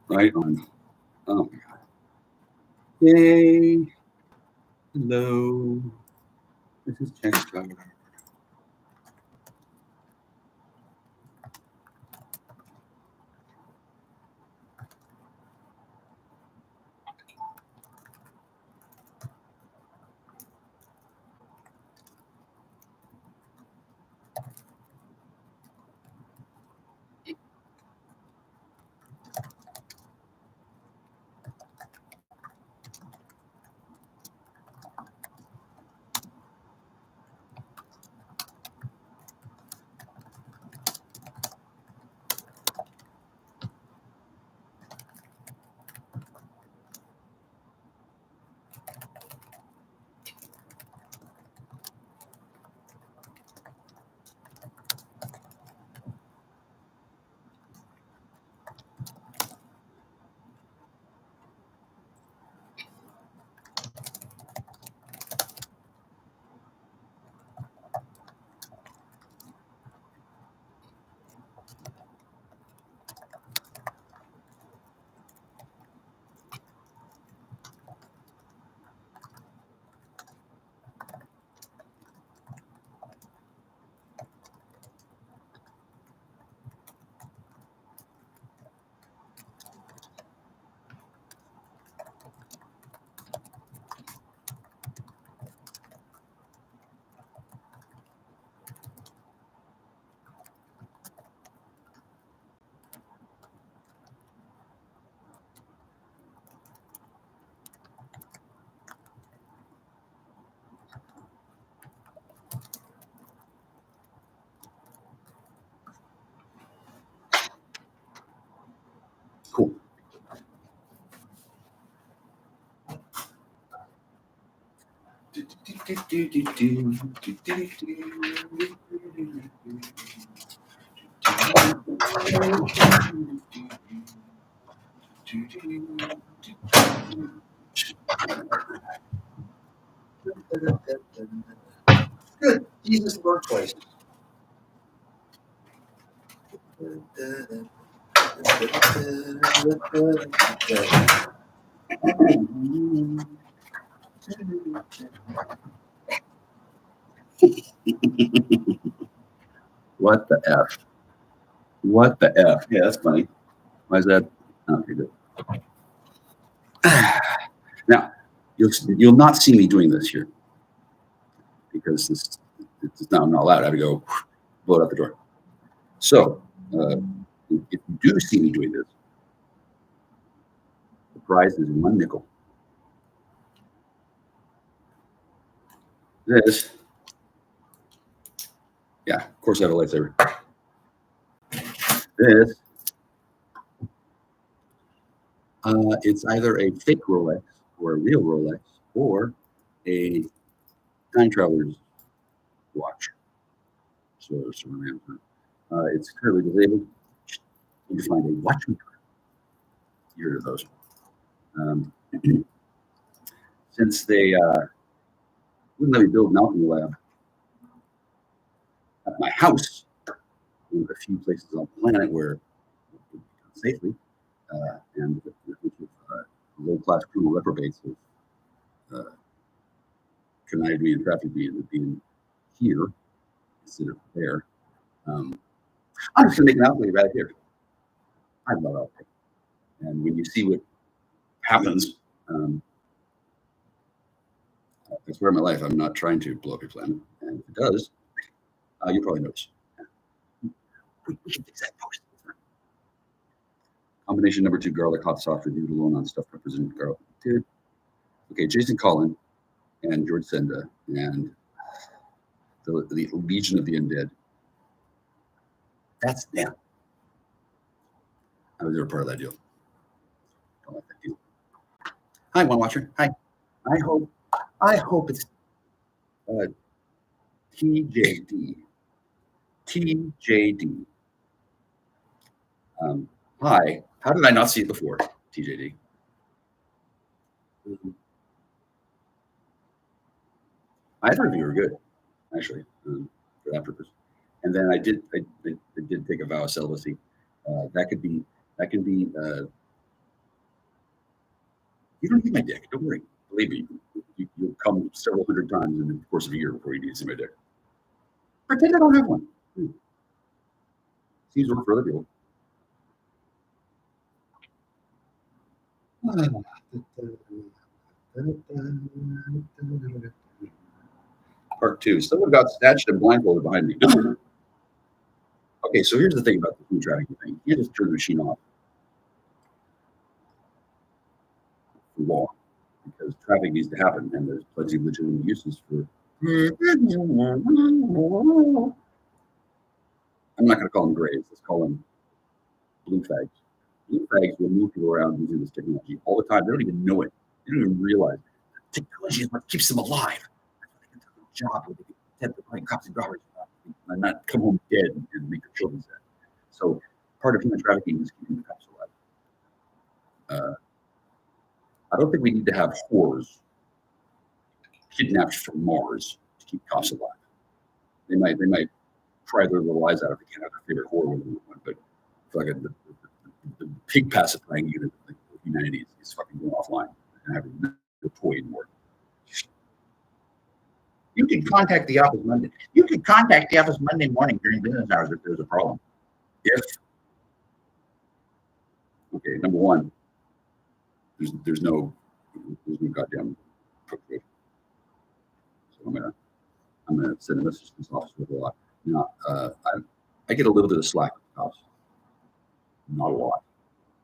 right on. Oh my God. Yay. Hello. This is JackStar. Cool. Good. Jesus workplace. What the F? What the F? Yeah, that's funny. Why is that? Okay, good. Now, you'll not see me doing this here because I'm not allowed. I have to go blow it out the door. So, if you do see me doing this, the prize is 1 nickel. This, yeah, of course I have a lightsaber. This, it's either a fake Rolex or a real Rolex or a time traveler's watch. So it's currently disabled. You need to find a watchmaker. You heard of those. Since they wouldn't let me build an alchemy lab at my house, one of the few places on the planet where safely, and low-class criminal reprobates have connived me and trafficked me into being here instead of there. I'm just gonna make an outlay right here. I love outlay, and when you see what happens, I swear on my life, I'm not trying to blow up your planet, and if it does, you'll probably notice. We can fix that post. Combination number 2, garlic hot sauce reviewed alone on stuffed peppers and garlic. Dude. Okay, Jason Collin and George Senda and the Legion of the Undead. That's them. I was never part of that deal. Don't like that deal. Hi, one watcher. Hi. I hope it's TJD. TJD. Hi. How did I not see it before? TJD. Either of you are good, actually, for that purpose. And then I did take a vow of celibacy. That can be You don't need my dick. Don't worry. Believe me, you'll come several hundred times in the course of a year before you need to see my dick. Pretend I don't have one. Seems work for other people. Part 2. Someone got snatched and blindfolded behind me. Okay, so here's the thing about the human trafficking thing. You can't just turn the machine off for long, because trafficking needs to happen, and there's plenty of legitimate uses for. I'm not going to call them graves. Let's call them blue fags. Blue fags will move people around using this technology all the time. They don't even know it. They don't even realize technology is what keeps them alive. That's why they can do a job where they can pretend they're playing cops and robbers and not come home dead and make their children sad. So part of human trafficking is keeping the cops alive. I don't think we need to have whores kidnapped from Mars to keep cops alive. They might try their little eyes out if they can't have their favorite whore with them, but fucking the pig pacifying unit of humanity is fucking going offline and having no toy anymore. You can contact the office Monday. You can contact the office Monday morning during business hours if there's a problem. Okay, number one, there's no goddamn procreation. So I'm gonna send a message to this officer with a lot. Now, I get a little bit of slack with the cops, not a lot,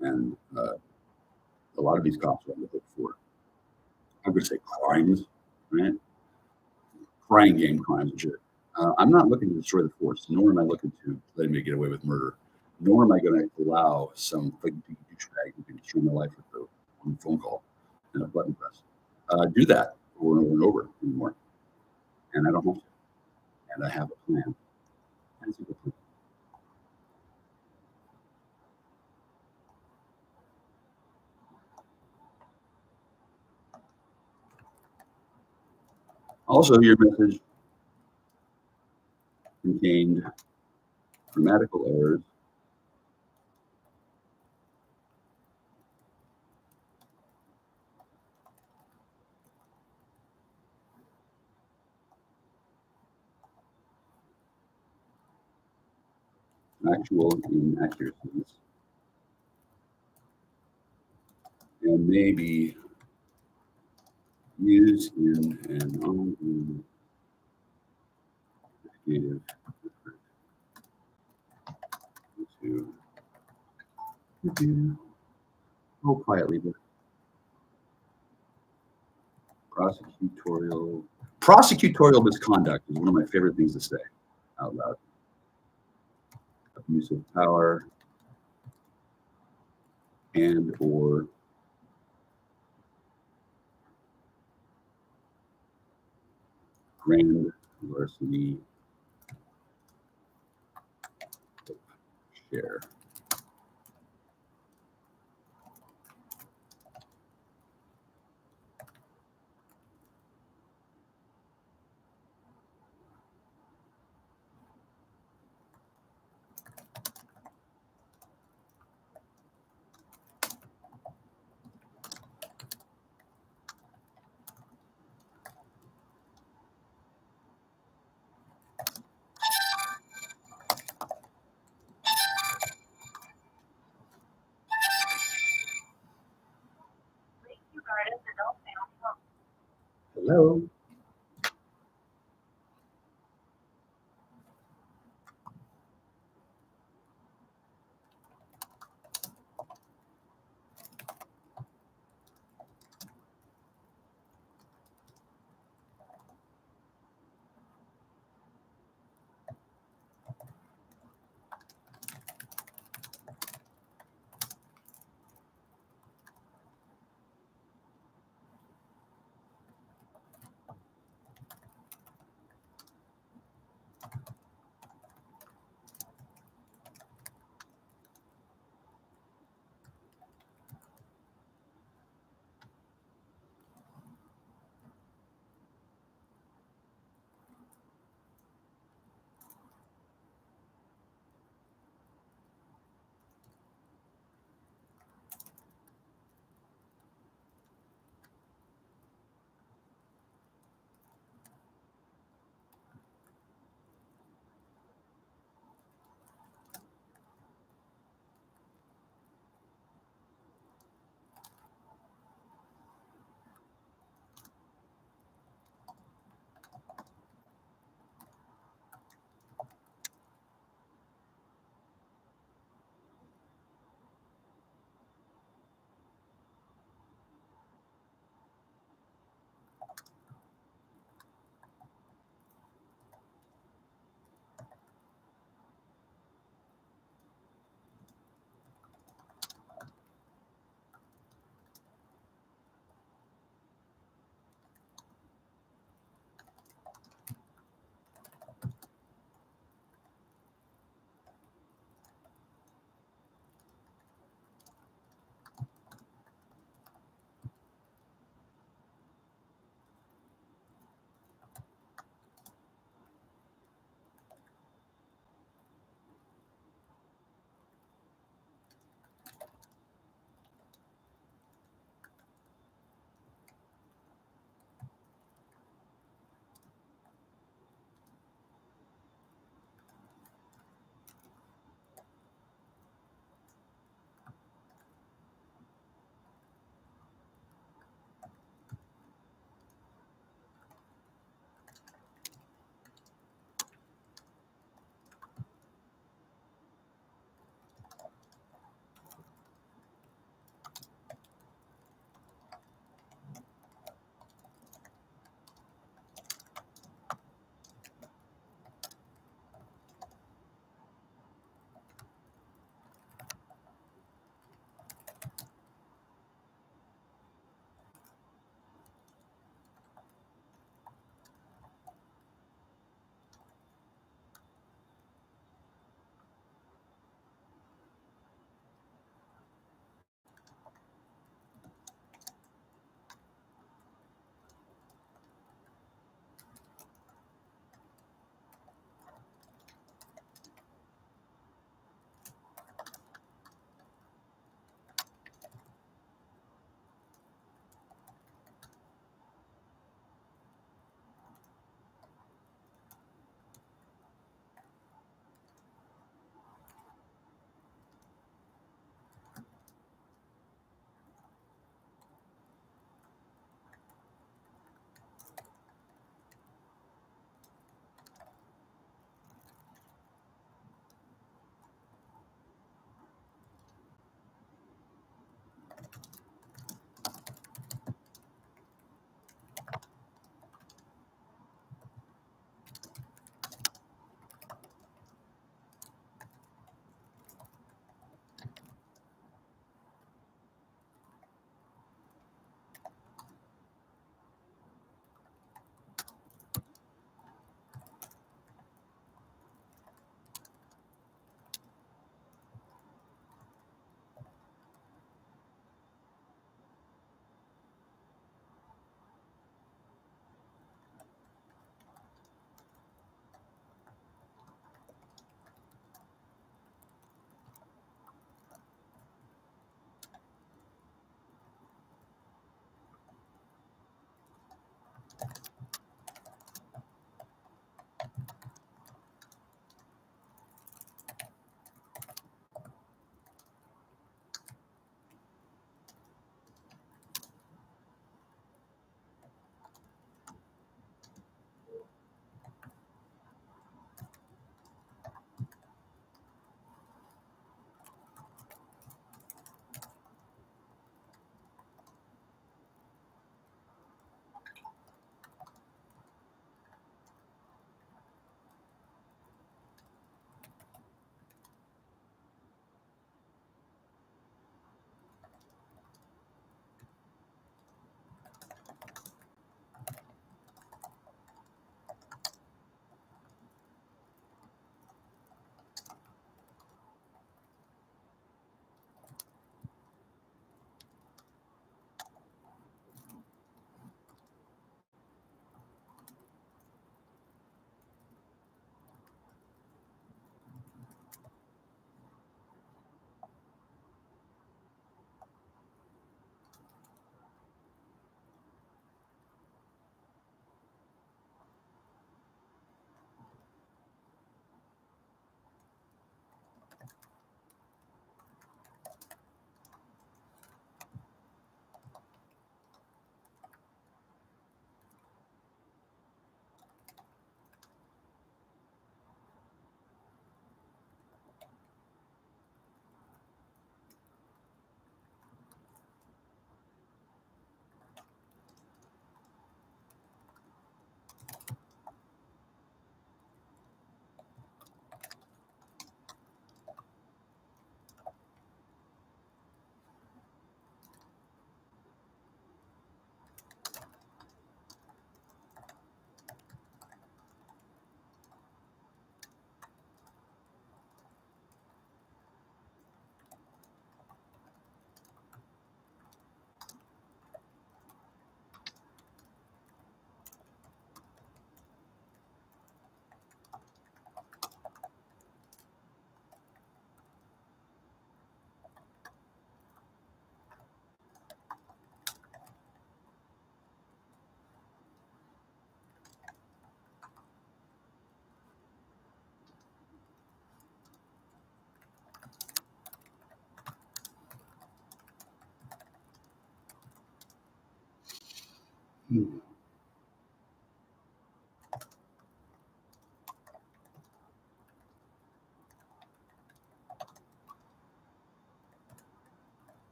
and a lot of these cops are on the hook for, I'm gonna say, crimes, right? Crying game crimes and shit. I'm not looking to destroy the force, nor am I looking to let me get away with murder, nor am I going to allow some fucking douchebag who can destroy my life with one phone call and a button press do that over and over and over anymore. And I don't have to. And I have a plan. And it's a good plan. Also, your message contained grammatical errors, actual inaccuracies, and maybe used in an ongoing investigative effort to quietly, but prosecutorial misconduct is one of my favorite things to say out loud. Abuse of power and or grand larceny share. Hello.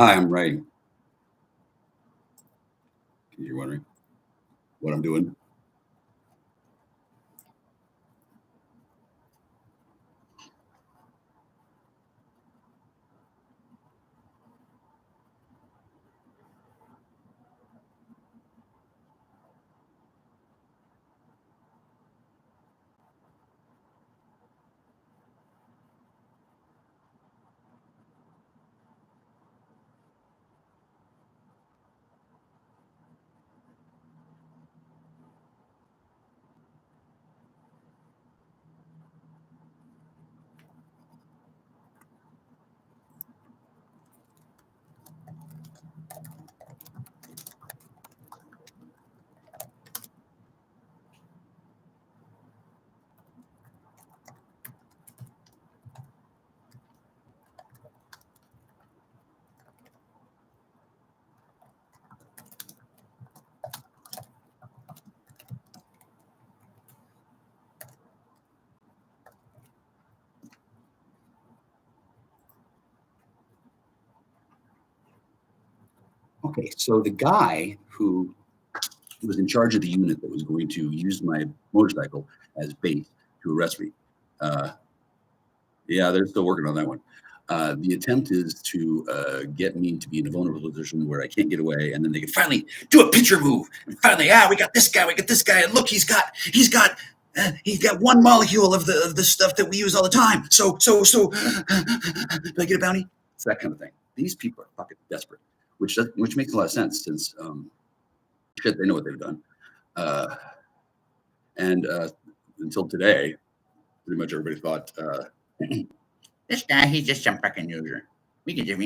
Hi, I'm writing. You're wondering what I'm doing? Okay, so the guy who was in charge of the unit that was going to use my motorcycle as bait to arrest me. Yeah, they're still working on that one. The attempt is to get me to be in a vulnerable position where I can't get away, and then they can finally do a picture move. And finally, we got this guy, and look, he's got one molecule of the stuff that we use all the time. So, do I get a bounty? It's that kind of thing. These people are fucking desperate, which makes a lot of sense since shit, they know what they've done. And until today, pretty much everybody thought this guy, he's just some fucking user. We can do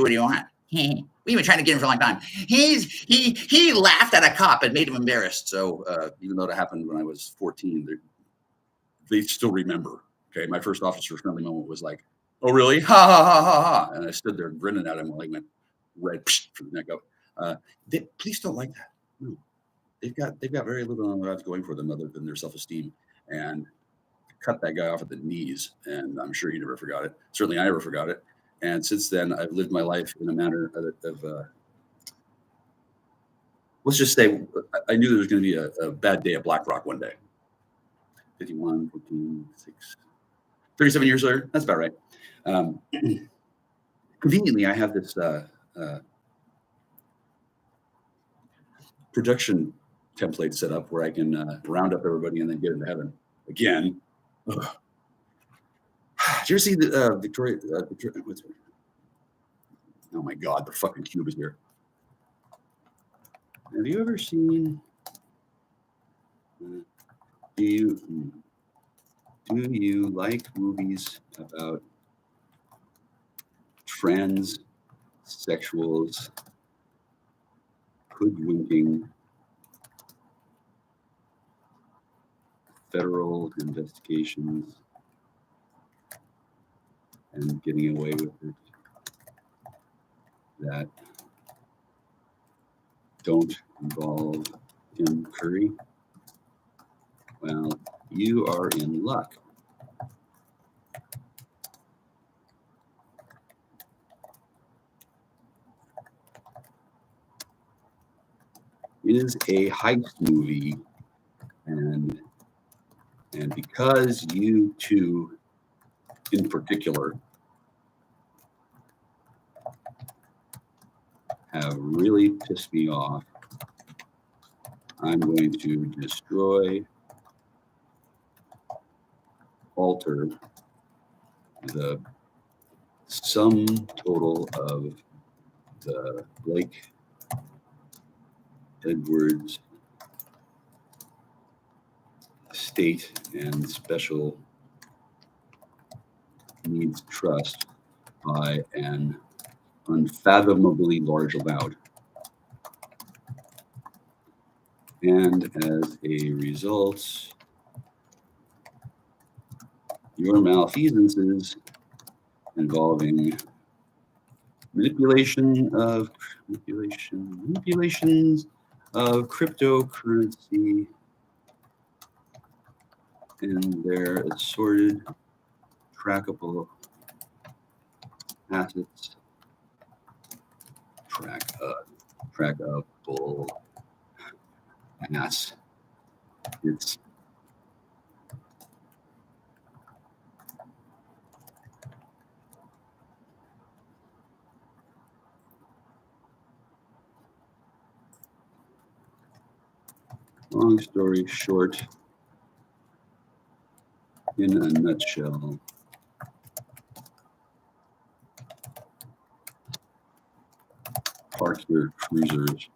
what he wants. We've been trying to get him for a long time. He laughed at a cop and made him embarrassed. So even though it happened when I was 14, they still remember. Okay, my first officer friendly moment was like, "Oh really? Ha ha ha ha ha!" And I stood there grinning at him while he went red for the neck up. Police don't like that. No, they've got very little on what's going for them other than their self-esteem, and cut that guy off at the knees, and I'm sure he never forgot it. Certainly I never forgot it. And since then, I've lived my life in a manner of let's just say, I knew there was going to be a bad day at Black Rock one day. 51, 14, 6, 37 years later, that's about right. Conveniently, I have this production template set up where I can round up everybody and then get into heaven again. Ugh. Did you ever see the Victoria? Oh my God, the fucking cube is here. Have you ever seen? Do you like movies about transsexuals hoodwinking federal investigations and getting away with it, that don't involve Tim Curry? Well, you are in luck. It is a heist movie, and because you two in particular have really pissed me off, I'm going to destroy, alter the sum total of the Blake Edwards State and Special Needs Trust by an unfathomably large amount. And as a result, your malfeasances involving manipulations of cryptocurrency and their assorted trackable assets trackable ass. It's long story short, in a nutshell, park your cruisers,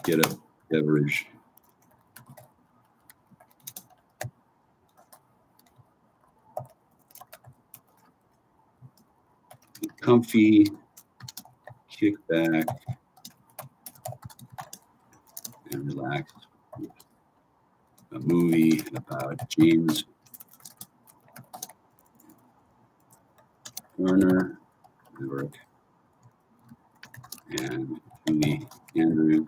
get a beverage, get comfy, kick back, and relax. A movie about James Garner, Newark, and Julie Andrews.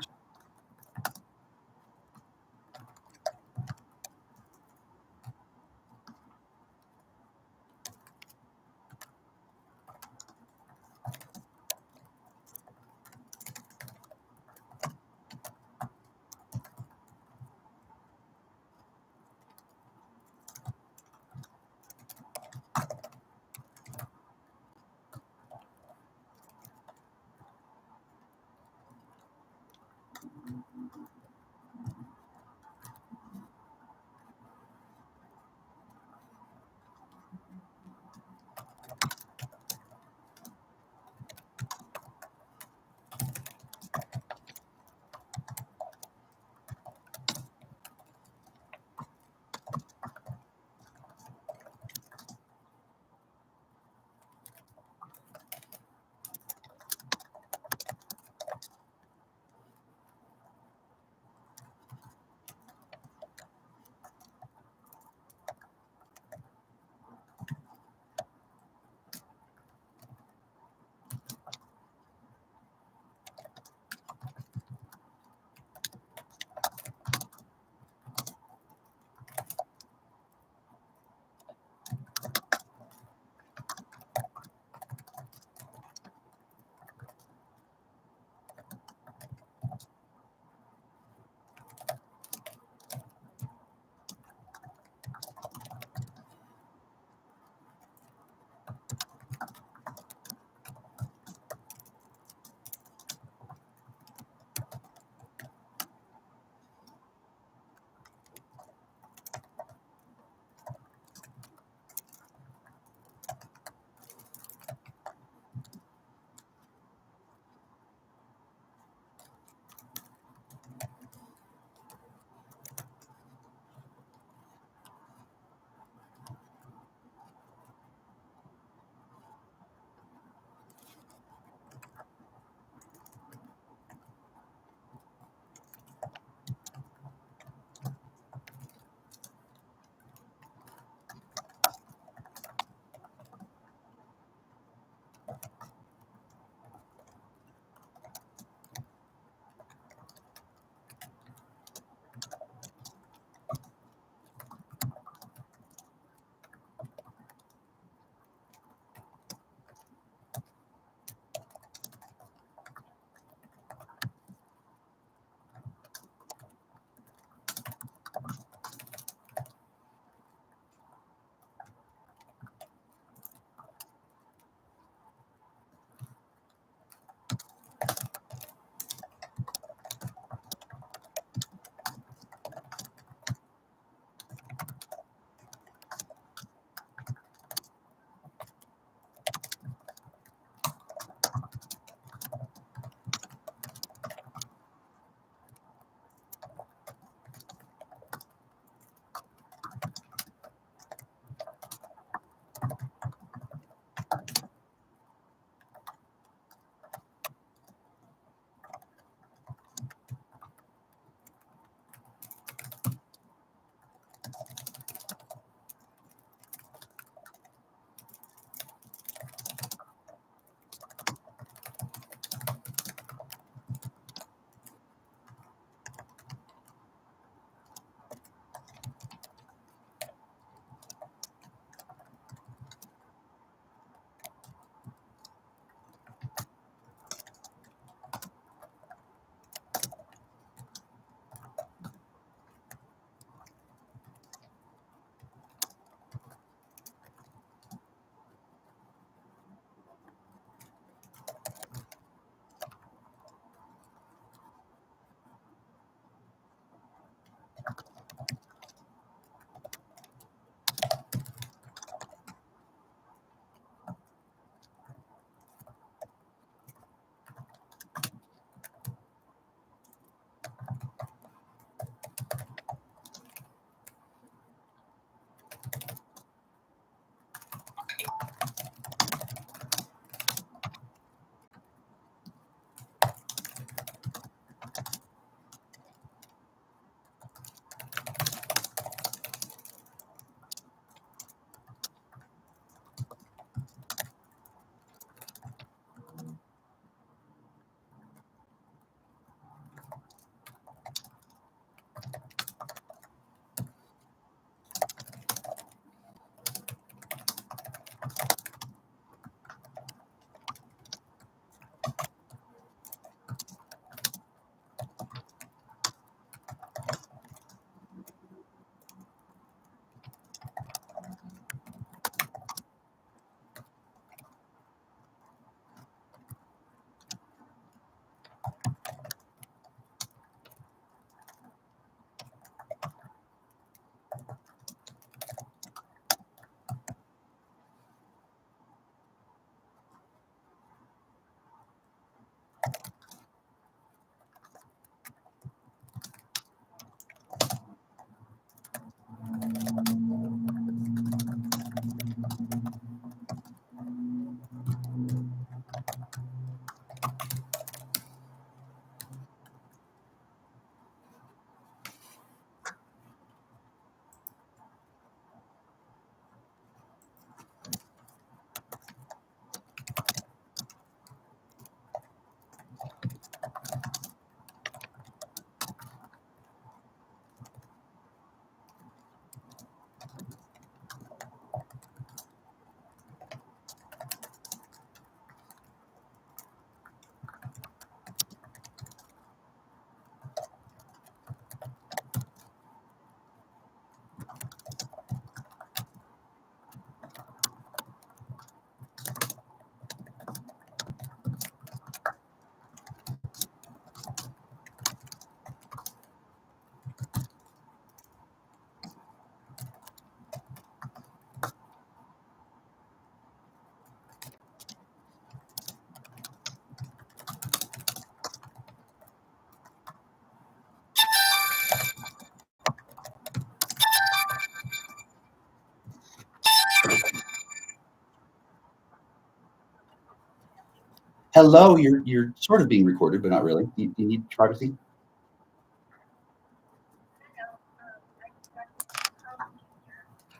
Hello, you're sort of being recorded, but not really. Do you need privacy?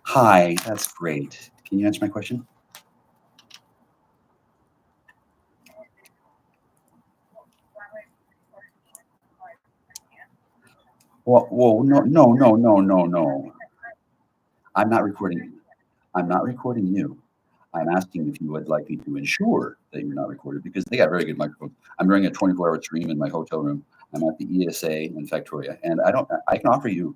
Hi, that's great. Can you answer my question? Well, no. I'm not recording. I'm not recording you. I'm asking if you would like me to ensure that you're not recorded because they got very good microphones. I'm running a 24-hour stream in my hotel room. I'm at the ESA in Victoria, and I can offer you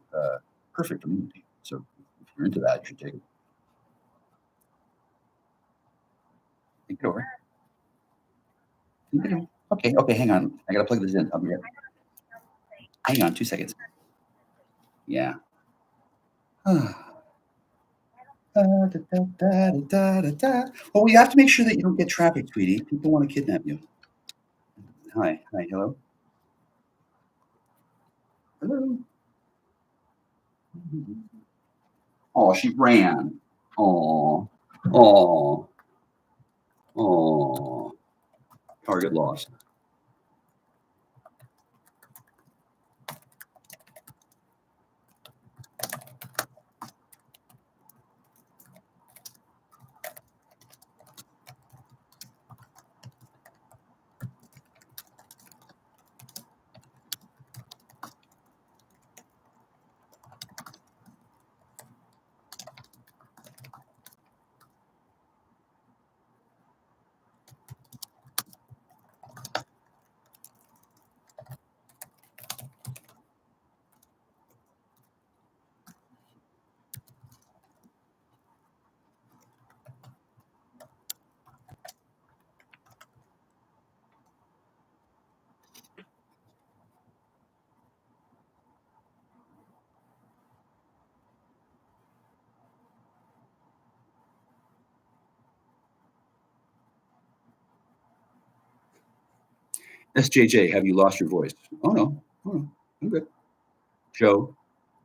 perfect immunity. So if you're into that, you should take it. Take it over. Okay, hang on. I gotta plug this in. I'll be right. Hang on 2 seconds. Yeah. Well, we have to make sure that you don't get trafficked, sweetie. People want to kidnap you. Hi, hello. Hello. Oh, she ran. Oh. Target lost. SJJ, have you lost your voice? Oh no, I'm good. Joe,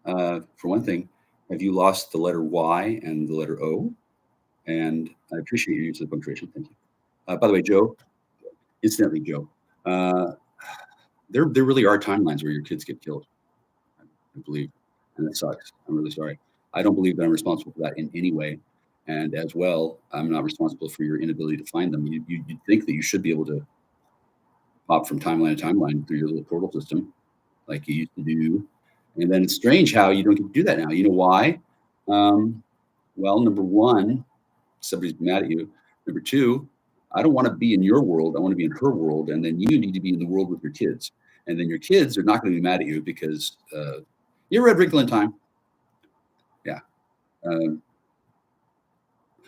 for one thing, have you lost the letter Y and the letter O? And I appreciate your use of the punctuation. Thank you. By the way, Joe, incidentally, Joe, there really are timelines where your kids get killed, I believe, and that sucks. I'm really sorry. I don't believe that I'm responsible for that in any way. And as well, I'm not responsible for your inability to find them. You'd think that you should be able to pop from timeline to timeline through your little portal system like you used to do. And then it's strange how you don't get to do that now. You know why? Well, number one, somebody's mad at you. Number two, I don't want to be in your world. I want to be in her world. And then you need to be in the world with your kids. And then your kids are not going to be mad at you because you're Red Wrinkle in Time. Yeah.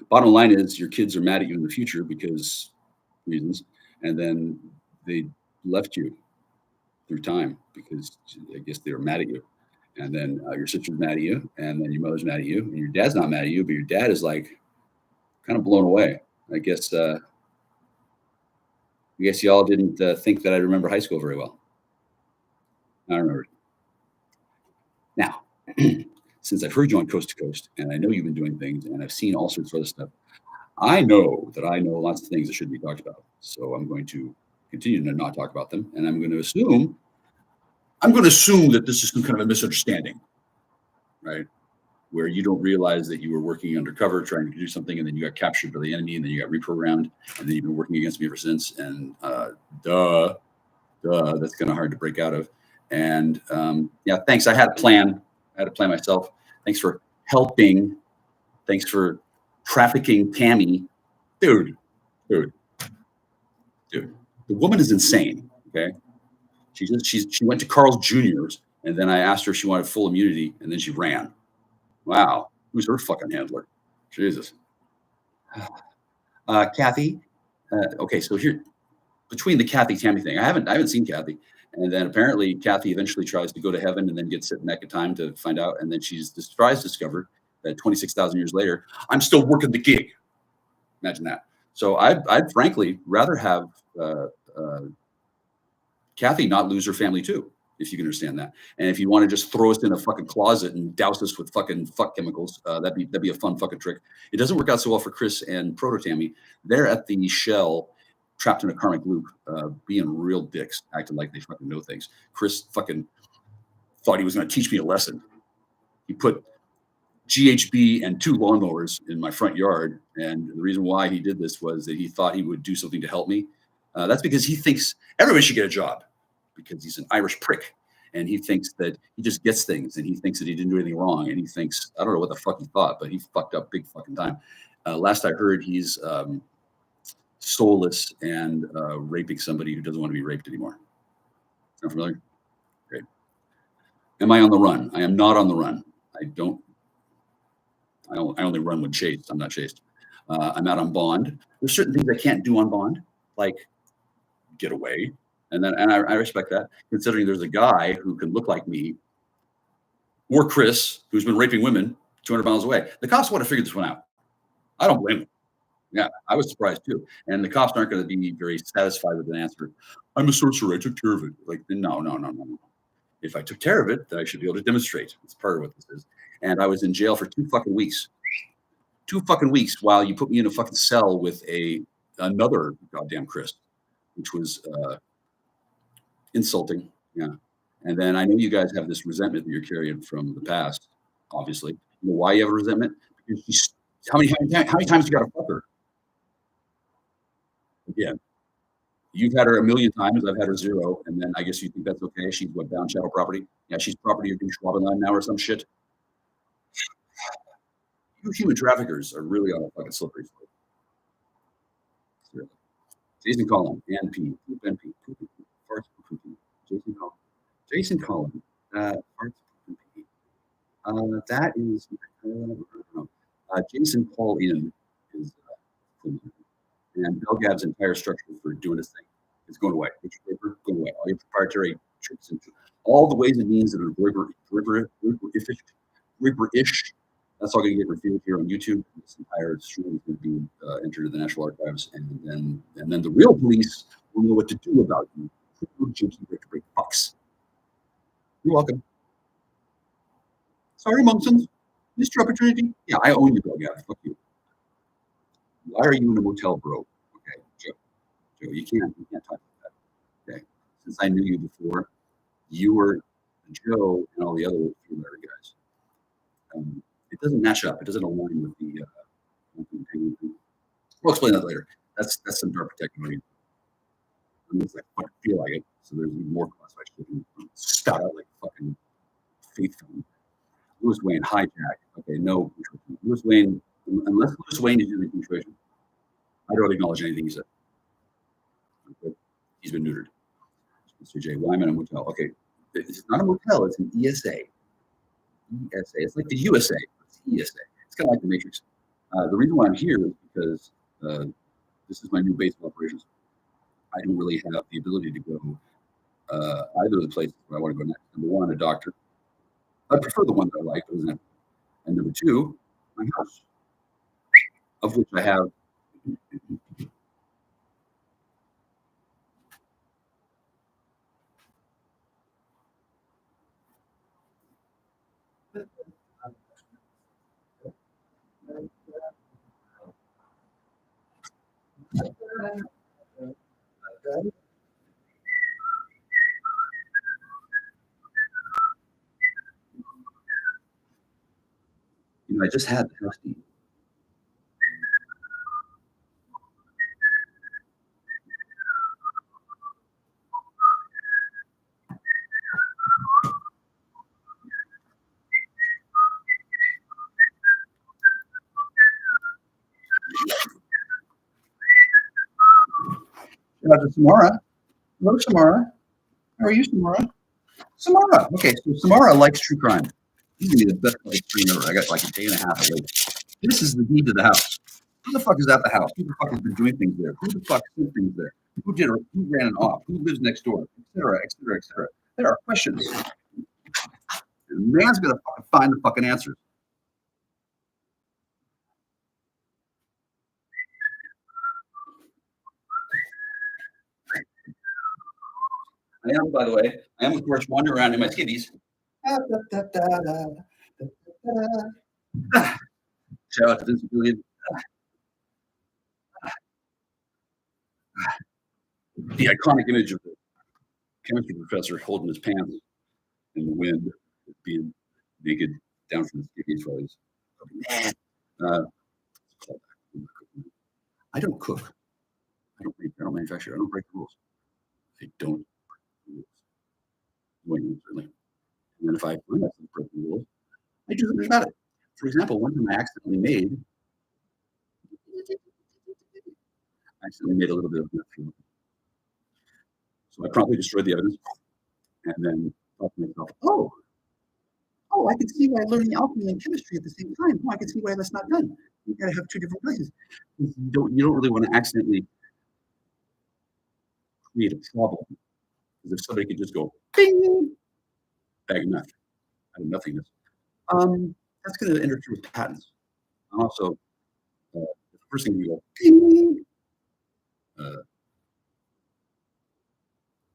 Bottom line is your kids are mad at you in the future because reasons. And then they left you through time because I guess they were mad at you. And then your sister's mad at you. And then your mother's mad at you. And your dad's not mad at you, but your dad is like kind of blown away. I guess y'all didn't think that I remember high school very well. I remember. Now, since I've heard you on Coast to Coast, and I know you've been doing things, and I've seen all sorts of other stuff, I know that I know lots of things that shouldn't be talked about. So I'm going to continue to not talk about them, and I'm going to assume that this is some kind of a misunderstanding, right? Where you don't realize that you were working undercover trying to do something, and then you got captured by the enemy, and then you got reprogrammed, and then you've been working against me ever since. And that's kind of hard to break out of. And yeah, thanks. I had a plan. I had a plan myself. Thanks for helping. Thanks for trafficking Tammy. Dude. The woman is insane. Okay. She went to Carl's Jr.'s, and then I asked her if she wanted full immunity, and then she ran. Wow. Who's her fucking handler? Jesus. Kathy. Okay, so here, between the Kathy Tammy thing, I haven't seen Kathy. And then apparently Kathy eventually tries to go to heaven and then gets sent neck of time to find out. And then she's discovered that 26,000 years later, I'm still working the gig. Imagine that. So I'd frankly rather have Kathy not lose her family too, if you can understand that. And if you want to just throw us in a fucking closet and douse us with fucking fuck chemicals, that'd be a fun fucking trick. It doesn't work out so well for Chris and Proto Tammy. They're at the shell trapped in a karmic loop, being real dicks, acting like they fucking know things. Chris fucking thought he was going to teach me a lesson. He put GHB and 2 lawnmowers in my front yard, and the reason why he did this was that he thought he would do something to help me. That's because he thinks everybody should get a job, because he's an Irish prick, and he thinks that he just gets things, and he thinks that he didn't do anything wrong, and he thinks, I don't know what the fuck he thought, but he fucked up big fucking time. Last I heard, he's soulless and raping somebody who doesn't want to be raped anymore. Sound familiar? Great. Am I on the run? I am not on the run. I only run when chased. I'm not chased. I'm out on bond. There's certain things I can't do on bond, like get away. And I respect that, considering there's a guy who can look like me, or Chris, who's been raping women 200 miles away. The cops want to figure this one out. I don't blame them. Yeah, I was surprised too. And the cops aren't going to be very satisfied with an answer. I'm a sorcerer. I took care of it. Like, no. If I took care of it, then I should be able to demonstrate. That's part of what this is. And I was in jail for 2 fucking weeks. 2 fucking weeks while you put me in a fucking cell with another goddamn Chris, which was insulting. Yeah. And then I know you guys have this resentment that you're carrying from the past, obviously. You know why you have a resentment? Because how many times you got to fuck her? Again, you've had her 1,000,000 times. I've had her 0. And then I guess you think that's okay. She's what, bound chattel property? Yeah, she's property of Schwabenland now or some shit. You human traffickers are really on a fucking slippery slope. Jason Collin, NP, NP, farts, Jason Collin. Jason Collin, farts, that is, I don't know. Jason Paul in is, and Belgab's entire structure for doing this thing is going away. Which paper going away. All your proprietary tricks and all the ways and means that are River-ish. That's all going to get revealed here on YouTube. This entire stream is going to be entered to the National Archives, and then the real police will know what to do about you. Jinky break fucks. You're welcome. Sorry, Munksons. Missed your opportunity. Yeah, I own you, Belgab. Fuck you. Why are you in a motel, bro? Okay, Joe, you can't talk about that. Okay, since I knew you before, you were Joe and all the other female guys. It doesn't match up. It doesn't align with the. We'll explain that later. That's some dark technology. It's like I feel like it. So there's even more classified shit scout out like fucking faith film. Lewis Wayne hijack. Okay, no. Lewis Wayne, unless Lewis Wayne is using punctuation, I don't acknowledge anything he said. Okay. He's been neutered. Mr. J. Wyman, a motel. Okay, it's not a motel. It's an ESA. ESA. It's like the USA. It's ESA. It's kind of like the Matrix. The reason why I'm here is because this is my new base of operations. I don't really have the ability to go either of the places where I want to go next. Number 1, a doctor. I prefer the one that I like, doesn't it? And number 2, my house, of which I have. You know, I just had the house deed. Shout out to Samara. Hello, Samara. How are you, Samara? Samara. Okay, so Samara likes true crime. This is the best like stream ever. I got like a day and a half late. This is the deed to the house. Who the fuck is at the house? Who the fuck has been doing things there? Who the fuck did things there? Who ran it off? Who lives next door? Etc. Etc. Etc. There are questions. And man's gonna fucking find the fucking answers. I am, by the way, I am of course wandering around in my skivvies. Shout out to Vincent Julian. the iconic image of the chemistry professor holding his pants in the wind, being naked down from the stage while he's I don't cook. I don't manufacture. I don't break the rules. I don't break the rules. Certainly. And then if I find myself breaking the rules, I do something about it. For example, one time I accidentally made a little bit of meth fuel. So I promptly destroyed the evidence and then thought to myself, oh, I can see why learning alchemy and chemistry at the same time. Oh, I can see why that's not done. You gotta have two different places. You don't really want to accidentally create a problem. Because if somebody could just go, bing, bag of meth out of nothingness, that's going to interfere with patents. And also, the first thing you go, ding,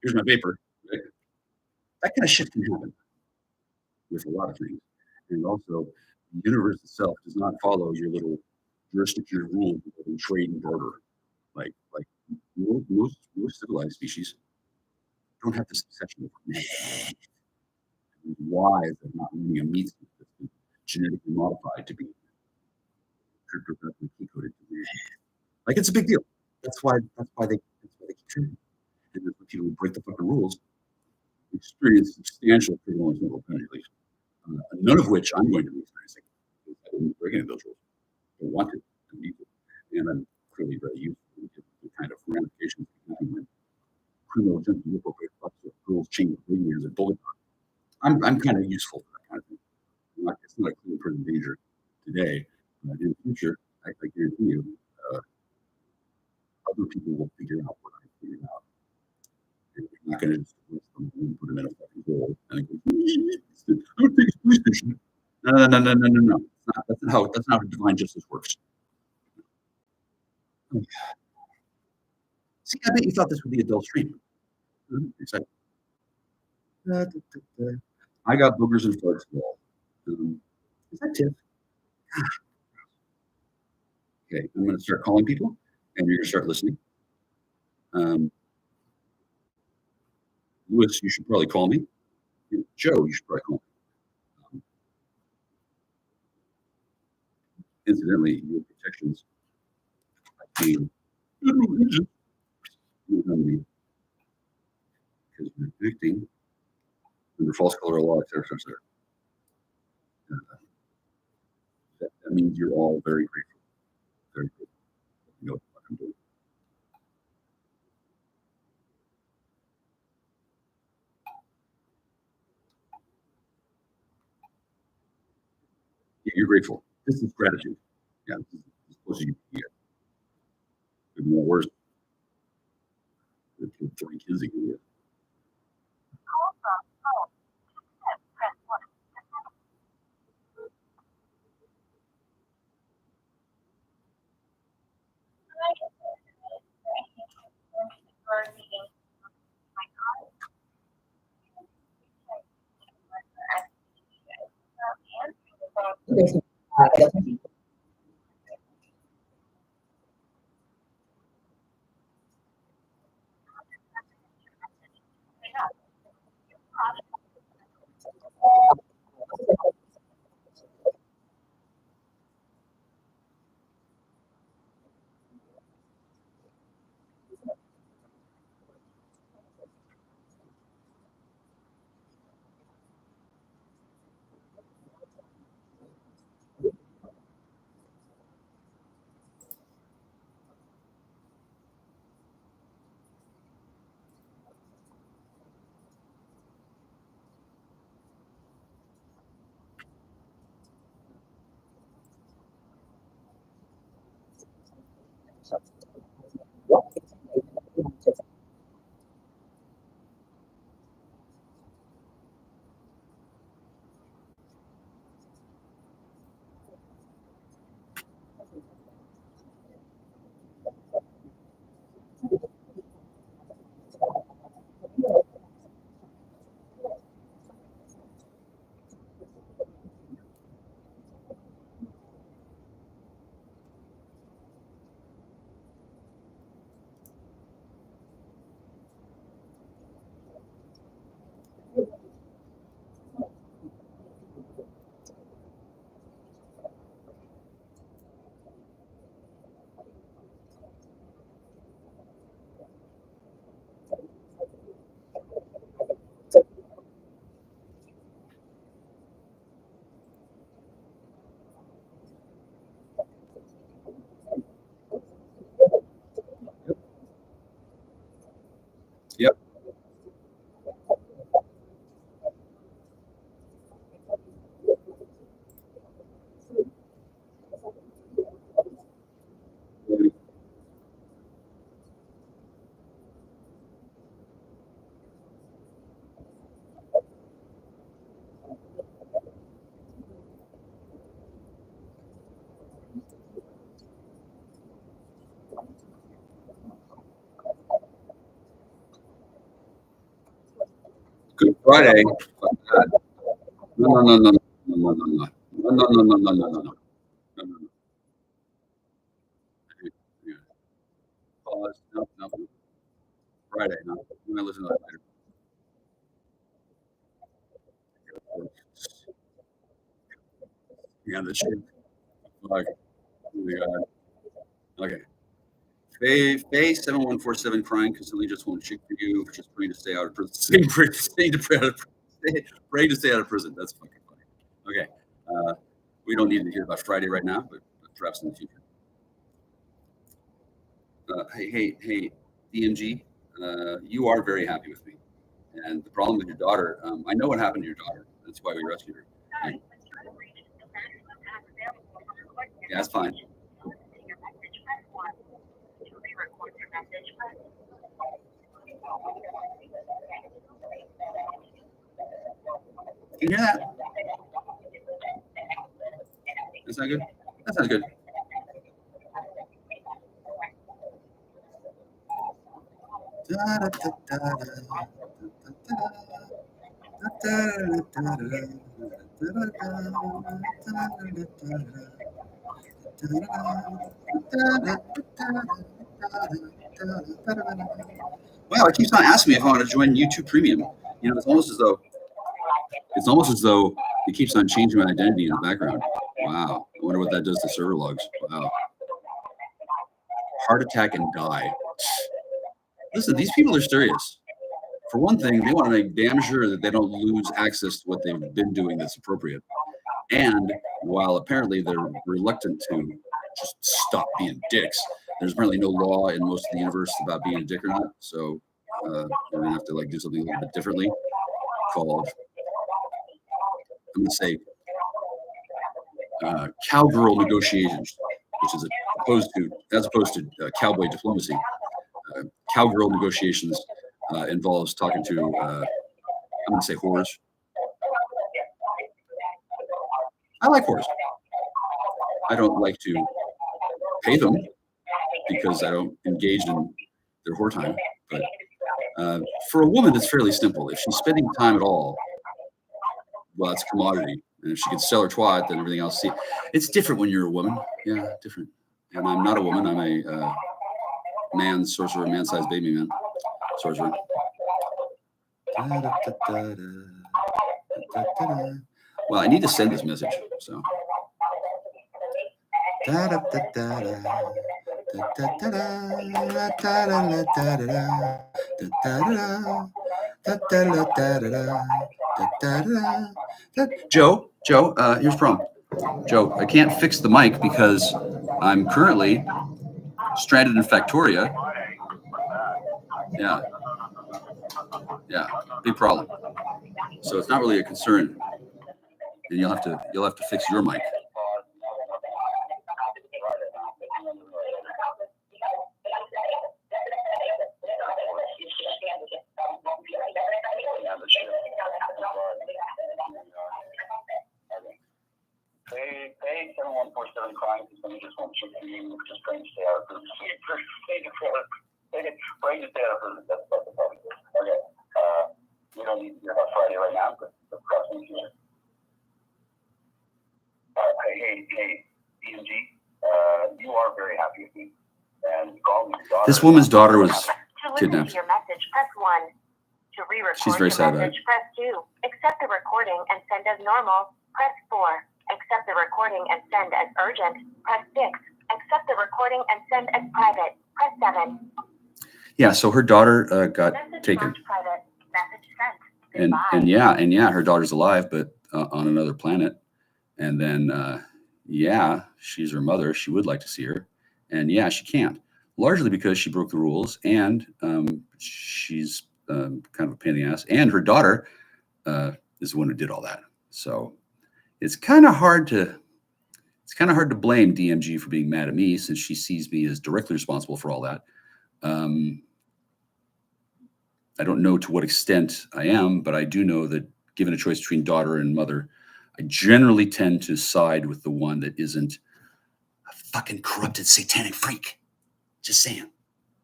here's my paper. Right? That kind of shit can happen with a lot of things. And also, the universe itself does not follow your little jurisdictional rules of trade and barter. Like most civilized species don't have this obsession with why is it not eating a meat that's been genetically modified to be cryptographically key-coded to be. Like, it's a big deal. That's why they keep treating. And then people who break the fucking rules experience substantial criminal and civil penalties, none of which I'm going to be experiencing. I didn't break any of those rules. I want to. I need to. And I'm clearly very useful to the kind of ramifications when criminal attempts to appropriate rules change years and bullet. I'm kind of useful for that kind of thing. It's not a clear present danger today. In the future, I guarantee you, other people will figure out what I figured out. And you're not going to just put them in a fucking hole and go, I'm going to take a police station. No. That's not how divine justice works. See, I bet you thought this would be a dull stream. Excited. I got boogers and farts wall. Is that Tiff? Okay, I'm going to start calling people, and you're going to start listening. Lewis, you should probably call me. Joe, you should probably call me. Incidentally, your protections, I came because you're predicting under false color law, etc. That means you're all very grateful. Very grateful. You know what the fuck I'm doing. Yeah, you're grateful. This is gratitude. Yeah, this is supposed to be good more worse. The 3 kids that you get. Friday. No, no, no, no, no, no, no, no, no, no, no, no, no, no, no, no. Pause. No, no. Friday. No. I'm gonna listen to that later. Yeah, the shit. Like, oh my God. Okay. Faye 7147 crying because somebody just won't chick for you, just praying to stay out of prison. Praying to stay out of prison. That's fucking funny. Okay. We don't need to hear about Friday right now, but perhaps in the future. Hey, DMG, you are very happy with me. And the problem with your daughter, I know what happened to your daughter. That's why we rescued her. And, yeah, that's fine. Can you hear that? That's not good. That sounds good. Wow, it keeps on asking me if I want to join YouTube Premium. You know, it's almost as though it keeps on changing my identity in the background. Wow, I wonder what that does to server logs. Wow, heart attack and die. Listen, these people are serious. For one thing, they want to make damn sure that they don't lose access to what they've been doing that's appropriate. And while apparently they're reluctant to just stop being dicks, there's apparently no law in most of the universe about being a dick or not. So we're gonna have to like do something a little bit differently called, I'm gonna say, cowgirl negotiations, which is as opposed to cowboy diplomacy. Cowgirl negotiations involves talking to, I'm gonna say whores. I like whores. I don't like to pay them because I don't engage in their whore time. But for a woman, it's fairly simple. If she's spending time at all, well, it's a commodity. And if she can sell her twat, then everything else. See, it's different when you're a woman. Yeah, different. And I'm not a woman. I'm a man sorcerer, man-sized baby man sorcerer. Well, I need to send this message, so. Joe, here's the problem. Joe, I can't fix the mic because I'm currently stranded in Factoria. Yeah, big problem. So it's not really a concern, and you'll have to fix your mic. Hey, 7147 crying because somebody just won't chick for you, just praying to stay out of prison. Praying to stay out of prison. That's the problem. Okay. We don't need to hear about Friday right now, but perhaps in the future. Hey, DMG, you are very happy with me. And this woman's daughter was kidnapped. Your message, press 1. To re-record She's very sad your message, press 2. Accept the recording and send as normal, press 4. Accept the recording and send as urgent, press 6. Accept the recording and send as private, press 7. Yeah, so her daughter got message taken. Private. Message sent. And yeah, her daughter's alive, but on another planet. And then yeah, she's her mother. She would like to see her, and yeah, she can't. Largely because she broke the rules, and she's kind of a pain in the ass. And her daughter is the one who did all that. So it's kind of hard to blame DMG for being mad at me, since she sees me as directly responsible for all that. I don't know to what extent I am, but I do know that given a choice between daughter and mother, I generally tend to side with the one that isn't a fucking corrupted satanic freak. Just saying.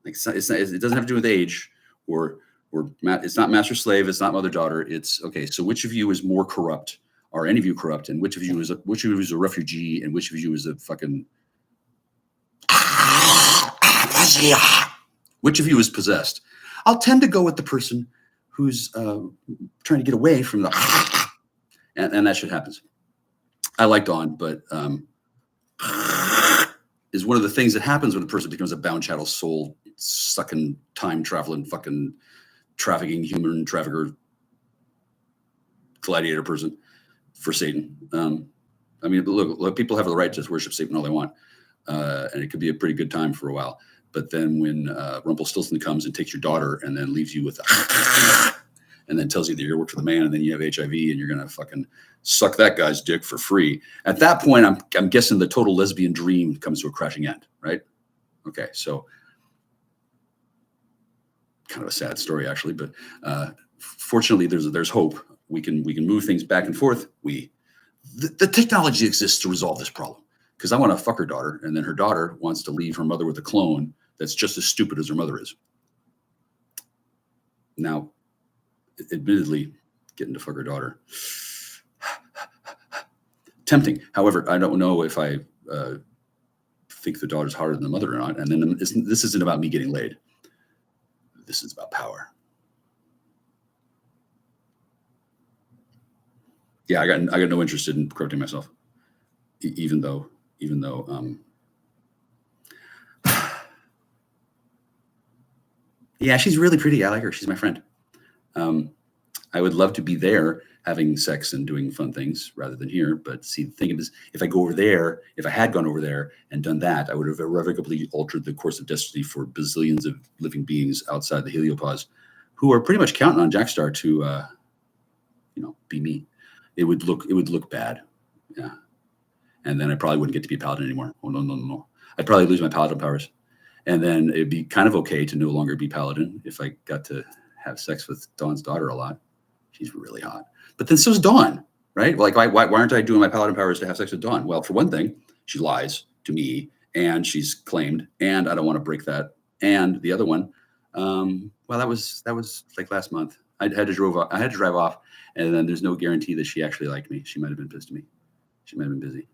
Like it doesn't have to do with age or or it's not master slave, it's not mother daughter. It's okay. So which of you is more corrupt? Are any of you corrupt? And which of you is a refugee? And which of you is a fucking which of you is possessed? I'll tend to go with the person who's trying to get away from the and that shit happens. I like Dawn, but is one of the things that happens when a person becomes a bound chattel soul sucking time traveling fucking trafficking human trafficker gladiator person for Satan. I mean, look, people have the right to worship Satan all they want, and it could be a pretty good time for a while. But then when Rumpelstiltskin comes and takes your daughter and then leaves you with and then tells you that you're work for the man and then you have HIV and you're gonna fucking suck that guy's dick for free. At that point, I'm guessing the total lesbian dream comes to a crashing end, right? Okay, so kind of a sad story actually, but fortunately there's hope. We can move things back and forth. The technology exists to resolve this problem. Because I want to fuck her daughter, and then her daughter wants to leave her mother with a clone that's just as stupid as her mother is. Now, admittedly, getting to fuck her daughter, tempting. However, I don't know if I think the daughter's harder than the mother or not. And then this isn't about me getting laid. This is about power. Yeah, I got no interest in corrupting myself, even though. Yeah, she's really pretty. I like her. She's my friend. I would love to be there having sex and doing fun things rather than here. But see, the thing is, if I go over there, if I had gone over there and done that, I would have irrevocably altered the course of destiny for bazillions of living beings outside the heliopause who are pretty much counting on JackStar to, be me. It would look bad. Yeah. And then I probably wouldn't get to be a paladin anymore. Oh, no. I'd probably lose my paladin powers. And then it'd be kind of okay to no longer be paladin if I got to have sex with Dawn's daughter a lot. She's really hot. But then so's Dawn, right? Like, why aren't I doing my paladin powers to have sex with Dawn? Well, for one thing, she lies to me, and she's claimed, and I don't want to break that. And the other one, that was like last month. I had to drive off, and then there's no guarantee that she actually liked me. She might have been pissed at me. She might have been busy.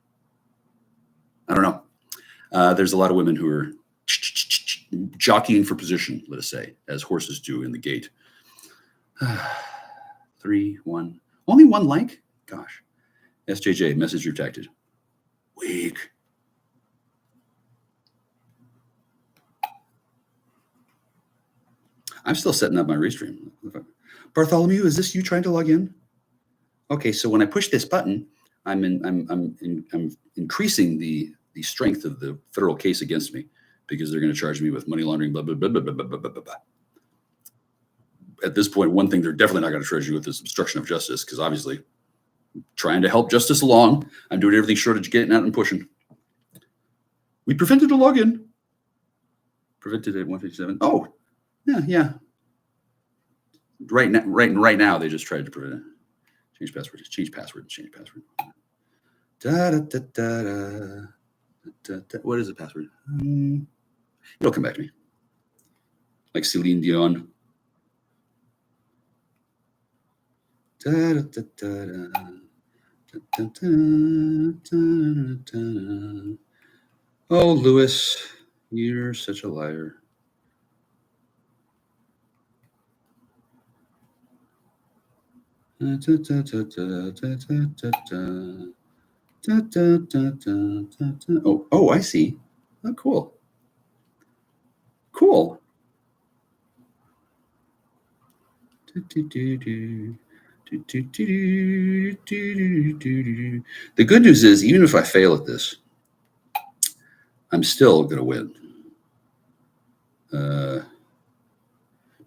I don't know. There's a lot of women who are jockeying for position, let us say, as horses do in the gate. 3, 1. Only one like? Gosh. SJJ, message rejected. Weak. I'm still setting up my restream. Bartholomew, is this you trying to log in? Okay, so when I push this button, I'm increasing the strength of the federal case against me because they're going to charge me with money laundering, blah, blah, blah, blah, blah, blah, blah, blah, blah. At this point, one thing they're definitely not going to charge you with is obstruction of justice, because obviously I'm trying to help justice along. I'm doing everything short of getting out and pushing. We prevented a login. Prevented at 157. Oh, yeah. Right now, they just tried to prevent it. Change password. Change password. What is the password? It'll come back to me. Like Celine Dion. Oh, Lewis, you're such a liar. Oh, I see. Oh, cool. The good news is, even if I fail at this, I'm still going to win.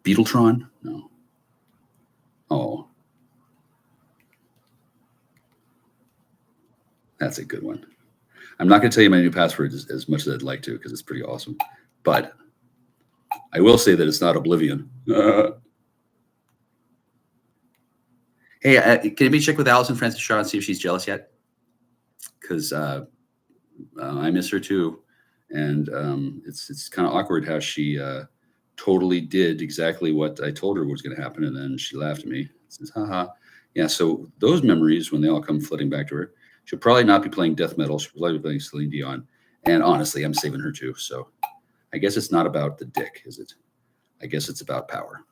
Beetletron? No. Oh. That's a good one. I'm not going to tell you my new password as much as I'd like to, because it's pretty awesome. But I will say that it's not Oblivion. Hey, can you check with Allison Francis Shaw and see if she's jealous yet? Because I miss her too, and it's kind of awkward how she totally did exactly what I told her was going to happen, and then she laughed at me. Says, haha. Yeah, so those memories, when they all come flooding back to her, she'll probably not be playing death metal. She'll probably be playing Celine Dion. And honestly, I'm saving her too. So I guess it's not about the dick, is it? I guess it's about power.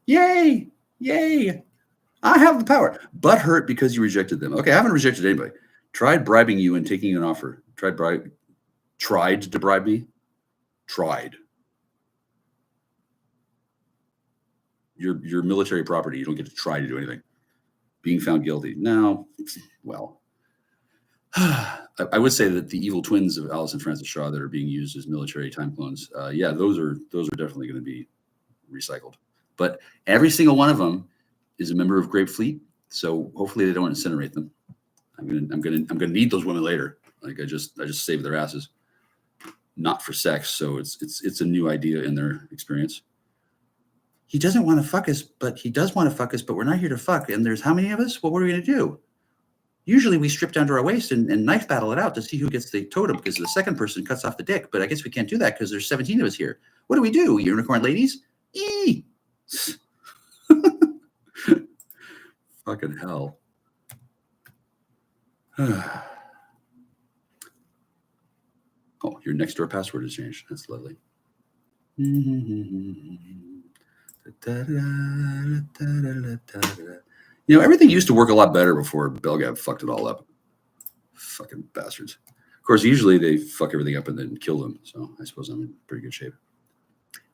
Yay! Yay! I have the power. But hurt because you rejected them. Okay, I haven't rejected anybody. Tried bribing you and taking an offer. Tried to bribe me. Tried. You're military property. You don't get to try to do anything. Being found guilty. No. Well, I would say that the evil twins of Alice and Francis Shaw that are being used as military time clones, yeah, those are definitely going to be recycled. But every single one of them is a member of Grape Fleet, so hopefully they don't incinerate them. I'm gonna need those women later. Like I just saved their asses, not for sex. So it's a new idea in their experience. He doesn't want to fuck us, but he does want to fuck us. But we're not here to fuck. And there's how many of us? Well, what are we gonna do? Usually we strip down to our waist and knife battle it out to see who gets the totem because the second person cuts off the dick. But I guess we can't do that because there's 17 of us here. What do? Unicorn ladies? Eee! Fucking hell. Oh, your next door password has changed. That's lovely. You know, everything used to work a lot better before Belgab fucked it all up. Fucking bastards. Of course, usually they fuck everything up and then kill them. So I suppose I'm in pretty good shape.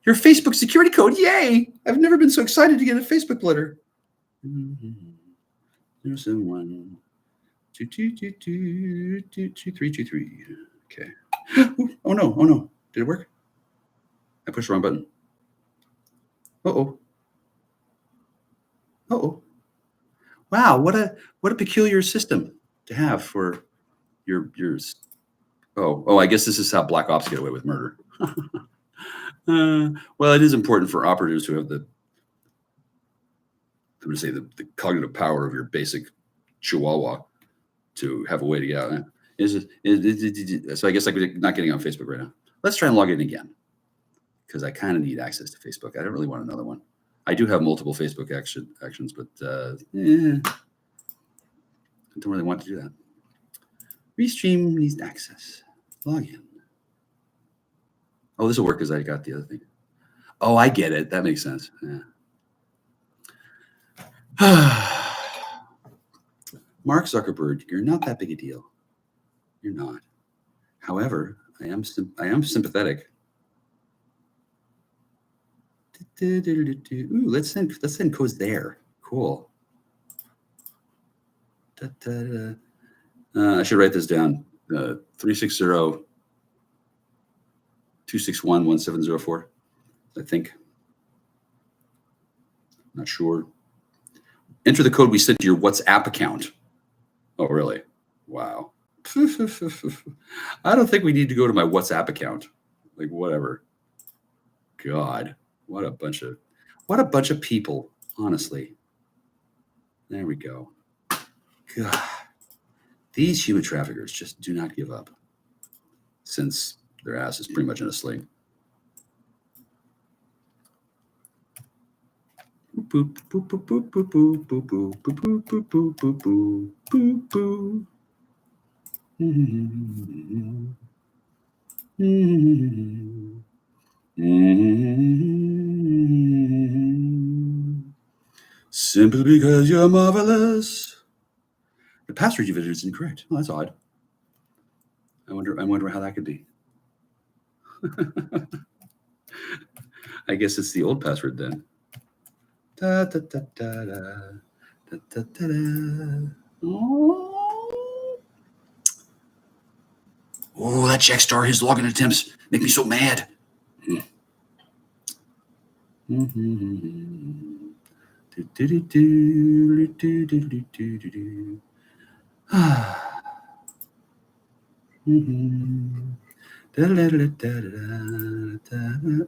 Your Facebook security code. Yay! I've never been so excited to get a Facebook letter. 071 222 2323. Okay. Oh no. Did it work? I pushed the wrong button. Uh-oh. Wow, what a peculiar system to have for yours. Oh, I guess this is how Black Ops get away with murder. Well, it is important for operatives to have the cognitive power of your basic chihuahua to have a way to get out. So I guess I'm not getting on Facebook right now. Let's try and log in again because I kind of need access to Facebook. I don't really want another one. I do have multiple Facebook actions, but I don't really want to do that. Restream needs access. Log in. Oh, this will work because I got the other thing. Oh, I get it. That makes sense. Yeah. Mark Zuckerberg, you're not that big a deal. You're not. However, I am sympathetic. Ooh, let's send codes there. Cool. I should write this down. 360-261-1704. I think. Not sure. Enter the code we sent to your WhatsApp account. Oh, really? Wow. I don't think we need to go to my WhatsApp account. Like, whatever. God, what a bunch of people, honestly. There we go. God, these human traffickers just do not give up since their ass is pretty much in a sling. Boop, boop, boop, boop, boop, boop, boop, boop, boop, boop, boop, boop, boop, boop, boop. Simply because you're marvelous. The password you've entered is incorrect. Oh, that's odd. I wonder how that could be. I guess it's the old password then. Da, da, da, da, da, da, da, da, da. Oh, that JACKSTAR, his login attempts make me so mad.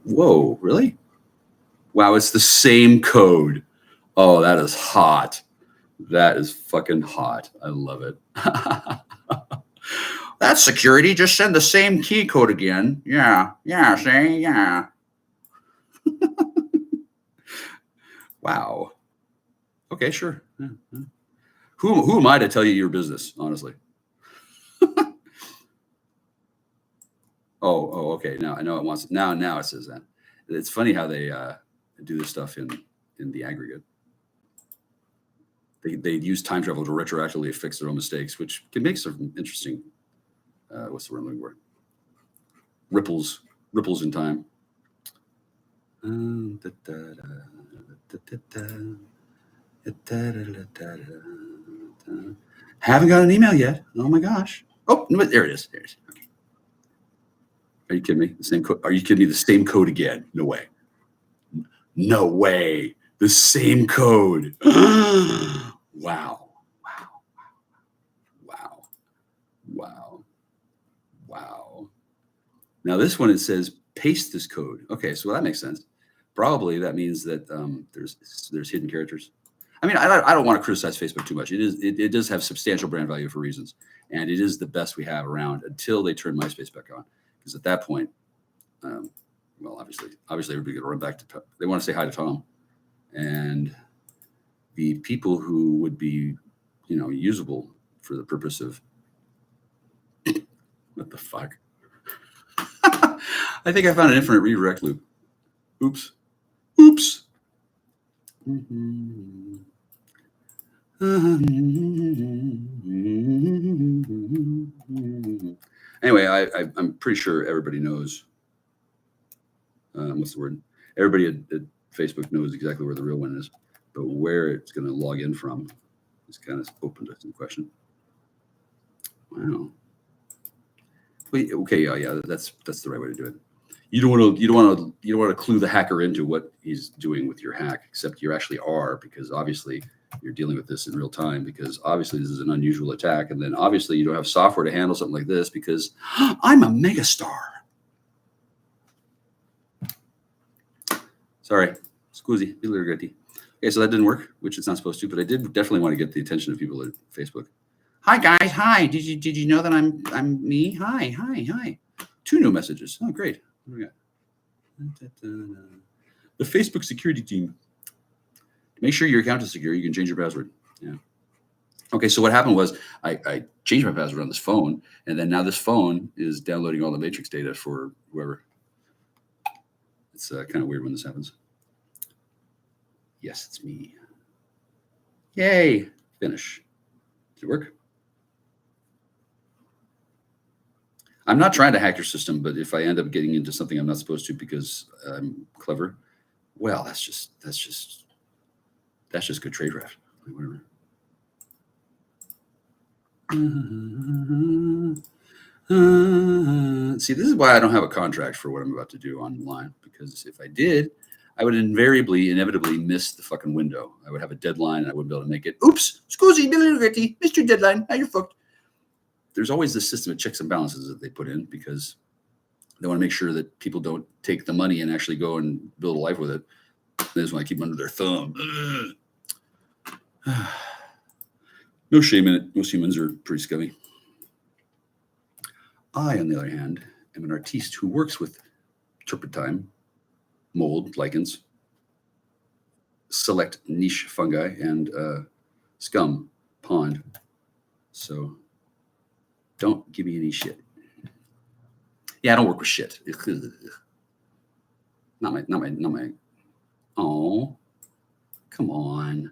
Whoa, really? Wow, it's the same code. Oh, that is hot. That is fucking hot. I love it. That's security. Just send the same key code again. Yeah. Yeah. See? Yeah. Wow. Okay, sure. Yeah, yeah. Who am I to tell you your business, honestly? Oh, okay. Now I know it wants now it says that. It's funny how they do this stuff in the aggregate. They use time travel to retroactively fix their own mistakes, which can make some interesting what's the word I'm looking for? Ripples in time. Haven't got an email yet. Oh my gosh. Oh, no, there it is. There it is. Okay. Are you kidding me? The same code? Are you kidding me? The same code again? No way. No way. The same code. Wow. Wow. Wow. Wow. Wow. Now this one, it says paste this code. Okay, so that makes sense. Probably that means that there's hidden characters. I mean, I don't want to criticize Facebook too much. It does have substantial brand value for reasons, and it is the best we have around until they turn MySpace back on. Because at that point, well, obviously everybody going to run back to Tom. They want to say hi to Tom, and the people who would be, usable for the purpose of what the fuck. I think I found an infinite redirect loop. Oops. Anyway, I'm pretty sure everybody knows. What's the word? Everybody at Facebook knows exactly where the real one is, but where it's going to log in from is kind of open to some question. Wow. Wait, okay, yeah, that's the right way to do it. You don't want to clue the hacker into what he's doing with your hack, except you actually are, because obviously you're dealing with this in real time, because obviously this is an unusual attack, and then obviously you don't have software to handle something like this because I'm a megastar. Sorry, scusi, okay, so that didn't work, which it's not supposed to, but I did definitely want to get the attention of people at Facebook. Hi guys, hi. Did you know that I'm me? Hi. 2 new messages. Oh, great. What do we got? The Facebook security team. Make sure your account is secure. You can change your password. Yeah. Okay, so what happened was I changed my password on this phone, and then now this phone is downloading all the matrix data for whoever. It's kind of weird when this happens. Yes, it's me. Yay. Finish. Did it work? I'm not trying to hack your system, but if I end up getting into something I'm not supposed to because I'm clever, well, that's just good tradecraft. Whatever. See, this is why I don't have a contract for what I'm about to do online, because if I did, I would inevitably miss the fucking window. I would have a deadline and I wouldn't be able to make it. Oops, scusi, Mr. Deadline, now you're fucked. There's always this system of checks and balances that they put in because they want to make sure that people don't take the money and actually go and build a life with it. They just want to keep them under their thumb. No shame in it. Most humans are pretty scummy. I, on the other hand, am an artiste who works with turpentine, mold, lichens, select niche fungi, and scum, pond. So don't give me any shit. Yeah, I don't work with shit. Not my. Oh, come on.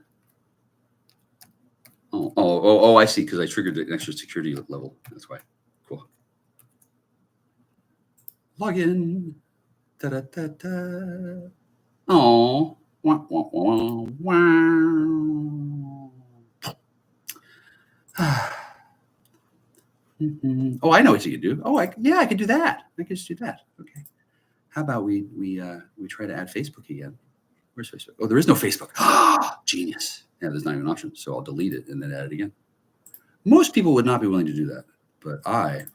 Oh, I see. Because I triggered an extra security level. That's why. Cool. Login. Da da da da. Oh. Wow, wow, wow, wow. Oh, I know what you can do. Oh, I can do that. I can just do that. Okay. How about we try to add Facebook again? Where's Facebook? Oh, there is no Facebook. Genius. Yeah, there's not even an option. So I'll delete it and then add it again. Most people would not be willing to do that, but I'm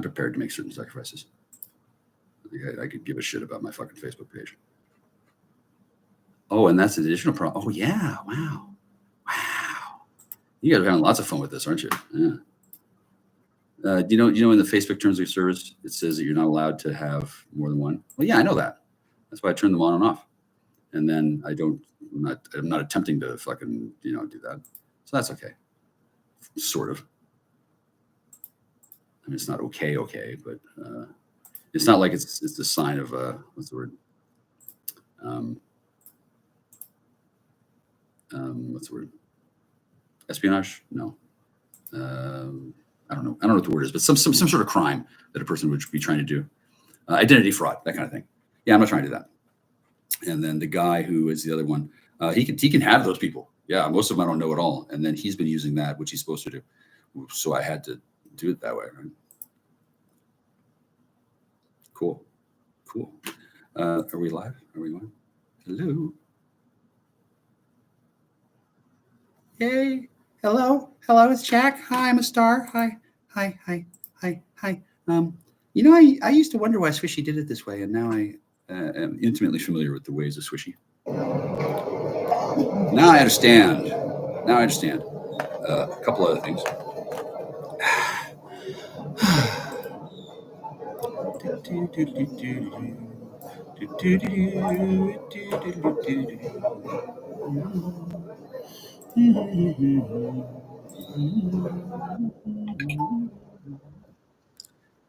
prepared to make certain sacrifices. I could give a shit about my fucking Facebook page. Oh, and that's an additional problem. Oh yeah, wow. You guys are having lots of fun with this, aren't you? Yeah. Do you know in the Facebook terms of service, it says that you're not allowed to have more than one? Well, yeah, I know that. That's why I turn them on and off. And then I'm not attempting to fucking, do that. So that's okay. Sort of. I mean, it's not okay, but it's not like it's the sign of what's the word? What's the word? Espionage? No. I don't know what the word is, but some sort of crime that a person would be trying to do. Identity fraud, that kind of thing. Yeah, I'm not trying to do that. And then the guy who is the other one, he can have those people. Yeah, most of them I don't know at all. And then he's been using that, which he's supposed to do. So I had to do it that way, right? Cool. Are we live? Are we on? Hello. Yay. Hello, it's Jack. Hi, I'm a star. Hi. I used to wonder why Swishy did it this way, and now I am intimately familiar with the ways of Swishy. Now I understand. A couple other things.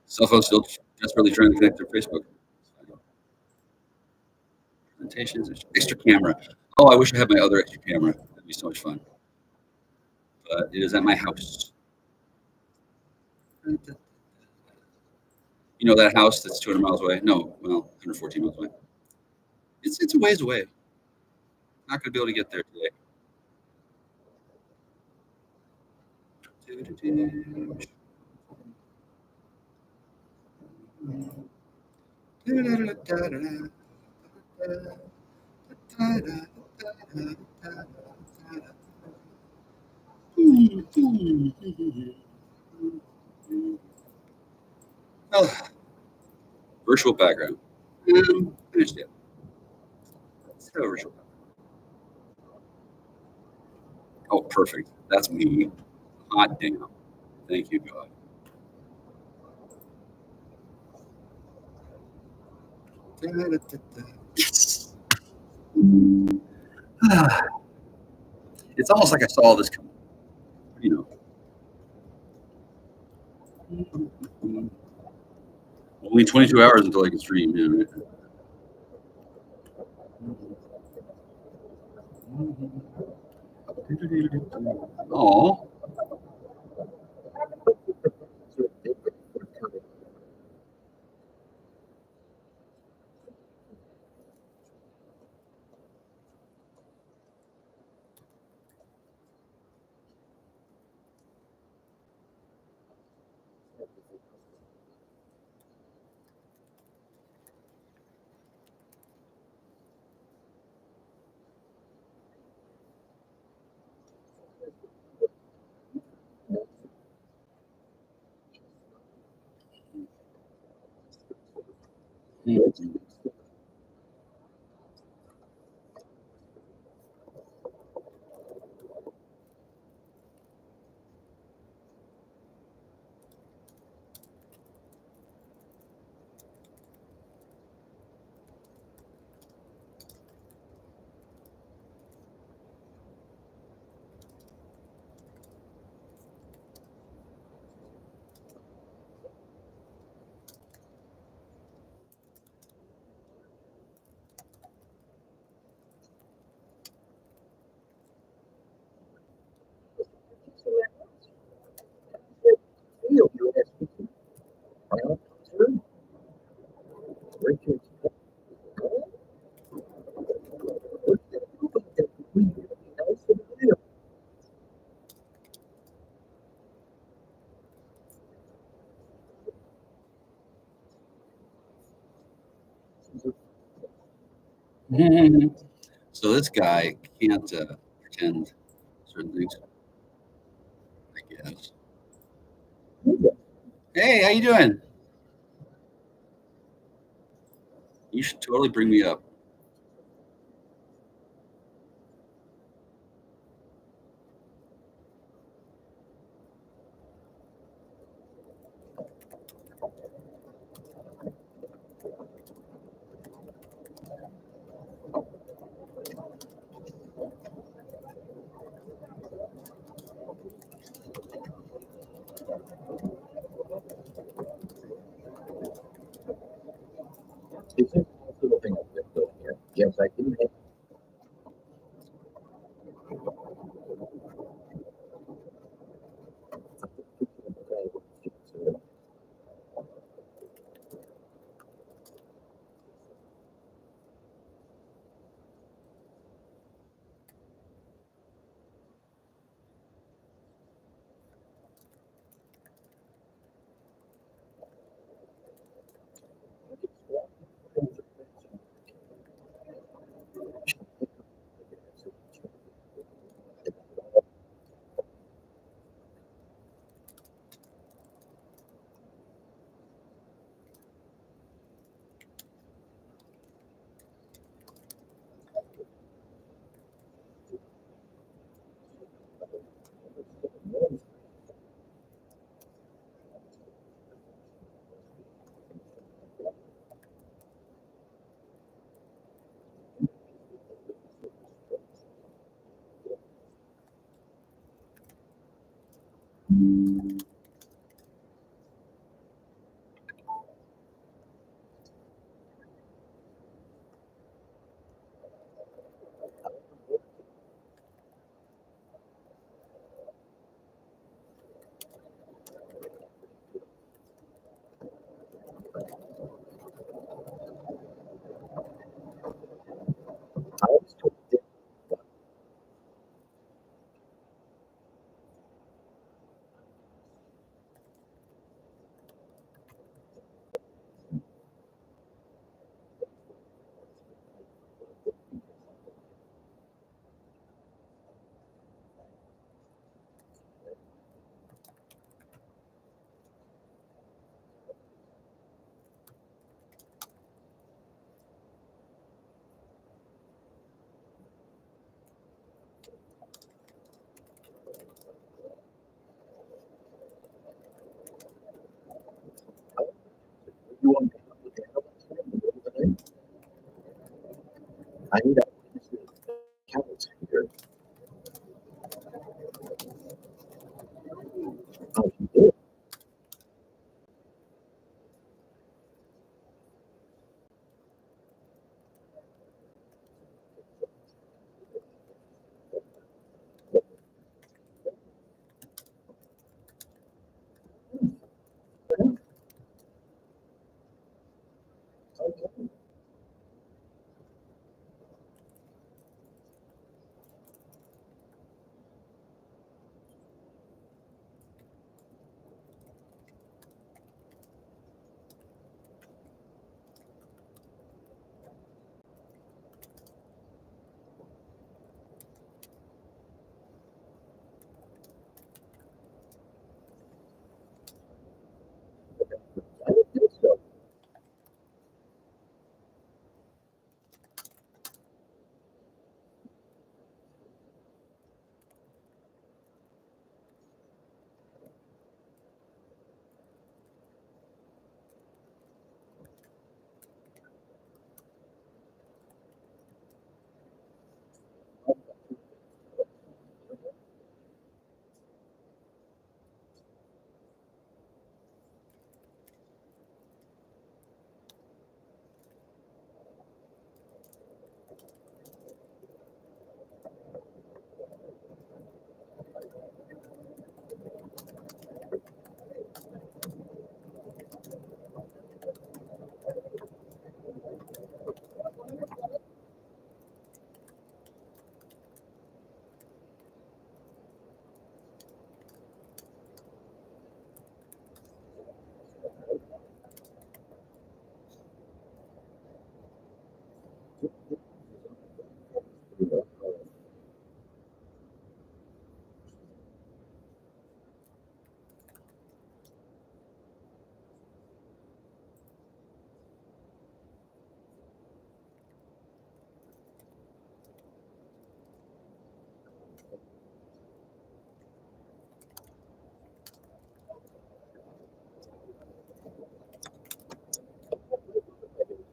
Cell phone still desperately trying to connect to Facebook. Presentations, extra camera. Oh, I wish I had my other extra camera. That'd be so much fun. But it is at my house. You know that house that's 200 miles away? No, well, 114 miles away. It's a ways away. Not going to be able to get there today. Well, virtual background. I understand. Let's have a virtual background. Oh, perfect. That's me. Hot damn. Thank you, God. Yes. It's almost like I saw this coming. Only 22 hours until I can stream. Yeah. Oh. So this guy can't pretend certain things, I guess. Hey, how you doing? You should totally bring me up. You want to look at it? I need a count here. Oh, you did. Okay. I don't think so.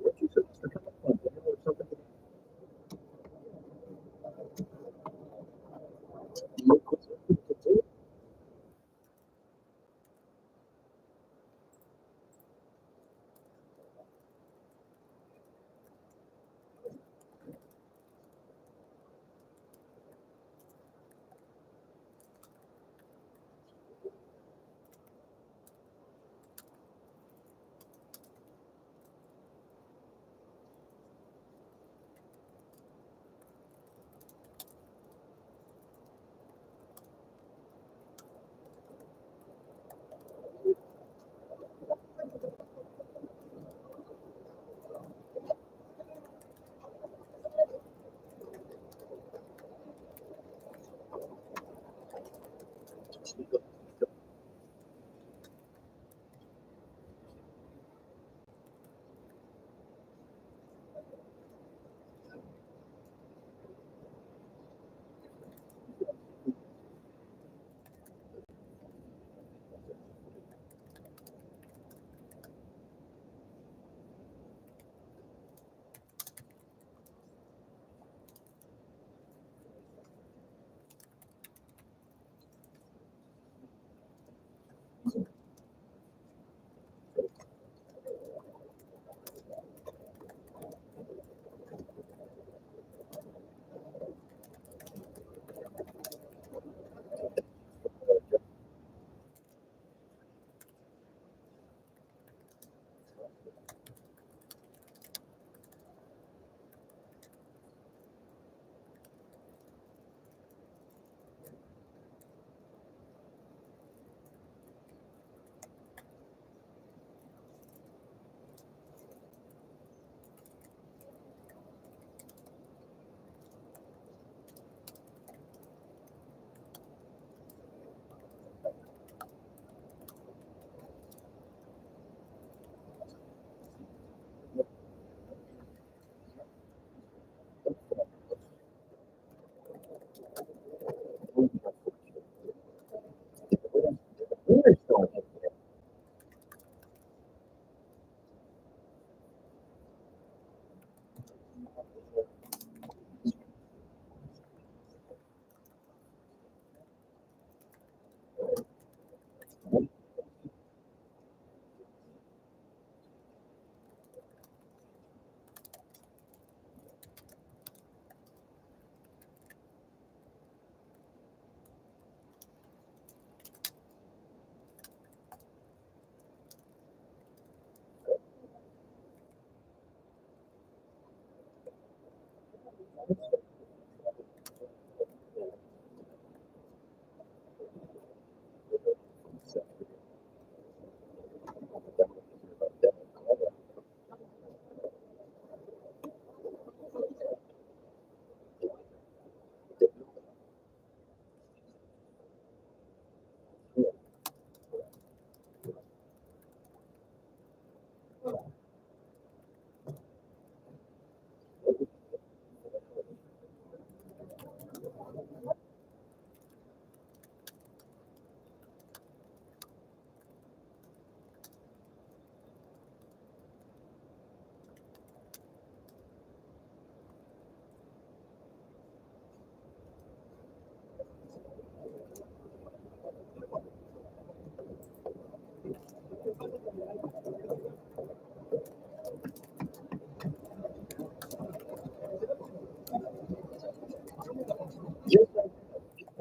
What you said, Mr. Kaplan, you know something?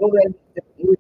Well, then,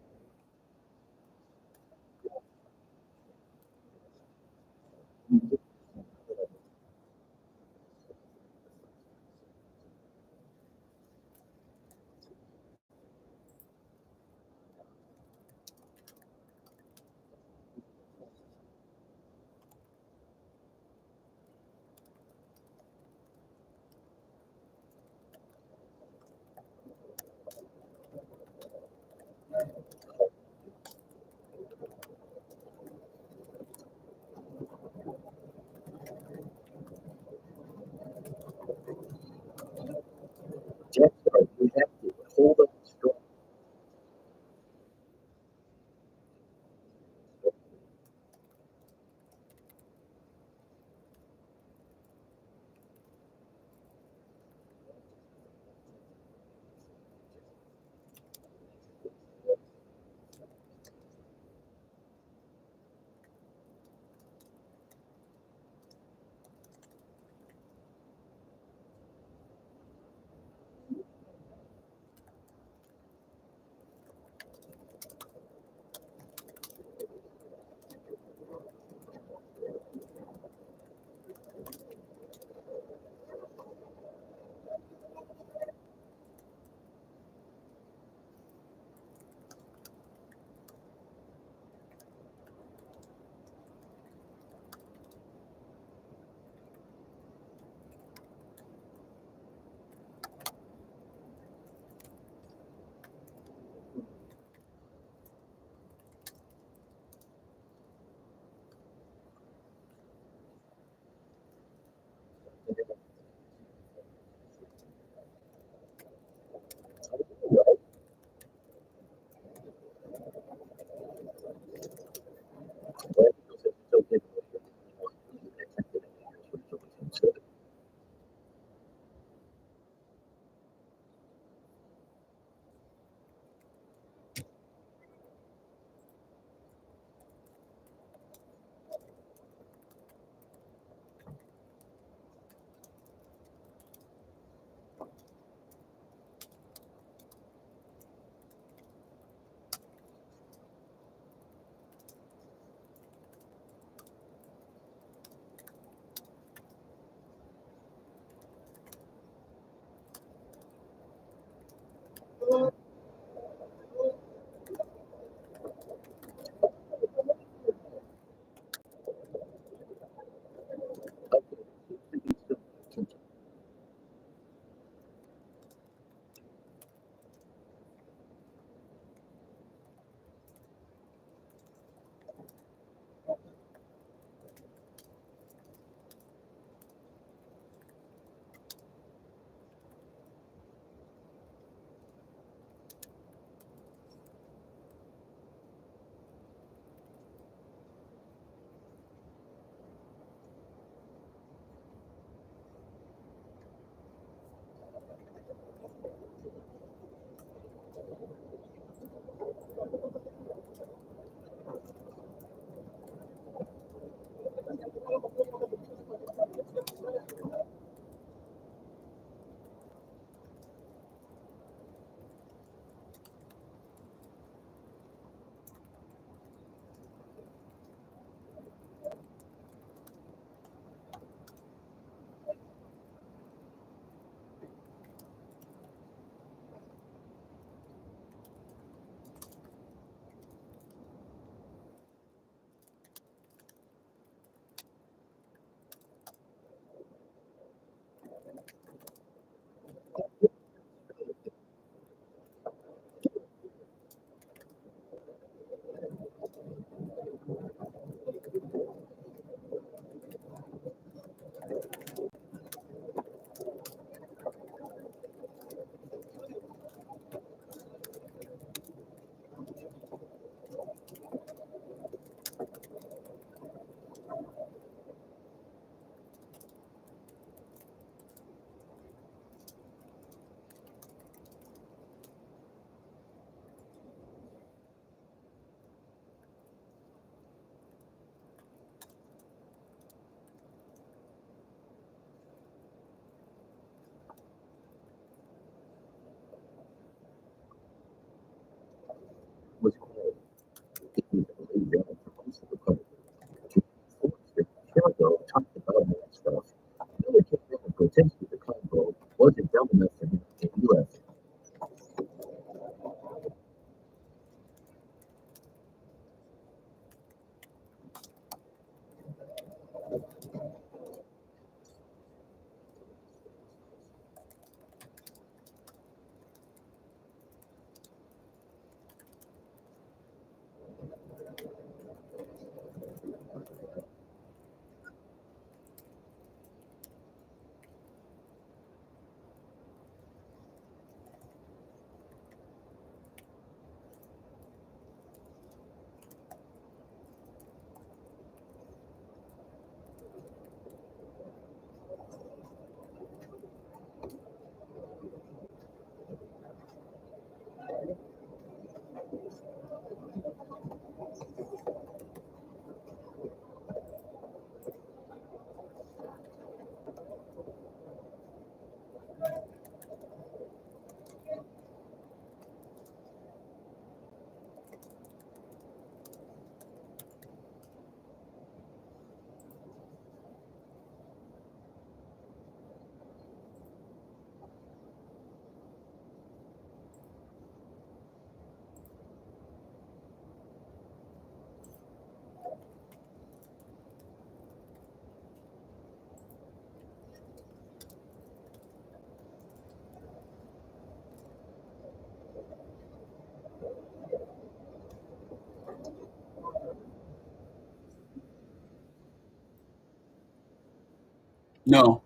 No.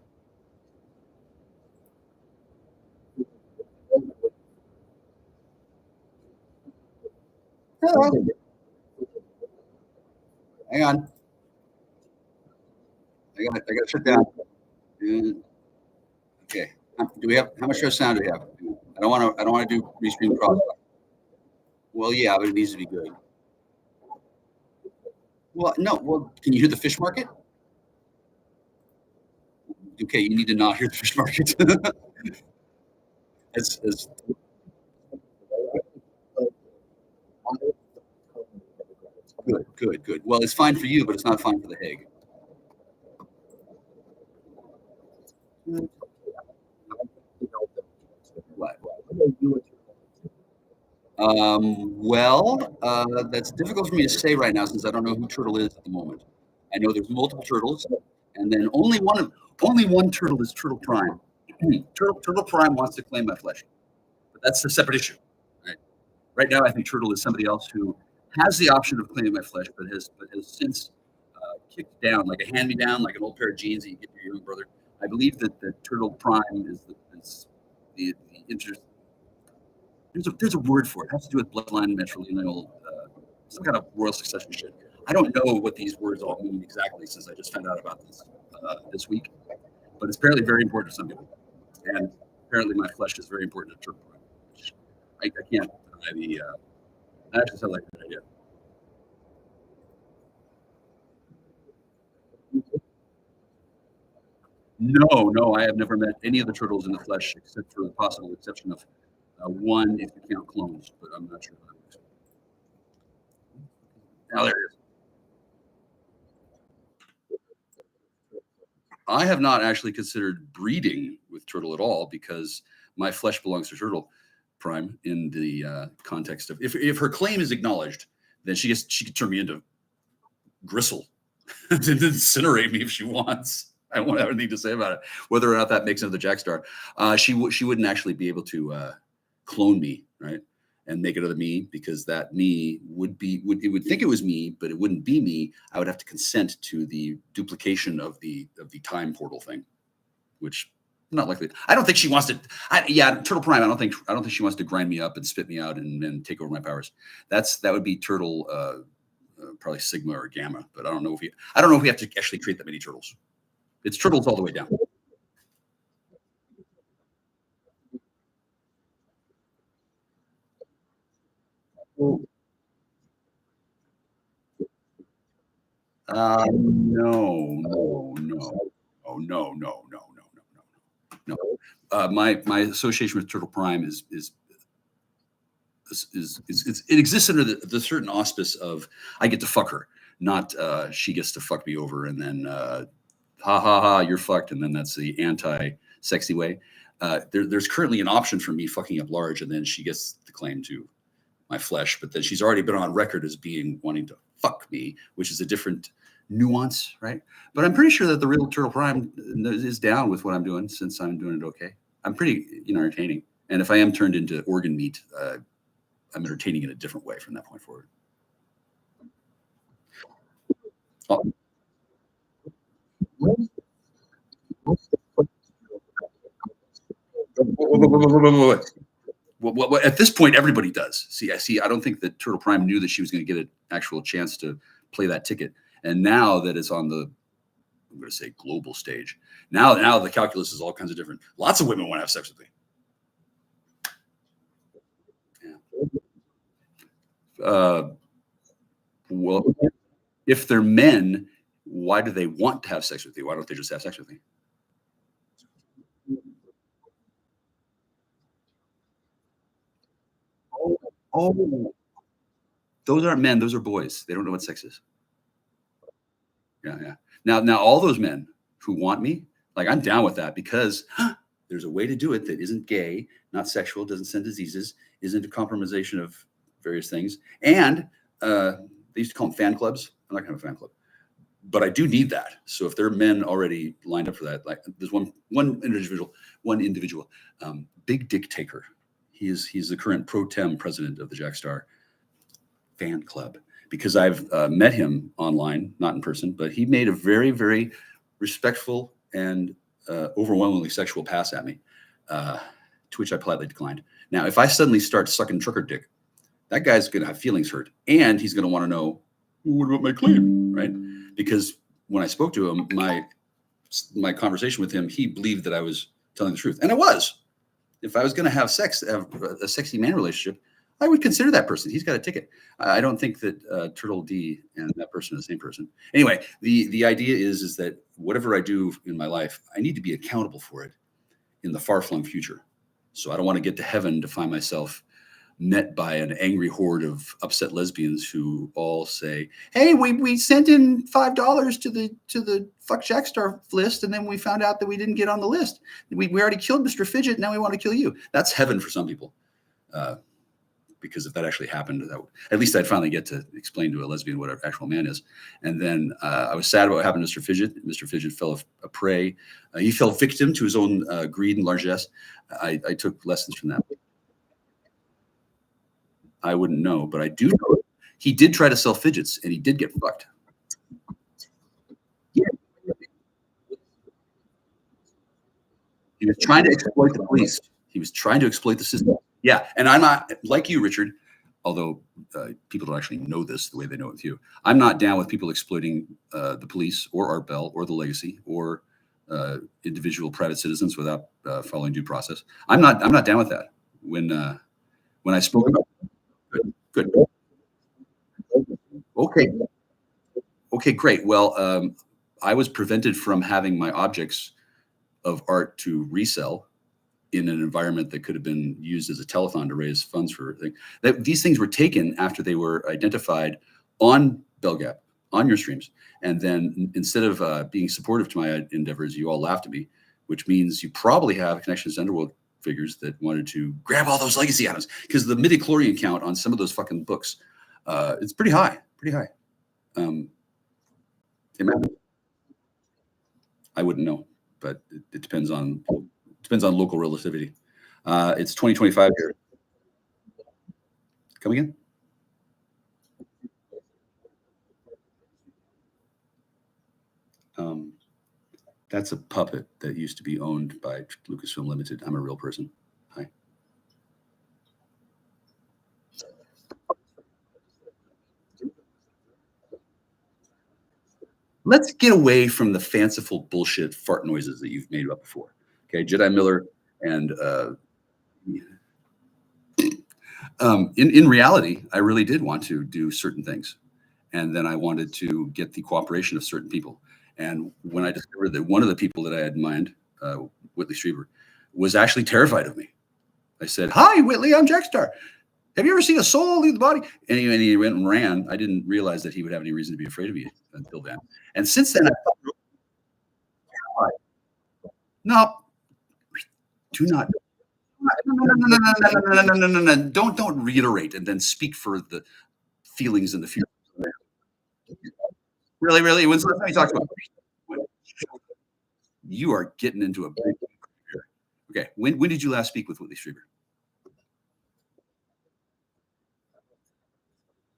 Hello. Hang on. I got to shut down. Okay. Do we have, how much sound do we have? I don't want to do restream cross. Well, yeah, but it needs to be good. Well, no. Well, can you hear the fish market? Okay, you need to not hear the fish market. As good. Well, it's fine for you, but it's not fine for the Hague. What? Well, that's difficult for me to say right now since I don't know who Turtle is at the moment. I know there's multiple turtles, and then only one turtle is Turtle Prime. Turtle Prime wants to claim my flesh, but that's a separate issue. Right now, I think Turtle is somebody else who has the option of claiming my flesh, but has since kicked down, like a hand-me-down, like an old pair of jeans that you get to your young brother. I believe that the Turtle Prime is the interest. There's a word for it. It has to do with bloodline, matrilineal, some kind of royal succession shit. I don't know what these words all mean exactly since I just found out about this this week, but it's apparently very important to some people, and apparently my flesh is very important to Turtle Prime. I can't deny the. I actually sound like that idea. No, I have never met any of the turtles in the flesh except for the possible exception of one if you count clones, but I'm not sure. Now there it is. I have not actually considered breeding with Turtle at all because my flesh belongs to Turtle Prime in the context of if her claim is acknowledged, then she could turn me into gristle and incinerate me if she wants. I won't have anything to say about it. Whether or not that makes another JACKSTAR, she wouldn't actually be able to clone me, right, and make another me because that me would think it was me, but it wouldn't be me. I would have to consent to the duplication of the time portal thing, which not likely. I don't think she wants to. Yeah, Turtle Prime. I don't think she wants to grind me up and spit me out and take over my powers. That would be Turtle, probably Sigma or Gamma. But I don't know if we have to actually create that many turtles. It's turtles all the way down. No. My association with Turtle Prime is it exists under the certain auspice of I get to fuck her, not she gets to fuck me over, and then ha, you're fucked, and then that's the anti-sexy way. There's currently an option for me fucking up large, and then she gets the claim to my flesh, but then she's already been on record as wanting to fuck me, which is a different nuance, right? But I'm pretty sure that the real Turtle Prime is down with what I'm doing since I'm doing it okay. I'm pretty entertaining, and if I am turned into organ meat, I'm entertaining in a different way from that point forward. Well, at this point, everybody does. See, I don't think that Turtle Prime knew that she was going to get an actual chance to play that ticket. And now that it's on the, I'm going to say global stage, now the calculus is all kinds of different. Lots of women want to have sex with me. Yeah. Well, if they're men, why do they want to have sex with you? Why don't they just have sex with me? Oh, those aren't men. Those are boys. They don't know what sex is. Yeah. Now all those men who want me, like I'm down with that because there's a way to do it that isn't gay, not sexual, doesn't send diseases, isn't a compromisation of various things. And they used to call them fan clubs. I'm not gonna have a fan club, but I do need that. So if there are men already lined up for that, like there's one individual, Big Dick Taker. He's the current pro tem president of the JACKSTAR fan club because I've met him online, not in person, but he made a very, very respectful and overwhelmingly sexual pass at me, to which I politely declined. Now, if I suddenly start sucking trucker dick, that guy's going to have feelings hurt, and he's going to want to know, well, what about my claim, right? Because when I spoke to him, my conversation with him, he believed that I was telling the truth, and I was. If I was going to have sex, have a sexy man relationship, I would consider that person. He's got a ticket. I don't think that Turtle D and that person are the same person. Anyway, the idea is that whatever I do in my life, I need to be accountable for it in the far-flung future. So I don't want to get to heaven to find myself met by an angry horde of upset lesbians who all say, "Hey, we sent in $5 to the fuck JackStar list, and then we found out that we didn't get on the list. We already killed Mr. Fidget. Now we want to kill you." That's heaven for some people. Because if that actually happened, at least I'd finally get to explain to a lesbian what an actual man is. And then I was sad about what happened to Mr. Fidget. Mr. Fidget fell a prey. He fell victim to his own greed and largesse. I took lessons from that. I wouldn't know, but I do know he did try to sell fidgets, and he did get fucked. Yeah. He was trying to exploit the police. He was trying to exploit the system. Yeah, and I'm not like you, Richard, although people don't actually know this the way they know it with you. I'm not down with people exploiting the police or Art Bell or the Legacy or individual private citizens without following due process. I'm not down with that. When I spoke about good. Okay, great. Well, I was prevented from having my objects of art to resell in an environment that could have been used as a telethon to raise funds for things. These things were taken after they were identified on BellGap, on your streams. And then instead of being supportive to my endeavors, you all laughed at me, which means you probably have connections to underworld figures that wanted to grab all those legacy items, because the midichlorian count on some of those fucking books, it's pretty high. I wouldn't know, but it depends on local relativity. It's 2025 here. Come again? That's a puppet that used to be owned by Lucasfilm Limited. I'm a real person. Hi. Let's get away from the fanciful bullshit fart noises that you've made up before. Okay, Jedi Miller and in reality, I really did want to do certain things, and then I wanted to get the cooperation of certain people. And when I discovered that one of the people that I had in mind, Whitley Strieber, was actually terrified of me, I said, "Hi, Whitley, I'm JackStar. Have you ever seen a soul leave the body?" And he went and ran. I didn't realize that he would have any reason to be afraid of me until then. And since then, I thought, no, do not. No. Don't reiterate and then speak for the feelings and the fear. Really? When's the last time you talked about? You are getting into a big. Okay, when did you last speak with Whitley Strieber?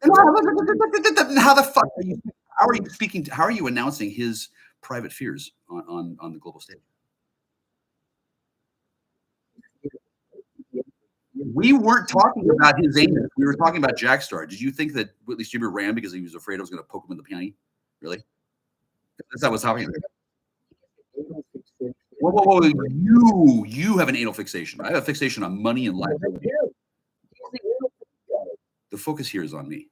How the fuck are you? How are you speaking? How are you announcing his private fears on the global stage? We weren't talking about his anus. We were talking about JackStar. Did you think that Whitley Strieber ran because he was afraid I was going to poke him in the panty? Really? That's not what's happening. Whoa. You have an anal fixation. I have a fixation on money and life. The focus here is on me.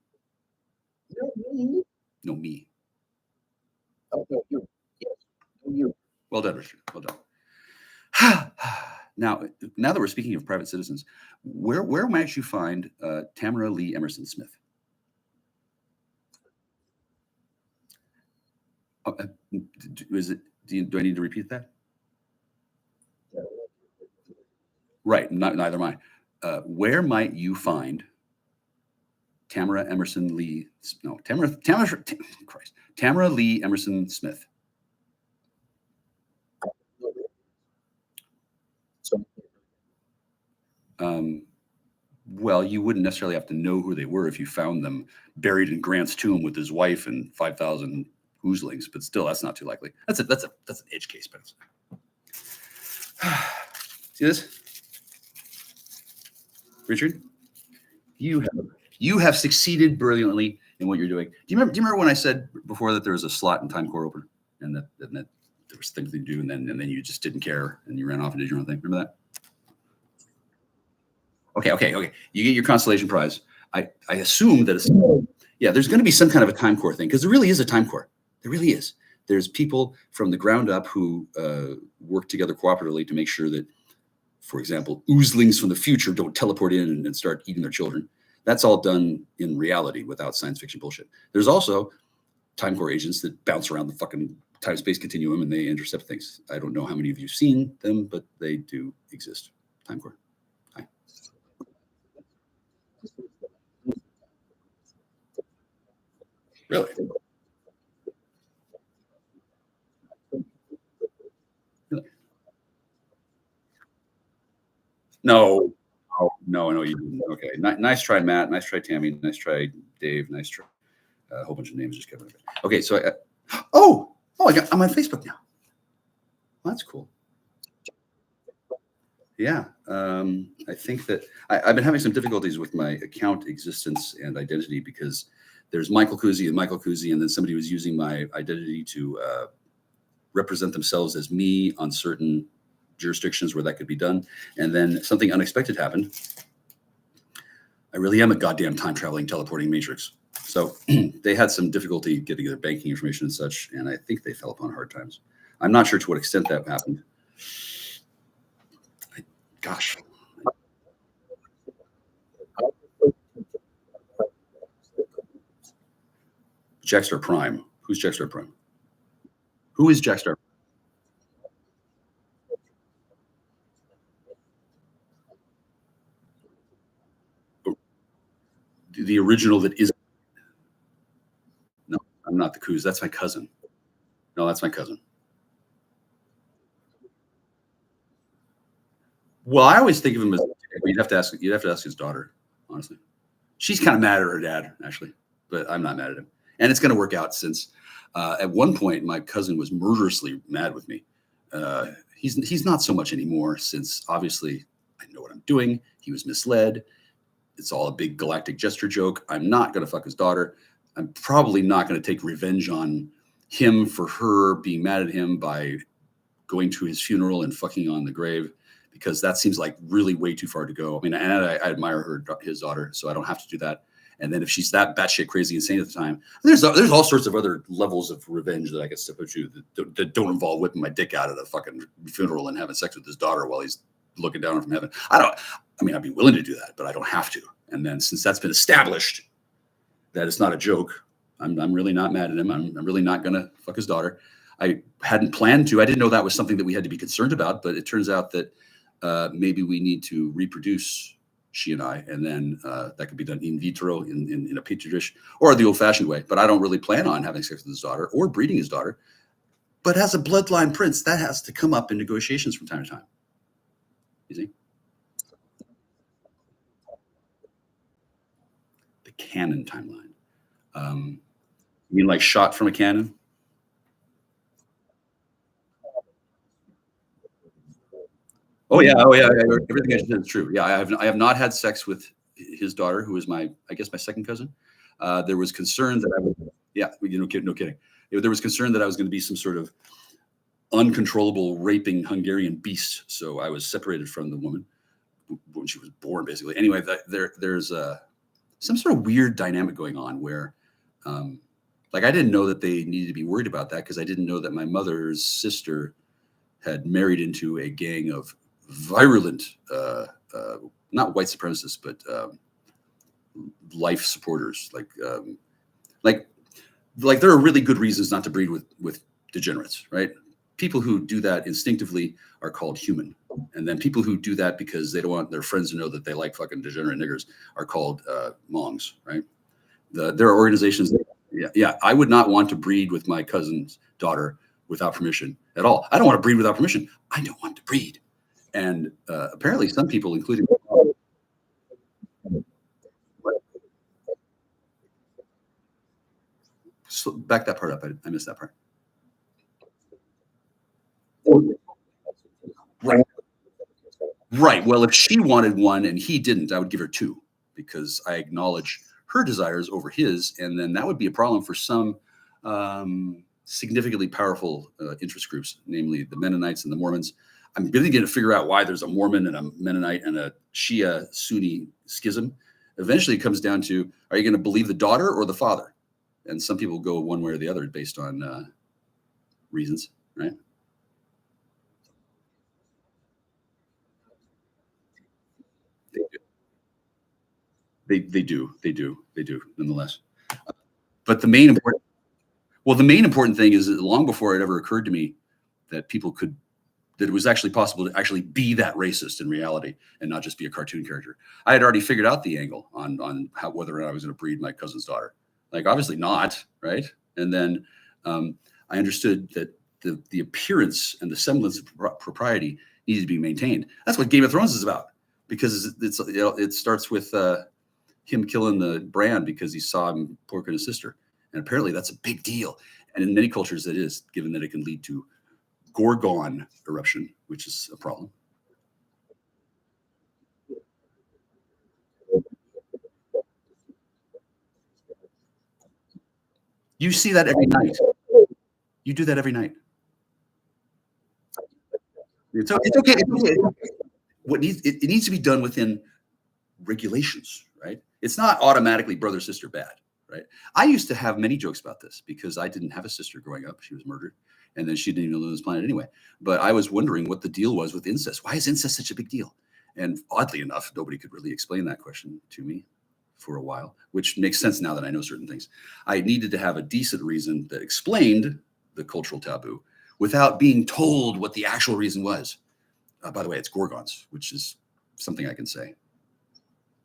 No, me. Oh, no, you. Yes. You. Well done, Richard. Well done. Now that we're speaking of private citizens, where might you find Tamara Lee Emerson Smith? Do I need to repeat that? Right. Neither am I. Where might you find Tamara Emerson Lee? No, Tamara Lee Emerson Smith. Well, you wouldn't necessarily have to know who they were if you found them buried in Grant's tomb with his wife and 5,000 oozlings, but still, that's not too likely. That's an edge case, but it's... See this, Richard? You have succeeded brilliantly in what you're doing. Do you remember when I said before that there was a slot in Time Core opener, and that there was things to do, and then you just didn't care and you ran off and did your own thing? Remember that? Okay. You get your consolation prize. I assume that there's going to be some kind of a Time Core thing, because there really is a Time Core. There really is. There's people from the ground up who work together cooperatively to make sure that, for example, oozlings from the future don't teleport in and start eating their children. That's all done in reality without science fiction bullshit. There's also Time Core agents that bounce around the fucking time-space continuum and they intercept things. I don't know how many of you have seen them, but they do exist. Time Core. Hi. Really? No, you didn't. Okay, nice try, Matt. Nice try, Tammy. Nice try, Dave. Nice try. A whole bunch of names just kept it. Okay, so I'm on Facebook now. Well, that's cool. Yeah, I think that I've been having some difficulties with my account existence and identity, because there's Michael Kuczi and Michael Kuczi, and then somebody was using my identity to represent themselves as me on certain jurisdictions where that could be done. And then something unexpected happened. I really am a goddamn time traveling teleporting matrix. So they had some difficulty getting their banking information and such, and I think they fell upon hard times. I'm not sure to what extent that happened. Gosh. JACKSTAR Prime. Who's JACKSTAR Prime? Who is JACKSTAR? The original that is. No, I'm not the Kuz. That's my cousin. No, that's my cousin. Well, I always think of him as, you'd have to ask his daughter, honestly. She's kind of mad at her dad, actually, but I'm not mad at him. And it's going to work out, since at one point my cousin was murderously mad with me. He's not so much anymore, since obviously I know what I'm doing. He was misled. It's all a big galactic gesture joke. I'm not going to fuck his daughter. I'm probably not going to take revenge on him for her being mad at him by going to his funeral and fucking on the grave, because that seems like really way too far to go. I mean, and I admire his daughter, so I don't have to do that. And then if she's that batshit crazy insane at the time, there's all sorts of other levels of revenge that I could step into that don't involve whipping my dick out at a fucking funeral and having sex with his daughter while he's looking down from heaven. I'd be willing to do that, but I don't have to. And then, since that's been established that it's not a joke, I'm really not mad at him. I'm really not gonna fuck his daughter. I hadn't planned to. I didn't know that was something that we had to be concerned about, but it turns out that maybe we need to reproduce, she and I, and then that could be done in vitro in a petri dish, or the old-fashioned way. But I don't really plan on having sex with his daughter or breeding his daughter. But as a bloodline prince, that has to come up in negotiations from time to time. You see? The canon timeline. You mean like shot from a cannon? Oh yeah. Everything I just said is true. Yeah, I have not had sex with his daughter, who is my second cousin. There was concern that I would. Yeah, no kidding. There was concern that I was going to be some sort of uncontrollable raping Hungarian beast. So I was separated from the woman when she was born, basically. Anyway, there's some sort of weird dynamic going on where, like, I didn't know that they needed to be worried about that, because I didn't know that my mother's sister had married into a gang of virulent, not white supremacists, but life supporters. Like there are really good reasons not to breed with degenerates, right? People who do that instinctively are called human. And then people who do that because they don't want their friends to know that they like fucking degenerate niggers are called mongs, right? There are organizations that, yeah, I would not want to breed with my cousin's daughter without permission at all. I don't want to breed without permission. I don't want to breed. And apparently some people, including... So back that part up. I missed that part. Right. Right. Well, if she wanted one and he didn't, I would give her 2 because I acknowledge her desires over his, and then that would be a problem for some significantly powerful interest groups, namely the Mennonites and the Mormons. I'm really going to figure out why there's a Mormon and a Mennonite and a Shia Sunni schism. Eventually, it comes down to, are you going to believe the daughter or the father? And some people go one way or the other based on reasons, right? They do, nonetheless. But the main important thing is that long before it ever occurred to me that that it was actually possible to actually be that racist in reality and not just be a cartoon character. I had already figured out the angle on whether or not I was going to breed my cousin's daughter. Like, obviously not, right? And then I understood that the appearance and the semblance of propriety needed to be maintained. That's what Game of Thrones is about, because it starts with him killing the Bran because he saw him porking his sister. And apparently that's a big deal. And in many cultures it is, given that it can lead to Gorgon eruption, which is a problem. You see that every night. You do that every night. It's okay. It's okay. It needs to be done within regulations, right? It's not automatically brother, sister bad, right? I used to have many jokes about this because I didn't have a sister growing up. She was murdered, and then she didn't even live on this planet anyway. But I was wondering what the deal was with incest. Why is incest such a big deal? And oddly enough, nobody could really explain that question to me for a while, which makes sense now that I know certain things. I needed to have a decent reason that explained the cultural taboo without being told what the actual reason was. By the way, it's Gorgons, which is something I can say.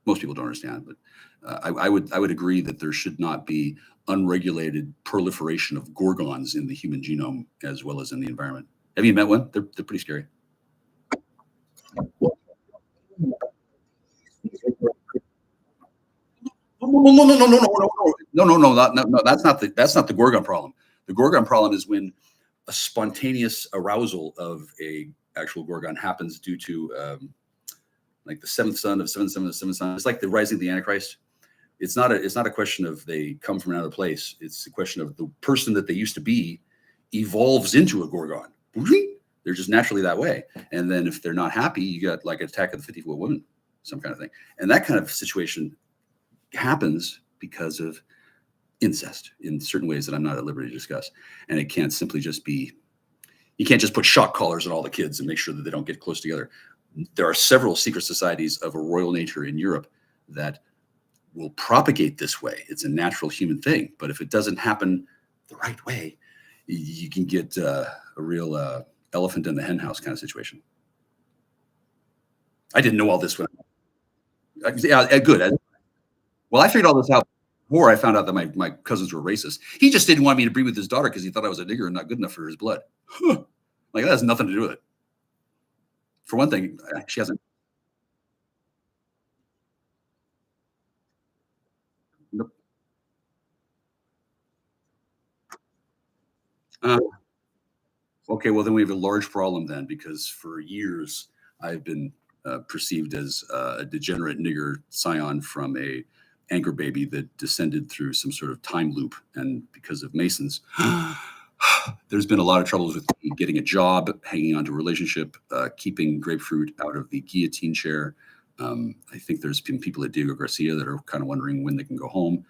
Most people don't understand, but I would agree that there should not be unregulated proliferation of Gorgons in the human genome as well as in the environment. Have you met one? They're pretty scary. No. That's not the Gorgon problem. The Gorgon problem is when a spontaneous arousal of a actual Gorgon happens due to like the seventh son of the seventh son. It's like the rising of the Antichrist. It's not a question of they come from another place. It's a question of the person that they used to be evolves into a Gorgon. They're just naturally that way. And then if they're not happy, you got like an Attack of the 50-Foot Woman, some kind of thing. And that kind of situation happens because of incest in certain ways that I'm not at liberty to discuss. And it can't simply just be, you can't just put shock collars on all the kids and make sure that they don't get close together. There are several secret societies of a royal nature in Europe that will propagate this way. It's a natural human thing. But if it doesn't happen the right way, you can get a real elephant in the hen house kind of situation. I didn't know all this when good. Well, I figured all this out before I found out that my cousins were racist. He just didn't want me to breed with his daughter because he thought I was a nigger and not good enough for his blood. Like, that has nothing to do with it. For one thing, she hasn't. Nope. Okay, well, then we have a large problem then, because for years I've been perceived as a degenerate nigger scion from a anchor baby that descended through some sort of time loop. And because of Masons, there's been a lot of troubles with getting a job, hanging on to a relationship, keeping grapefruit out of the guillotine chair. I think there's been people at Diego Garcia that are kind of wondering when they can go home.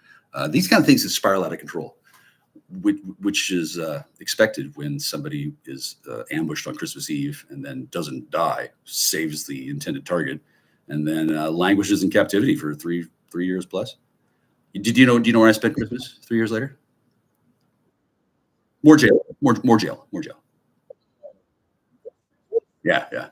These kind of things that spiral out of control, which is expected when somebody is ambushed on Christmas Eve and then doesn't die, saves the intended target, and then languishes in captivity for three years plus. Do you know where I spent Christmas 3 years later? More jail. Yeah.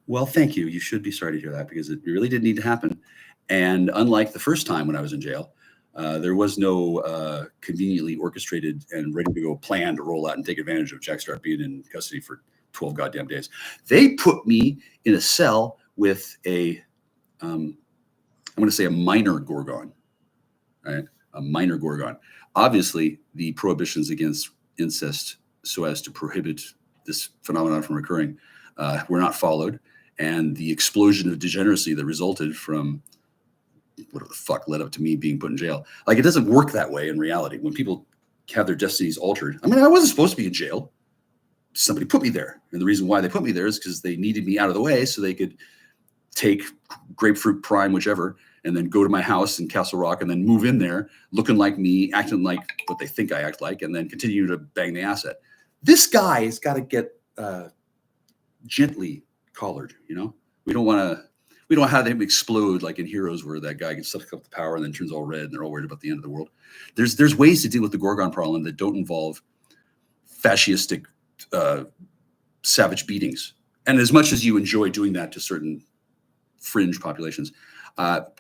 Well, thank you. You should be sorry to hear that, because it really did need to happen. And unlike the first time when I was in jail, there was no conveniently orchestrated and ready to go plan to roll out and take advantage of JACKSTAR being in custody for 12 goddamn days. They put me in a cell with I'm going to say a minor Gorgon, right? a minor Gorgon. Obviously, the prohibitions against incest so as to prohibit this phenomenon from occurring were not followed, and the explosion of degeneracy that resulted from whatever the fuck led up to me being put in jail. Like, it doesn't work that way in reality. When people have their destinies altered, I mean, I wasn't supposed to be in jail. Somebody put me there, and the reason why they put me there is because they needed me out of the way so they could take grapefruit prime, whichever, and then go to my house in Castle Rock and then move in there looking like me, acting like what they think I act like, and then continue to bang the asset. This guy has got to get gently collared, you know? We don't have him explode like in Heroes, where that guy gets sucked up the power and then turns all red and they're all worried about the end of the world. There's ways to deal with the Gorgon problem that don't involve fascistic savage beatings. And as much as you enjoy doing that to certain fringe populations,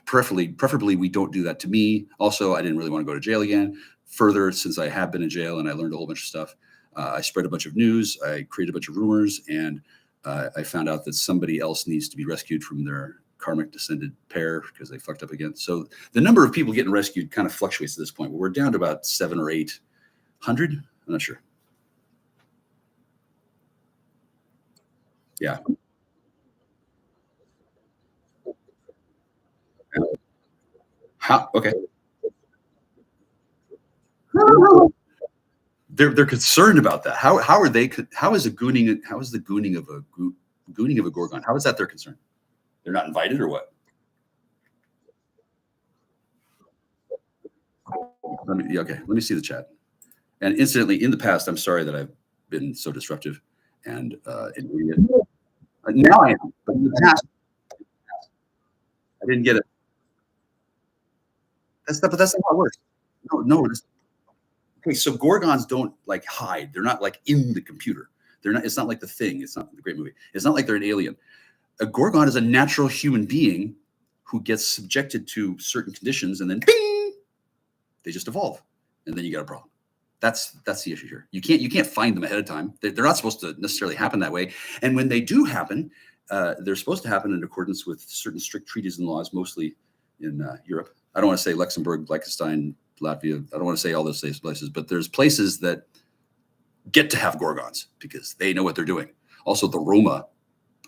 preferably we don't do that to me. Also, I didn't really want to go to jail again. Further, since I have been in jail and I learned a whole bunch of stuff, I spread a bunch of news, I created a bunch of rumors, and I found out that somebody else needs to be rescued from their karmic descended pair because they fucked up again. So the number of people getting rescued kind of fluctuates at this point. We're down to about 700 or 800. I'm not sure. Yeah. How? Okay. They're concerned about that. How are they? How is the gooning of a Gorgon? How is that their concern? They're not invited or what? Let me see the chat. And incidentally, in the past, I'm sorry that I've been so disruptive and now I am. But in the past, I didn't get it. But that's not how it works. No. Okay, so Gorgons don't like hide. They're not like in the computer. They're not. It's not like The Thing. It's not the great movie. It's not like they're an alien. A Gorgon is a natural human being who gets subjected to certain conditions, and then bing, they just evolve, and then you got a problem. That's the issue here. You can't find them ahead of time. They're not supposed to necessarily happen that way. And when they do happen, they're supposed to happen in accordance with certain strict treaties and laws, mostly in Europe. I don't want to say Luxembourg, Liechtenstein, Latvia. I don't want to say all those places, but there's places that get to have Gorgons because they know what they're doing. Also, the Roma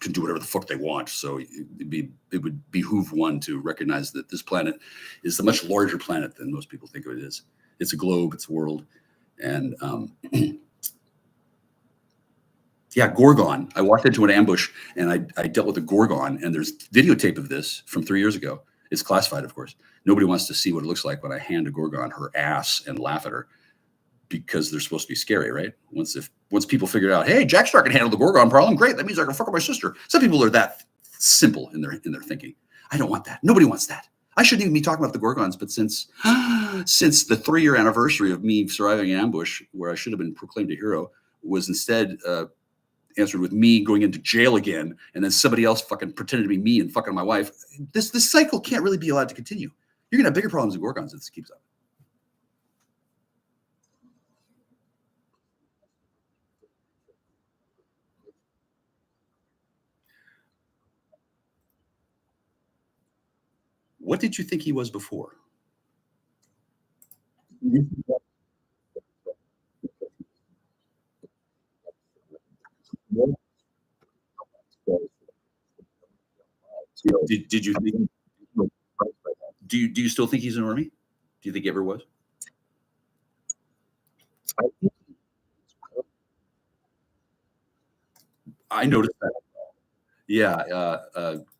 can do whatever the fuck they want. So it would behoove one to recognize that this planet is a much larger planet than most people think of it is. It's a globe, it's a world. And yeah, Gorgon. I walked into an ambush and I dealt with a Gorgon, and there's videotape of this from 3 years ago. It's classified, of course. Nobody wants to see what it looks like when I hand a Gorgon her ass and laugh at her because they're supposed to be scary, right? Once people figure out, hey, JackStar can handle the Gorgon problem, great. That means I can fuck with my sister. Some people are that simple in their thinking. I don't want that. Nobody wants that. I shouldn't even be talking about the Gorgons, but since the 3-year anniversary of me surviving an ambush where I should have been proclaimed a hero was instead answered with me going into jail again, and then somebody else fucking pretended to be me and fucking my wife. This cycle can't really be allowed to continue. You're gonna have bigger problems with Gorgons if this keeps up. What did you think he was before? Did you think? Do you still think he's an normie? Do you think he ever was? I noticed that. Yeah,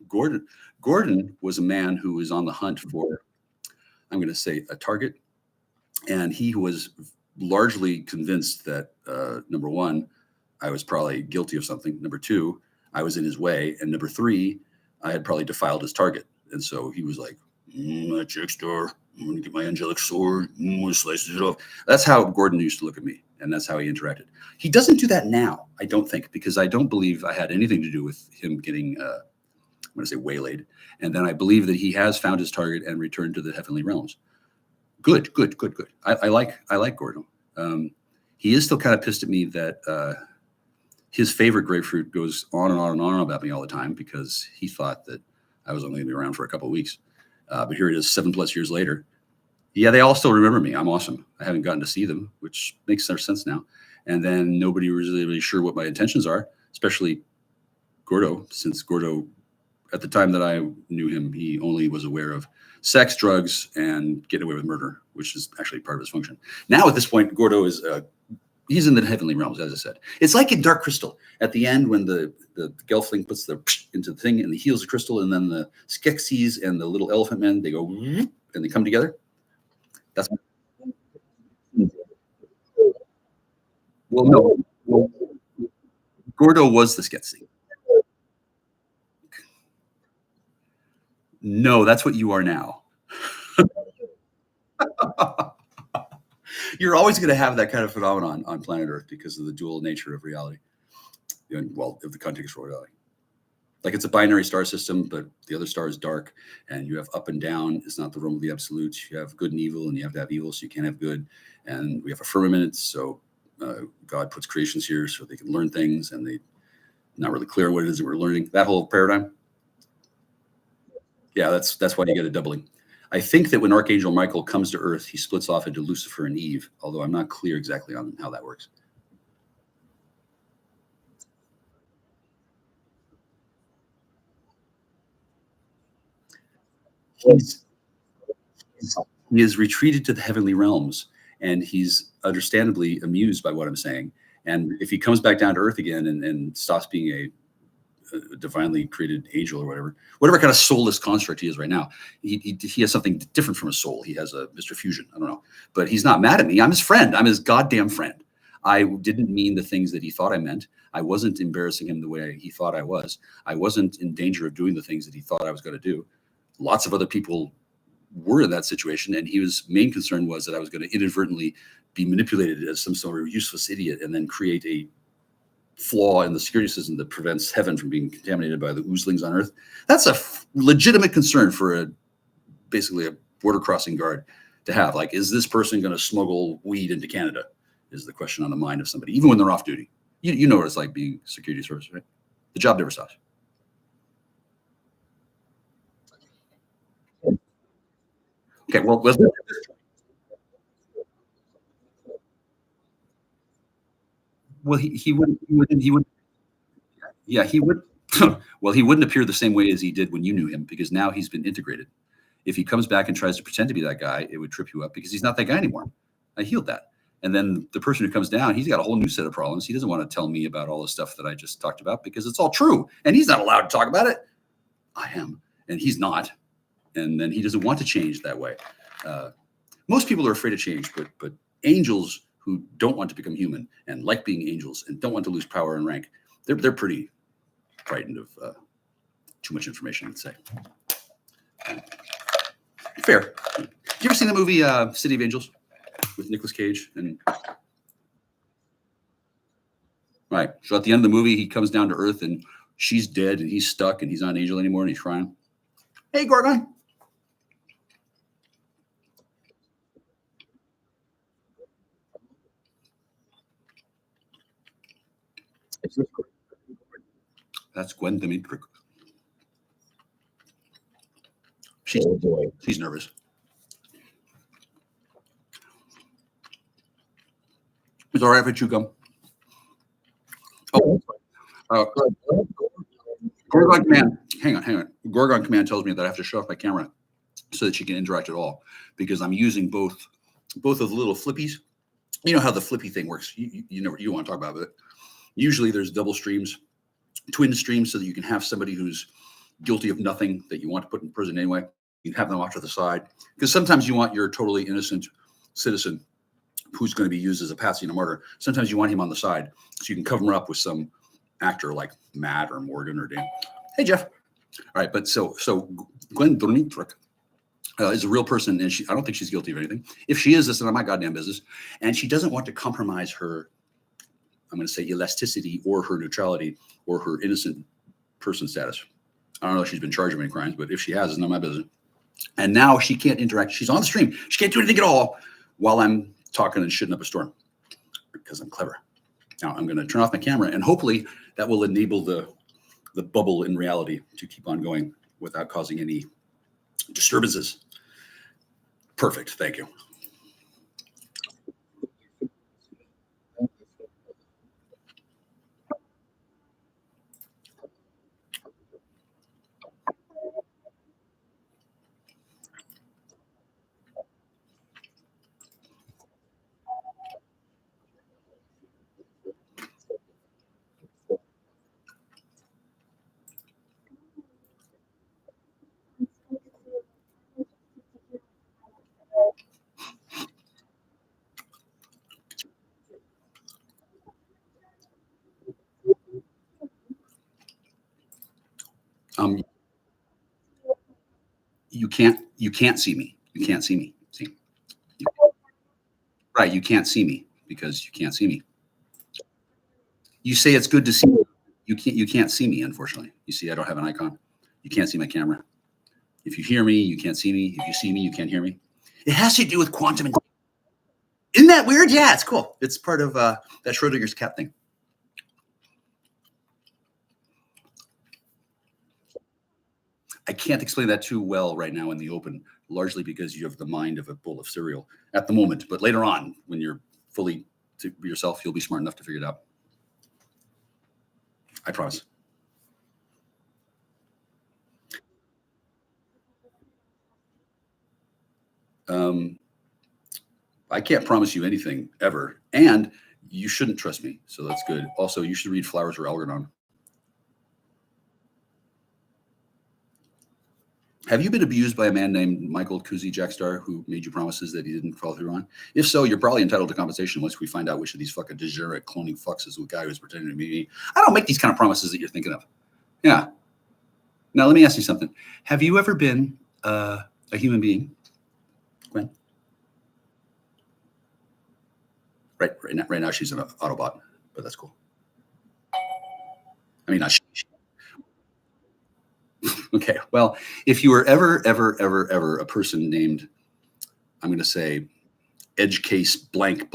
Gordon was a man who was on the hunt for, I'm going to say, a target, and he was largely convinced that number one, I was probably guilty of something. Number two, I was in his way, and number three, I had probably defiled his target. And so he was like, JackStar, I'm going to get my angelic sword, I'm going to slice it off. That's how Gordon used to look at me, and that's how he interacted. He doesn't do that now, I don't think, because I don't believe I had anything to do with him getting, I'm going to say, waylaid. And then I believe that he has found his target and returned to the heavenly realms. Good. I like Gordon. He is still kind of pissed at me that his favorite grapefruit goes on and on and on about me all the time because he thought that I was only going to be around for a couple of weeks. But here it is 7+ years later. Yeah, they all still remember me. I'm awesome. I haven't gotten to see them, which makes their sense now. And then nobody was really sure what my intentions are, especially Gordo, since Gordo, at the time that I knew him, he only was aware of sex, drugs, and getting away with murder, which is actually part of his function. Now, at this point, Gordo is he's in the heavenly realms, as I said. It's like in Dark Crystal. At the end, when the Gelfling puts the into the thing and he heals the crystal, and then the Skeksis and the little elephant men, they go and they come together. That's well, no. Well, Gordo was the Skeksis. No, that's what you are now. You're always going to have that kind of phenomenon on planet Earth because of the dual nature of reality. And, well, of the contextual reality. Like it's a binary star system, but the other star is dark, and you have up and down. It's not the realm of the absolutes. You have good and evil, and you have to have evil, so you can't have good. And we have a firmament, so God puts creations here so they can learn things, and they're not really clear what it is that we're learning. That whole paradigm. Yeah, that's why you get a doubling. I think that when Archangel Michael comes to Earth, he splits off into Lucifer and Eve, although I'm not clear exactly on how that works. He is retreated to the heavenly realms, and he's understandably amused by what I'm saying. And if he comes back down to Earth again and stops being a divinely created angel or whatever kind of soulless construct he is right now, he has something different from a soul. He has a Mr. Fusion. I don't know, but he's not mad at me. I'm his friend. I'm his goddamn friend. I didn't mean the things that he thought I meant. I wasn't embarrassing him the way he thought I was. I wasn't in danger of doing the things that he thought I was going to do. Lots of other people were in that situation, and his main concern was that I was going to inadvertently be manipulated as some sort of useless idiot and then create a flaw in the security system that prevents heaven from being contaminated by the oozlings on Earth. That's a legitimate concern for basically a border crossing guard to have. Like, is this person going to smuggle weed into Canada? Is the question on the mind of somebody, even when they're off duty. You know what it's like being security service, right? The job never stops. Okay, well, he would, yeah, he would. Well, he wouldn't appear the same way as he did when you knew him, because now he's been integrated. If he comes back and tries to pretend to be that guy, it would trip you up because he's not that guy anymore. I healed that. And then the person who comes down, he's got a whole new set of problems. He doesn't want to tell me about all the stuff that I just talked about because it's all true. And he's not allowed to talk about it. I am. And he's not. And then he doesn't want to change that way. Most people are afraid of change, but angels who don't want to become human and like being angels and don't want to lose power and rank, they're pretty frightened of too much information, I'd say. Fair. You ever seen the movie City of Angels with Nicolas Cage? And right. So at the end of the movie, he comes down to Earth and she's dead and he's stuck and he's not an angel anymore and he's crying. Hey, Gorgon. That's Gwen Dimitri. She's nervous. It's all right if I chew gum. Oh, Gorgon Command. Hang on. Gorgon Command tells me that I have to shut off my camera so that she can interact at all because I'm using both of the little flippies. You know how the flippy thing works. You know what you want to talk about it. Usually there's double streams, twin streams, so that you can have somebody who's guilty of nothing that you want to put in prison anyway. You have them off to the side because sometimes you want your totally innocent citizen who's going to be used as a patsy and a martyr. Sometimes you want him on the side so you can cover him up with some actor like Matt or Morgan or Dan. Hey, Jeff. All right, but so Gwen Dimitri is a real person, and I don't think she's guilty of anything. If she is, it's none of my goddamn business. And she doesn't want to compromise her, I'm going to say, elasticity or her neutrality or her innocent person status. I don't know if she's been charged of any crimes, but if she has, it's none of my business. And now she can't interact. She's on the stream. She can't do anything at all while I'm talking and shitting up a storm because I'm clever. Now I'm going to turn off my camera, and hopefully that will enable the bubble in reality to keep on going without causing any disturbances. Perfect. Thank you. You can't see me. You can't see me. See, right? You can't see me because you can't see me. You say it's good to see me. You can't see me, unfortunately. You see, I don't have an icon. You can't see my camera. If you hear me, you can't see me. If you see me, you can't hear me. It has to do with quantum. Isn't that weird? Yeah, it's cool. It's part of that Schrodinger's cat thing. I can't explain that too well right now in the open, largely because you have the mind of a bowl of cereal at the moment. But later on, when you're fully to yourself, you'll be smart enough to figure it out. I promise. I can't promise you anything ever, and you shouldn't trust me, so that's good. Also, you should read Flowers or Algernon. Have you been abused by a man named Michael Kuzi Jackstar who made you promises that he didn't follow through on? If so, you're probably entitled to compensation once we find out which of these fucking degenerate cloning fucks is the guy who's pretending to be me. I don't make these kind of promises that you're thinking of. Yeah. Now, let me ask you something. Have you ever been a human being, Gwen? Right now she's an Autobot, but that's cool. I mean, not she. Okay, well, if you were ever a person named, I'm going to say, edge case blank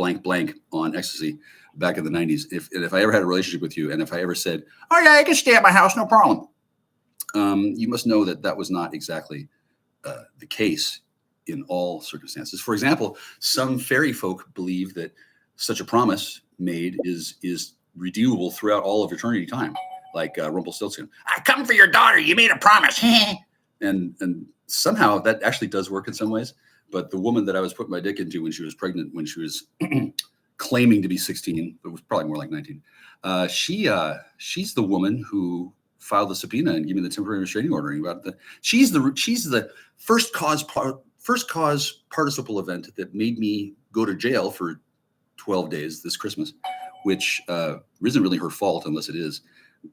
on ecstasy back in the 90s, if I ever had a relationship with you and if I ever said, oh yeah, you can stay at my house, no problem, you must know that that was not exactly the case in all circumstances. For example, some fairy folk believe that such a promise made is redeemable throughout all of eternity time. Like Rumpelstiltskin, I come for your daughter. You made a promise. and somehow that actually does work in some ways. But the woman that I was putting my dick into when she was pregnant, when she was claiming to be 16, but was probably more like 19, she's the woman who filed the subpoena and gave me the temporary restraining order. About she's the first cause participle event that made me go to jail for 12 days this Christmas, which isn't really her fault unless it is.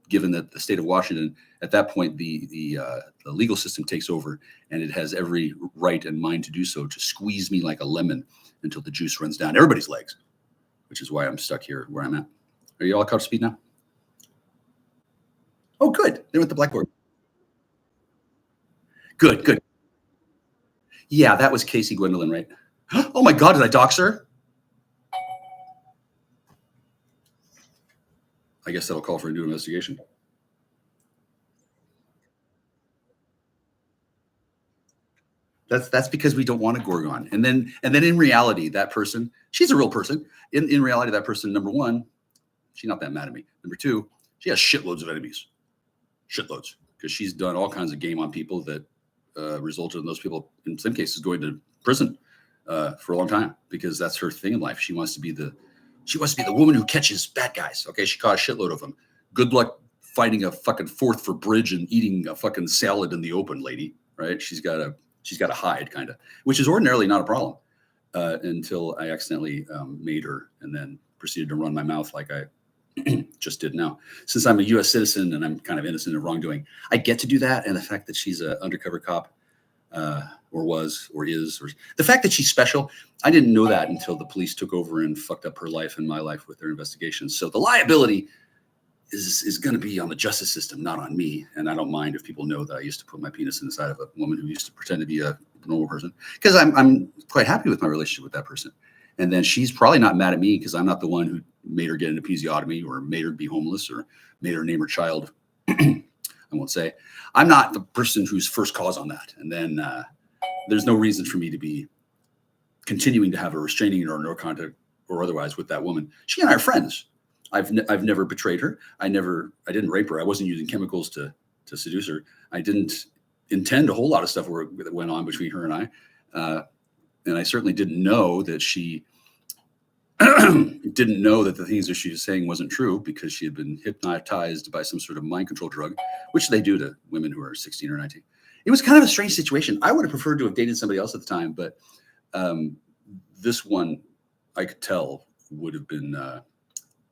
Given that the state of Washington, at that point, the legal system takes over, and it has every right and mind to do so, to squeeze me like a lemon until the juice runs down everybody's legs, which is why I'm stuck here where I'm at. Are you all caught up to speed now? Oh, good. They're with the blackboard. Good. Yeah, that was Casey Gwendolyn, right? Oh my God, did I dox her? I guess that'll call for a new investigation. That's because we don't want a Gorgon. And then in reality, that person, she's a real person. In reality, that person, number one, she's not that mad at me. Number two, she has shitloads of enemies. Shitloads. Because she's done all kinds of game on people that resulted in those people, in some cases, going to prison for a long time, because that's her thing in life. She wants to be the woman who catches bad guys. Okay, she caught a shitload of them. Good luck fighting a fucking fourth for bridge and eating a fucking salad in the open, lady. Right? She's got to hide, kind of, which is ordinarily not a problem until I accidentally made her, and then proceeded to run my mouth like I just did now. Since I'm a U.S. citizen and I'm kind of innocent of wrongdoing, I get to do that. And the fact that she's an undercover cop, or was, or is, or the fact that she's special, I didn't know that until the police took over and fucked up her life and my life with their investigations. So the liability is going to be on the justice system, not on me. And I don't mind if people know that I used to put my penis inside of a woman who used to pretend to be a normal person, because I'm quite happy with my relationship with that person. And then she's probably not mad at me because I'm not the one who made her get an episiotomy or made her be homeless or made her name her child. I won't say. I'm not the person who's first cause on that. And then there's no reason for me to be continuing to have a restraining order, no contact or otherwise with that woman. She and I are friends. I've never betrayed her. I didn't rape her. I wasn't using chemicals to seduce her. I didn't intend a whole lot of stuff that went on between her and I. And I certainly didn't know that she didn't know that the things that she was saying wasn't true, because she had been hypnotized by some sort of mind control drug, which they do to women who are 16 or 19. It was kind of a strange situation. I would have preferred to have dated somebody else at the time, but this one, I could tell, would have been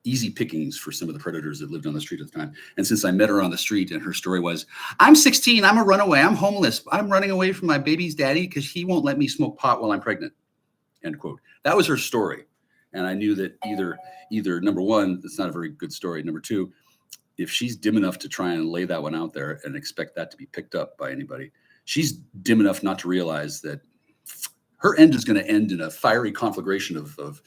easy pickings for some of the predators that lived on the street at the time. And since I met her on the street and her story was, I'm 16, I'm a runaway, I'm homeless, I'm running away from my baby's daddy because he won't let me smoke pot while I'm pregnant, end quote. That was her story. And I knew that either number one, that's not a very good story. Number two, if she's dim enough to try and lay that one out there and expect that to be picked up by anybody, she's dim enough not to realize that her end is going to end in a fiery conflagration of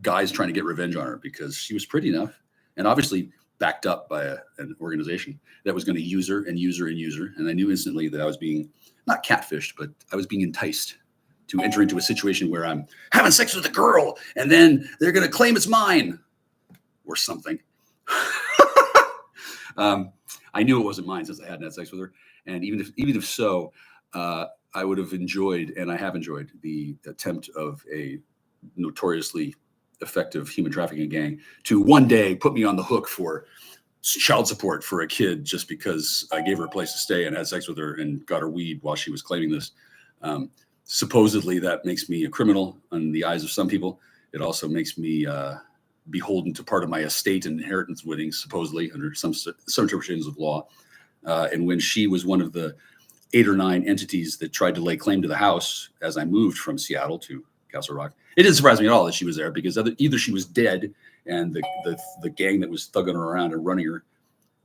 guys trying to get revenge on her, because she was pretty enough and obviously backed up by an organization that was going to use her and use her and use her. And I knew instantly that I was being not catfished, but I was being enticed to enter into a situation where I'm having sex with a girl and then they're going to claim it's mine or something. I knew it wasn't mine since I hadn't had sex with her. And even if so, I would have enjoyed, and I have enjoyed, the attempt of a notoriously effective human trafficking gang to one day put me on the hook for child support for a kid just because I gave her a place to stay and had sex with her and got her weed while she was claiming this. Supposedly that makes me a criminal in the eyes of some people. It also makes me beholden to part of my estate and inheritance winnings, supposedly under some interpretations of law. And when she was one of the 8 or 9 entities that tried to lay claim to the house as I moved from Seattle to Castle Rock, it didn't surprise me at all that she was there, because either she was dead and the gang that was thugging her around and running her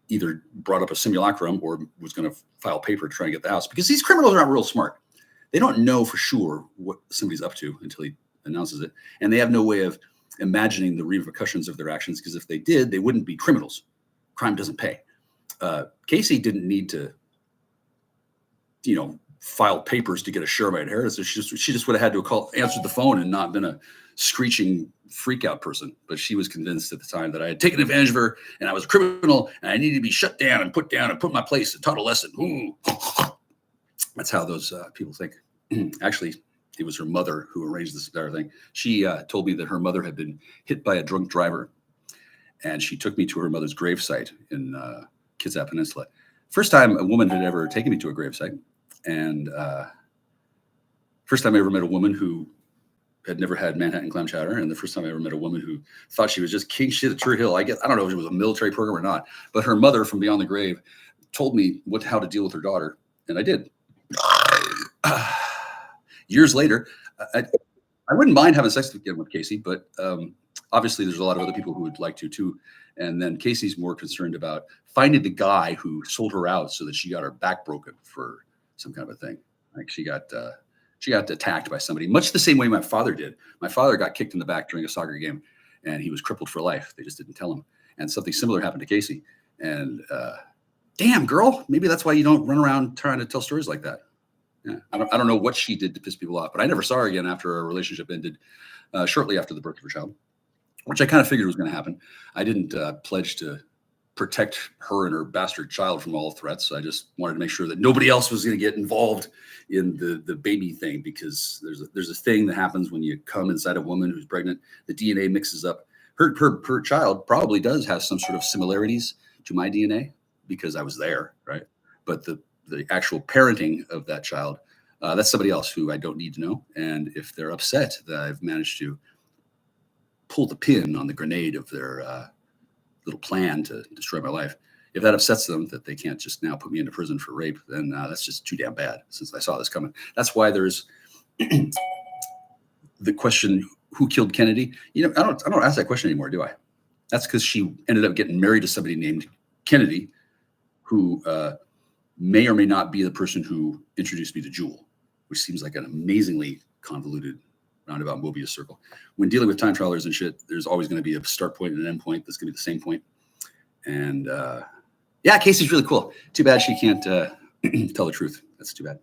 either brought up a simulacrum or was going to file paper to try and get the house, because these criminals are not real smart. They don't know for sure what somebody's up to until he announces it. And they have no way of imagining the repercussions of their actions, because if they did, they wouldn't be criminals. Crime doesn't pay. Casey didn't need to, file papers to get a share of my inheritance. She just would have had to answered the phone and not been a screeching freak out person. But she was convinced at the time that I had taken advantage of her and I was a criminal and I needed to be shut down and put in my place and taught a lesson. Ooh. That's how those people think. Actually, it was her mother who arranged this entire thing. She told me that her mother had been hit by a drunk driver, and she took me to her mother's gravesite in Kitsap Peninsula. First time a woman had ever taken me to a gravesite, and first time I ever met a woman who had never had Manhattan clam chowder, and the first time I ever met a woman who thought she was just king shit at Tree Hill. I don't know if it was a military program or not, but her mother from beyond the grave told me how to deal with her daughter, and I did. Years later, I wouldn't mind having sex again with Casey, but obviously there's a lot of other people who would like to too. And then Casey's more concerned about finding the guy who sold her out so that she got her back broken for some kind of a thing. Like she got attacked by somebody, much the same way my father did. My father got kicked in the back during a soccer game, and he was crippled for life. They just didn't tell him. And something similar happened to Casey. And damn, girl, maybe that's why you don't run around trying to tell stories like that. Yeah, I don't know what she did to piss people off, but I never saw her again after our relationship ended shortly after the birth of her child, which I kind of figured was going to happen. I didn't pledge to protect her and her bastard child from all threats. I just wanted to make sure that nobody else was going to get involved in the baby thing, because there's a thing that happens when you come inside a woman who's pregnant. The DNA mixes up. Her child probably does have some sort of similarities to my DNA because I was there, right? But the actual parenting of that child, that's somebody else who I don't need to know. And if they're upset that I've managed to pull the pin on the grenade of their little plan to destroy my life, if that upsets them that they can't just now put me into prison for rape, then that's just too damn bad, since I saw this coming. That's why there's the question, who killed Kennedy? I don't ask that question anymore, do I? That's because she ended up getting married to somebody named Kennedy, who may or may not be the person who introduced me to Jewel, which seems like an amazingly convoluted roundabout Mobius circle. When dealing with time travelers and shit, there's always going to be a start point and an end point that's going to be the same point. And yeah, Casey's really cool. Too bad she can't tell the truth. That's too bad.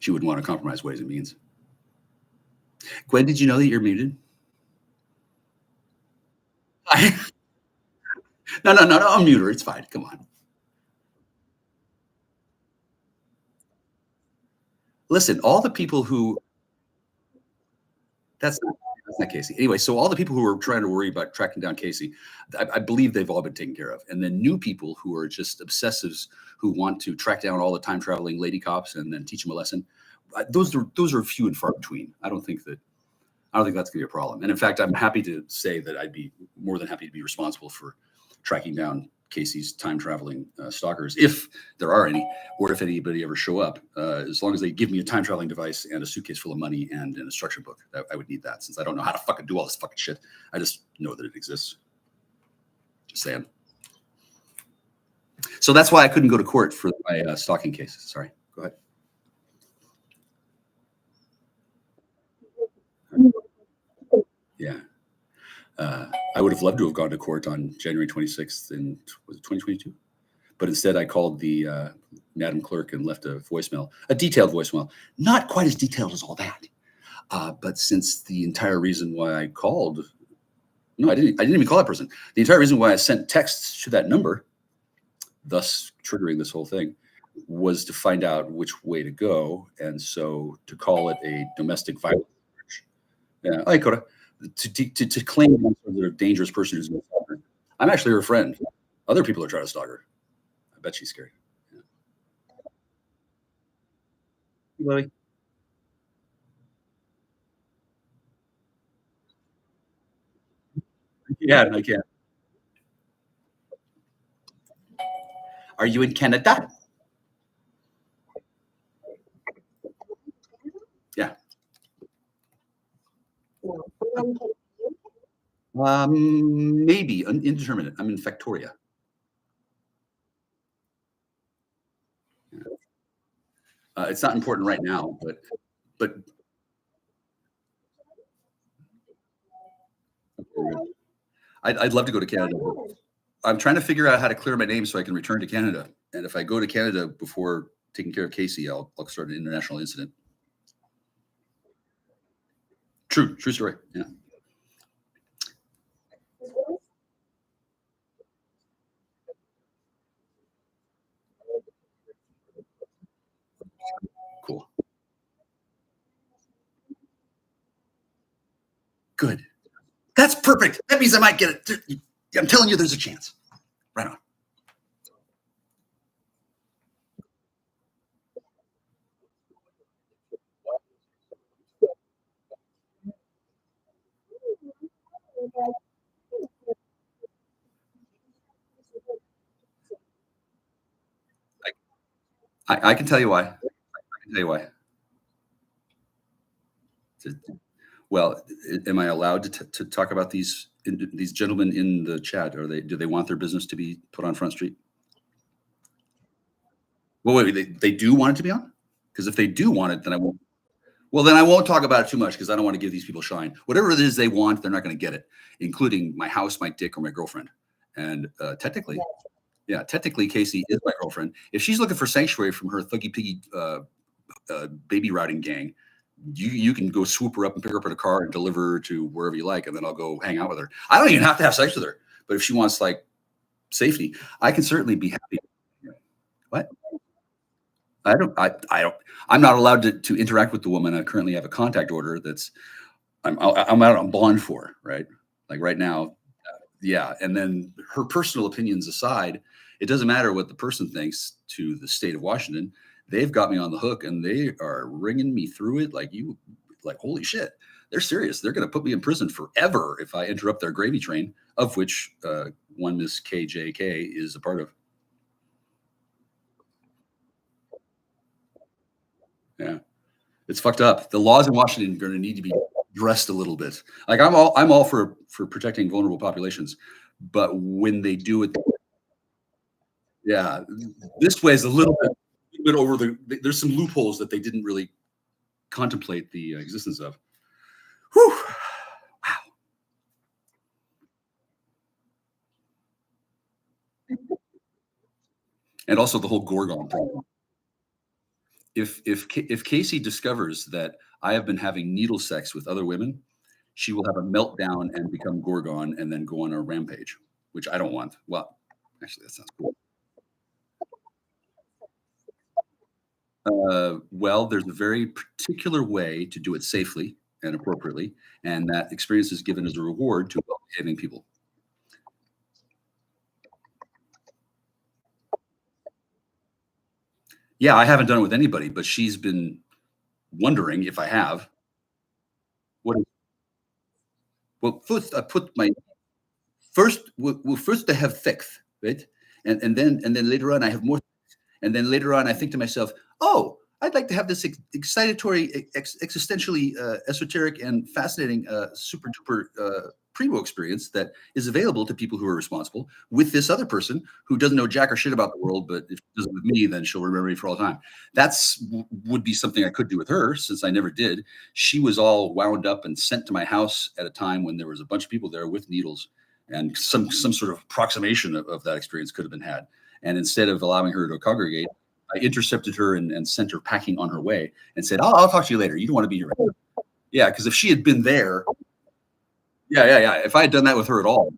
She wouldn't want to compromise Ways and Means. Gwen, did you know that you're muted? No, unmute her. It's fine. Come on. Listen, all the people who that's not Casey. Anyway, so all the people who are trying to worry about tracking down Casey, I believe they've all been taken care of. And then new people who are just obsessives who want to track down all the time traveling lady cops and then teach them a lesson. Those are few and far between. I don't think that's going to be a problem. And in fact, I'm happy to say that I'd be more than happy to be responsible for tracking down Casey's time traveling stalkers, if there are any, or if anybody ever show up, as long as they give me a time traveling device and a suitcase full of money and an instruction book. I would need that, since I don't know how to fucking do all this fucking shit. I just know that it exists. Just saying. So that's why I couldn't go to court for my stalking case. Sorry. Go ahead. Yeah. I would have loved to have gone to court on January 26th in, was it 2022? But instead I called the Madam Clerk and left a voicemail, a detailed voicemail, not quite as detailed as all that. But since the entire reason why I called, no, I didn't even call that person. The entire reason why I sent texts to that number, thus triggering this whole thing, was to find out which way to go. And so to call it a domestic violence charge. Yeah, hi, Coda. To claim I'm sort of a dangerous person who's going to stalk her. I'm actually her friend. Other people are trying to stalk her. I bet she's scary. Yeah. Yeah, I can. Are you in Canada? Yeah. Maybe indeterminate. I'm in Victoria. It's not important right now, but I'd love to go to Canada. I'm trying to figure out how to clear my name so I can return to Canada. And if I go to Canada before taking care of Casey, I'll start an international incident. True story. Yeah. Cool. Good. That's perfect. That means I might get it. I'm telling you, there's a chance. Right on. I can tell you why. I can tell you why. Well, am I allowed to talk about these gentlemen in the chat? Do they want their business to be put on Front Street? Well, wait, they do want it to be on? Because if they do want it, then I won't. Well, then I won't talk about it too much because I don't want to give these people shine. Whatever it is they want, they're not going to get it, including my house, my dick, or my girlfriend. And technically, Casey is my girlfriend. If she's looking for sanctuary from her thuggy piggy baby routing gang, you can go swoop her up and pick her up in a car and deliver her to wherever you like, and then I'll go hang out with her. I don't even have to have sex with her, but if she wants like safety, I can certainly be happy. What? I'm not allowed to interact with the woman. I currently have a contact order that's I'm out on bond for, right? Like right now. Yeah. And then her personal opinions aside, it doesn't matter what the person thinks to the state of Washington. They've got me on the hook and they are ringing me through it like holy shit. They're serious. They're going to put me in prison forever if I interrupt their gravy train, of which one Miss KJK is a part of. Yeah. It's fucked up. The laws in Washington are going to need to be dressed a little bit. Like I'm all for protecting vulnerable populations, but when they do it, yeah, this way is a little bit over there's some loopholes that they didn't really contemplate the existence of. Whew. Wow. And also the whole Gorgon thing. if Casey discovers that I have been having needle sex with other women, she will have a meltdown and become Gorgon and then go on a rampage, which I don't want. Well, actually, that sounds cool. Well, there's a very particular way to do it safely and appropriately, and that experience is given as a reward to well-behaving people. Yeah, I haven't done it with anybody, but she's been wondering if I have. What? Well, first I put my first I have sex, right? And then later on I have more, and then later on I think to myself, oh, I'd like to have this excitatory, existentially esoteric and fascinating super duper primo experience that is available to people who are responsible with this other person who doesn't know jack or shit about the world, but if she does it with me, then she'll remember me for all time. That's would be something I could do with her, since I never did. She was all wound up and sent to my house at a time when there was a bunch of people there with needles, and some sort of approximation of that experience could have been had. And instead of allowing her to congregate, I intercepted her and sent her packing on her way and said, I'll talk to you later. You don't want to be here. Yeah, because if she had been there, yeah. If I had done that with her at all,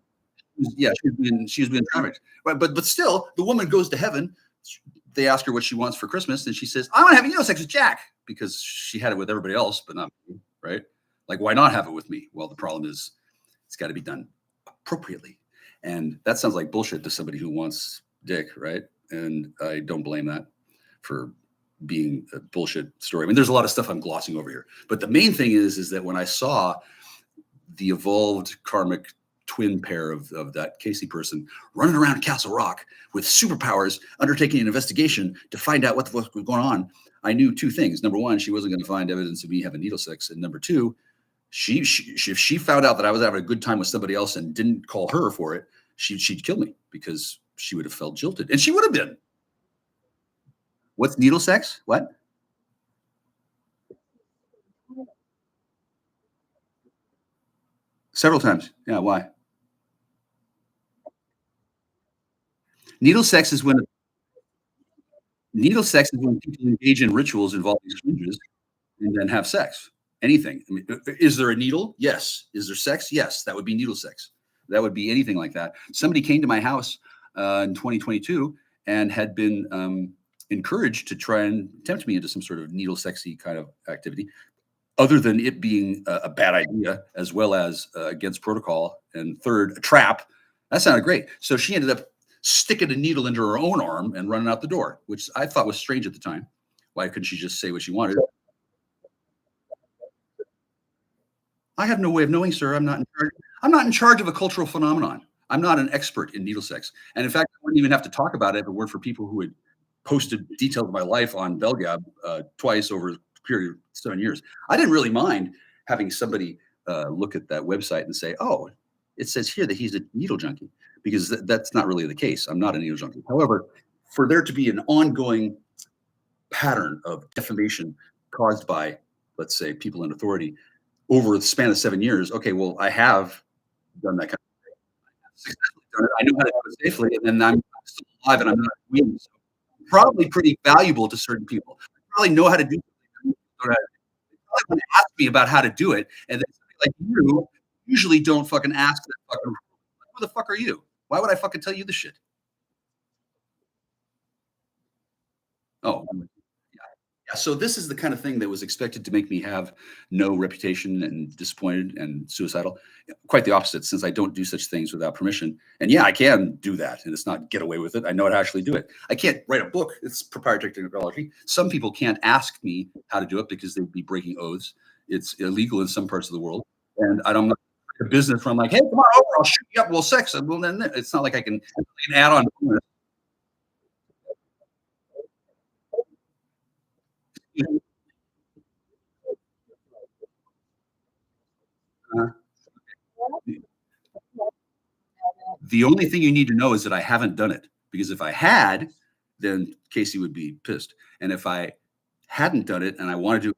yeah, she was being trafficked. But still, the woman goes to heaven. They ask her what she wants for Christmas, and she says, I want to have needle sex with Jack, because she had it with everybody else, but not me, right? Like, why not have it with me? Well, the problem is it's got to be done appropriately. And that sounds like bullshit to somebody who wants dick, right? And I don't blame that for being a bullshit story. I mean, there's a lot of stuff I'm glossing over here, but the main thing is that when I saw the evolved karmic twin pair of that Casey person running around Castle Rock with superpowers, undertaking an investigation to find out what the fuck was going on, I knew two things. Number one, she wasn't going to find evidence of me having needle sex, and number two, if she found out that I was having a good time with somebody else and didn't call her for it, she'd kill me, because she would have felt jilted, and she would have been. What's needle sex? What? Several times. Yeah. Why? Needle sex is when people engage in rituals involving strangers and then have sex. Anything. I mean, is there a needle? Yes. Is there sex? Yes. That would be needle sex. That would be anything like that. Somebody came to my house in 2022 and had been encouraged to try and tempt me into some sort of needle sexy kind of activity, other than it being a bad idea, as well as against protocol, and third, a trap. That sounded great. So she ended up sticking a needle into her own arm and running out the door, which I thought was strange at the time. Why couldn't she just say what she wanted? I have no way of knowing, sir. I'm not in charge. I'm not in charge of a cultural phenomenon. I'm not an expert in needle sex. And in fact, I wouldn't even have to talk about it if it weren't for people who had posted details of my life on Belgab twice over a period of 7 years. I didn't really mind having somebody look at that website and say, oh, it says here that he's a needle junkie, because that's not really the case. I'm not a needle junkie. However, for there to be an ongoing pattern of defamation caused by, let's say, people in authority over the span of 7 years, okay, well, I have done that kind of thing. Successfully done it. I know how to do it safely, and then I'm still alive and I'm not weak. So probably pretty valuable to certain people. I probably know how to do it. They probably want to ask me about how to do it, and then like you usually don't fucking ask that fucking, who the fuck are you? Why would I fucking tell you this shit? Oh, yeah. So this is the kind of thing that was expected to make me have no reputation and disappointed and suicidal. Quite the opposite, since I don't do such things without permission. And yeah, I can do that, and it's not get away with it. I know how to actually do it. I can't write a book. It's proprietary technology. Some people can't ask me how to do it because they'd be breaking oaths. It's illegal in some parts of the world. And I don't know a business where I'm like, hey, come on over, I'll shoot you up, we'll sex. Well, then it's not like I can add on. Uh, The only thing you need to know is that I haven't done it, because if I had, then Casey would be pissed. And if I hadn't done it and I wanted to,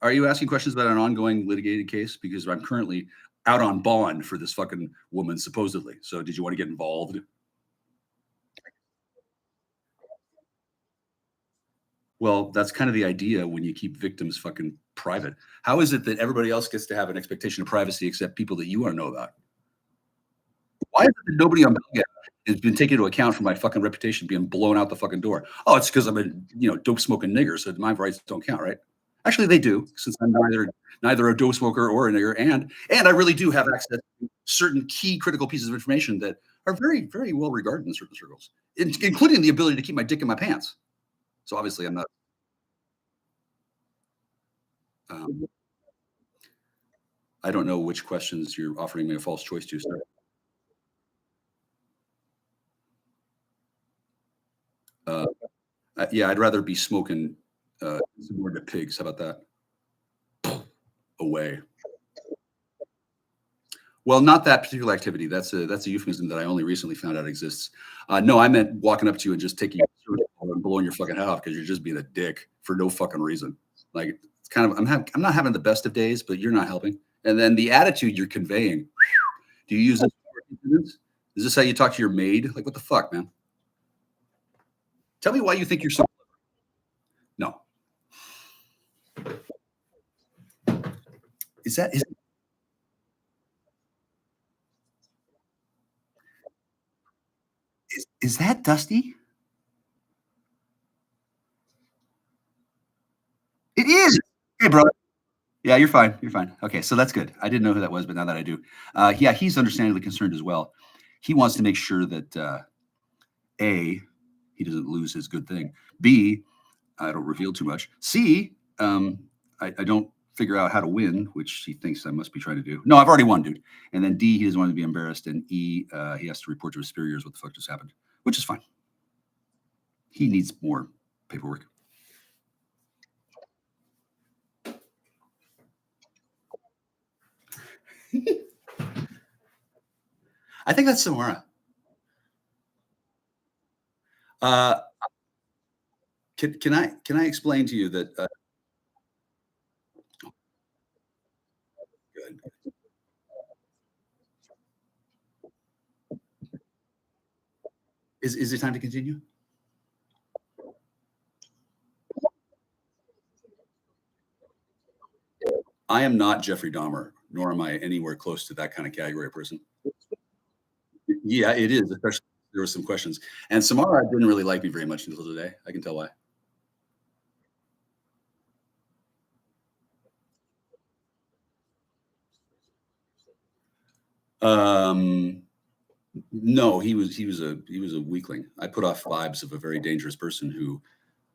are you asking questions about an ongoing litigated case? Because I'm currently out on bond for this fucking woman, supposedly. So did you want to get involved? Well, that's kind of the idea when you keep victims fucking private. How is it that everybody else gets to have an expectation of privacy except people that you want to know about? Why is it that nobody on Belgad has been taken into account for my fucking reputation being blown out the fucking door? Oh, it's because I'm a dope smoking nigger, so my rights don't count, right? Actually, they do, since I'm neither a dope smoker or a nigger, and I really do have access to certain key critical pieces of information that are very, very well regarded in certain circles, including the ability to keep my dick in my pants. So obviously, I'm not. I don't know which questions you're offering me a false choice to, sir. Yeah, I'd rather be smoking some more to pigs. How about that? Away. Well, not that particular activity. That's a euphemism that I only recently found out exists. No, I meant walking up to you and just taking your shirt off and blowing your fucking head off because you're just being a dick for no fucking reason. Like it's kind of I'm not having the best of days, but you're not helping. And then the attitude you're conveying. Do you use this? Is this how you talk to your maid? Like what the fuck, man? Tell me why you think you're so. No. Is that Dusty? It is. Hey, brother. Yeah, you're fine. You're fine. Okay, so that's good. I didn't know who that was, but now that I do, yeah, he's understandably concerned as well. He wants to make sure that A, he doesn't lose his good thing. B, I don't reveal too much. C, I don't figure out how to win, which he thinks I must be trying to do. No, I've already won, dude. And then D, he doesn't want to be embarrassed. And E, he has to report to his superiors what the fuck just happened, which is fine. He needs more paperwork. I think that's Samara. Can I explain to you that? Good. Is it time to continue? I am not Jeffrey Dahmer, nor am I anywhere close to that kind of category of person. Yeah, it is. Especially there were some questions, and Samara didn't really like me very much until today. I can tell why. No, he was a weakling. I put off vibes of a very dangerous person who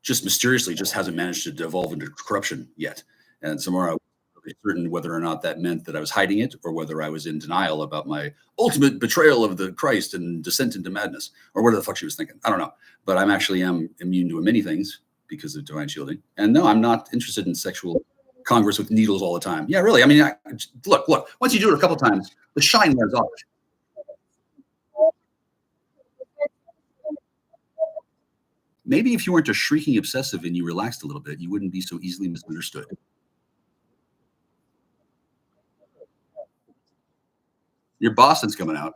just mysteriously just hasn't managed to devolve into corruption yet. And Samara was really certain whether or not that meant that I was hiding it or whether I was in denial about my ultimate betrayal of the Christ and descent into madness or whatever the fuck she was thinking. I don't know. But I'm actually immune to many things because of divine shielding. And no, I'm not interested in sexual congress with needles all the time. Yeah, really. I mean, look, once you do it a couple times, the shine wears off. Maybe if you weren't a shrieking obsessive and you relaxed a little bit, you wouldn't be so easily misunderstood. Your Boston's coming out.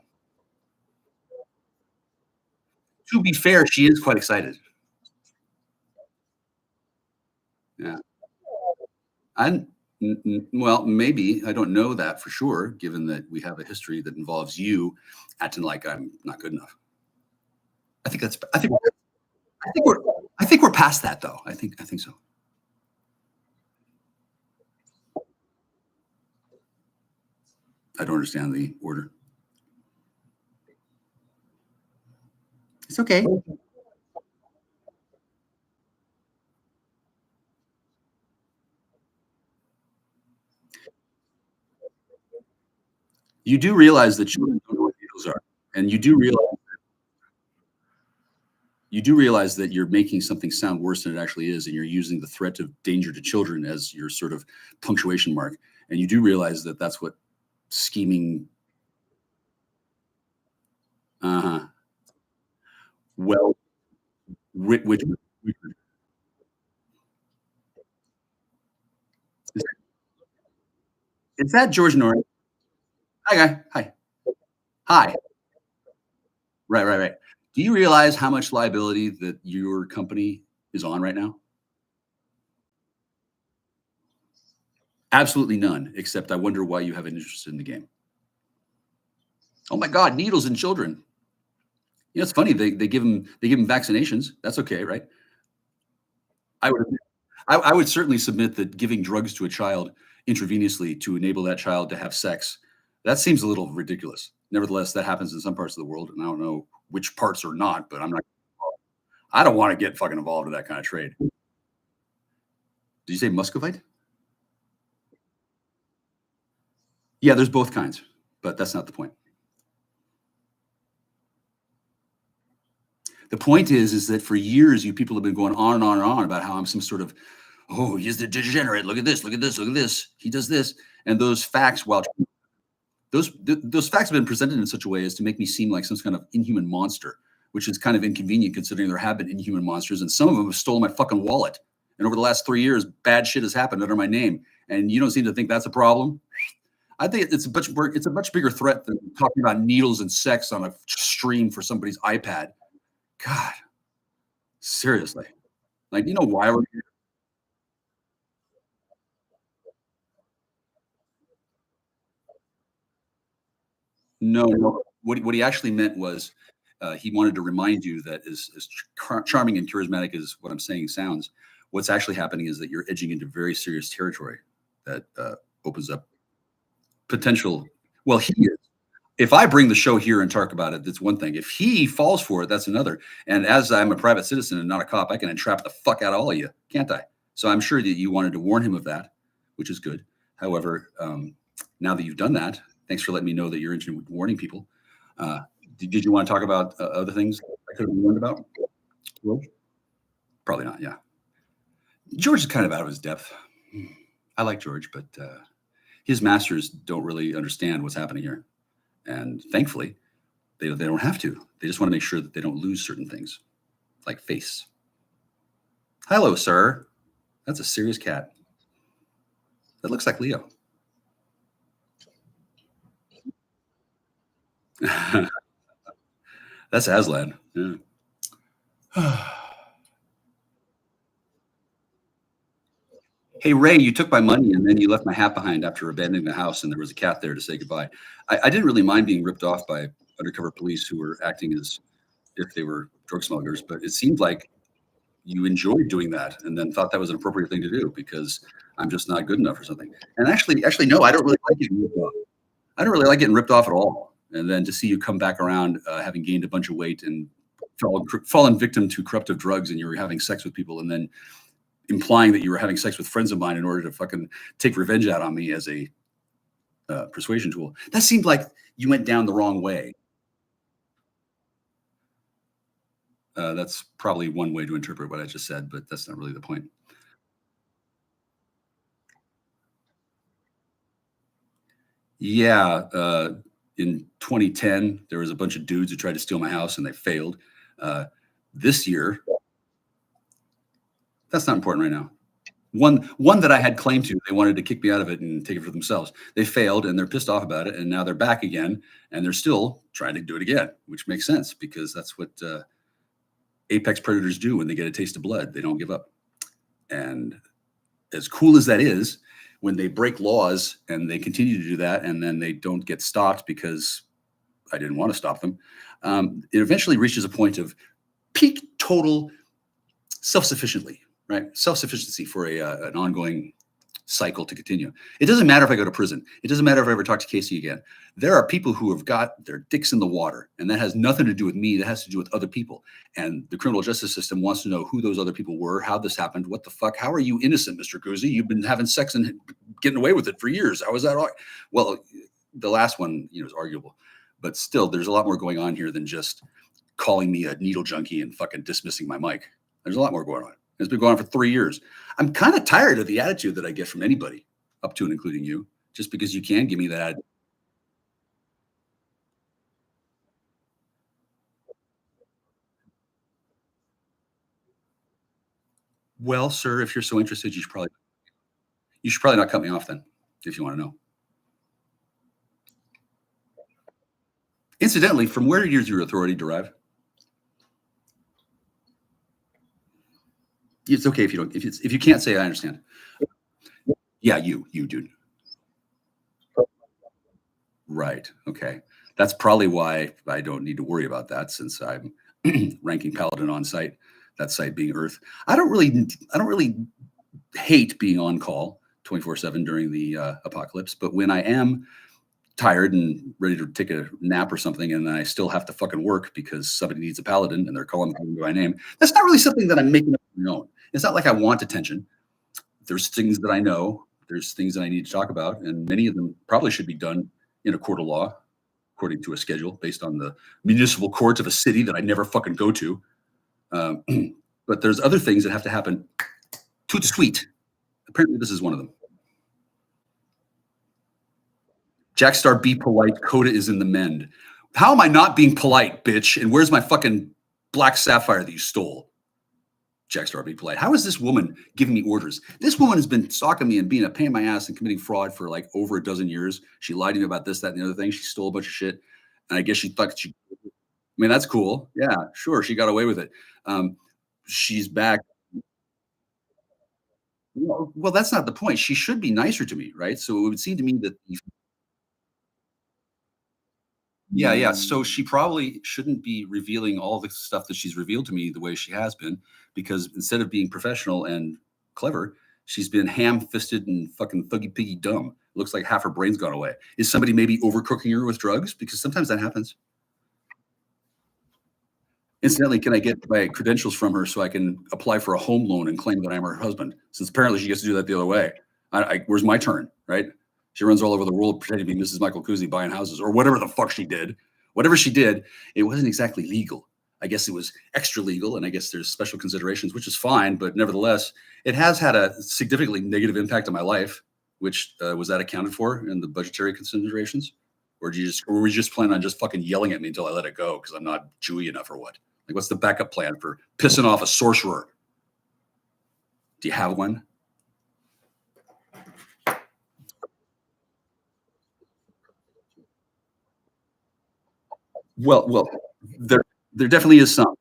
To be fair, she is quite excited. Yeah. Well, maybe. I don't know that for sure, given that we have a history that involves you acting like I'm not good enough. I think we're past that though. I think so. I don't understand the order. It's okay. You do realize that children don't know what needles are, and you do realize that you're making something sound worse than it actually is, and you're using the threat of danger to children as your sort of punctuation mark. And you do realize that that's what scheming. Well, which is that George Norton? Hi, guy. Hi. Hi. Right. Do you realize how much liability that your company is on right now? Absolutely none, except I wonder why you have an interest in the game. Oh my God, needles in children. You know, it's funny. They give them vaccinations. That's okay, right? I would certainly submit that giving drugs to a child intravenously to enable that child to have sex, that seems a little ridiculous. Nevertheless, that happens in some parts of the world, and I don't know which parts or not, but I don't want to get fucking involved in that kind of trade. Did you say Muscovite? Yeah, there's both kinds, but that's not the point. The point is that for years, you people have been going on and on and on about how I'm some sort of, oh, he's the degenerate. Look at this, look at this, look at this. He does this. And those facts, while those facts have been presented in such a way as to make me seem like some kind of inhuman monster, which is kind of inconvenient considering there have been inhuman monsters, and some of them have stolen my fucking wallet. And over the last 3 years, bad shit has happened under my name. And you don't seem to think that's a problem. I think it's a much bigger threat than talking about needles and sex on a stream for somebody's iPad. God, seriously. Like, you know why we're here? No. What he actually meant was he wanted to remind you that as charming and charismatic as what I'm saying sounds, what's actually happening is that you're edging into very serious territory that opens up potential. Well, he is. If I bring the show here and talk about it, that's one thing. If he falls for it, that's another. And as I'm a private citizen and not a cop, I can entrap the fuck out of all of you, can't I? So I'm sure that you wanted to warn him of that, which is good. However, now that you've done that, thanks for letting me know that you're interested in warning people. Did you want to talk about other things I could have warned about? George? Probably not, yeah. George is kind of out of his depth. I like George, but his masters don't really understand what's happening here. And thankfully, they don't have to. They just want to make sure that they don't lose certain things, like face. Hello, sir. That's a serious cat. That looks like Leo. That's Aslan. Yeah. Hey, Ray, you took my money and then you left my hat behind after abandoning the house, and there was a cat there to say goodbye. I didn't really mind being ripped off by undercover police who were acting as if they were drug smugglers, but it seemed like you enjoyed doing that and then thought that was an appropriate thing to do because I'm just not good enough or something. And actually, no, I don't really like getting ripped off. I don't really like getting ripped off at all. And then to see you come back around having gained a bunch of weight and fallen victim to corruptive drugs, and you were having sex with people, and then implying that you were having sex with friends of mine in order to fucking take revenge out on me as a persuasion tool. That seemed like you went down the wrong way. That's probably one way to interpret what I just said, but that's not really the point. Yeah. In 2010, there was a bunch of dudes who tried to steal my house and they failed. This year, that's not important right now. One that I had claim to, they wanted to kick me out of it and take it for themselves. They failed and they're pissed off about it. And now they're back again and they're still trying to do it again, which makes sense because that's what apex predators do when they get a taste of blood. They don't give up. And as cool as that is, when they break laws and they continue to do that and then they don't get stopped because I didn't want to stop them, it eventually reaches a point of peak total self-sufficiently. Right, self-sufficiency for an ongoing cycle to continue. It doesn't matter if I go to prison. It doesn't matter if I ever talk to Casey again. There are people who have got their dicks in the water, and that has nothing to do with me. That has to do with other people. And the criminal justice system wants to know who those other people were, how this happened, what the fuck. How are you innocent, Mr. Kuzzi? You've been having sex and getting away with it for years. How is that? Well, the last one, is arguable, but still, there's a lot more going on here than just calling me a needle junkie and fucking dismissing my mic. There's a lot more going on. It's been going on for 3 years. I'm kind of tired of the attitude that I get from anybody, up to and including you, just because you can give me that. Well, sir, if you're so interested, you should probably not cut me off then, if you want to know. Incidentally, from where does your authority derive? It's okay if you don't. If you can't say, I understand. Yeah, you dude. Right. Okay. That's probably why I don't need to worry about that, since I'm ranking Paladin on site, that site being Earth. I don't really hate being on call 24/7 during the apocalypse, but when I am tired and ready to take a nap or something, and I still have to fucking work because somebody needs a Paladin and they're calling me by name, that's not really something that I'm making up on my own. It's not like I want attention. There's things that I know, there's things that I need to talk about, and many of them probably should be done in a court of law, according to a schedule based on the municipal courts of a city that I never fucking go to. Um, but there's other things that have to happen toot sweet. Apparently, this is one of them. JACKSTAR, be polite. Coda is in the mend. How am I not being polite, bitch? And where's my fucking black sapphire that you stole? JACKSTAR, be polite. How is this woman giving me orders? This woman has been stalking me and being a pain in my ass and committing fraud for like over a dozen years. She lied to me about this, that, and the other thing. She stole a bunch of shit. And I guess she thought she, I mean, that's cool. Yeah, sure. She got away with it. She's back. Well, that's not the point. She should be nicer to me, right? So it would seem to me that yeah. So she probably shouldn't be revealing all the stuff that she's revealed to me the way she has been, because instead of being professional and clever, she's been ham-fisted and fucking thuggy piggy dumb. Looks like half her brain's gone away. Is somebody maybe overcooking her with drugs? Because sometimes that happens. Incidentally, can I get my credentials from her so I can apply for a home loan and claim that I'm her husband? Since apparently she gets to do that the other way. Where's my turn, right? She runs all over the world pretending to be Mrs. Michael Kuzi buying houses or whatever the fuck she did. Whatever she did, it wasn't exactly legal. I guess it was extra legal, and I guess there's special considerations, which is fine. But nevertheless, it has had a significantly negative impact on my life. Which was that accounted for in the budgetary considerations? Or were we just planning on just fucking yelling at me until I let it go because I'm not Jewy enough or what? Like, what's the backup plan for pissing off a sorcerer? Do you have one? Well, there definitely is some.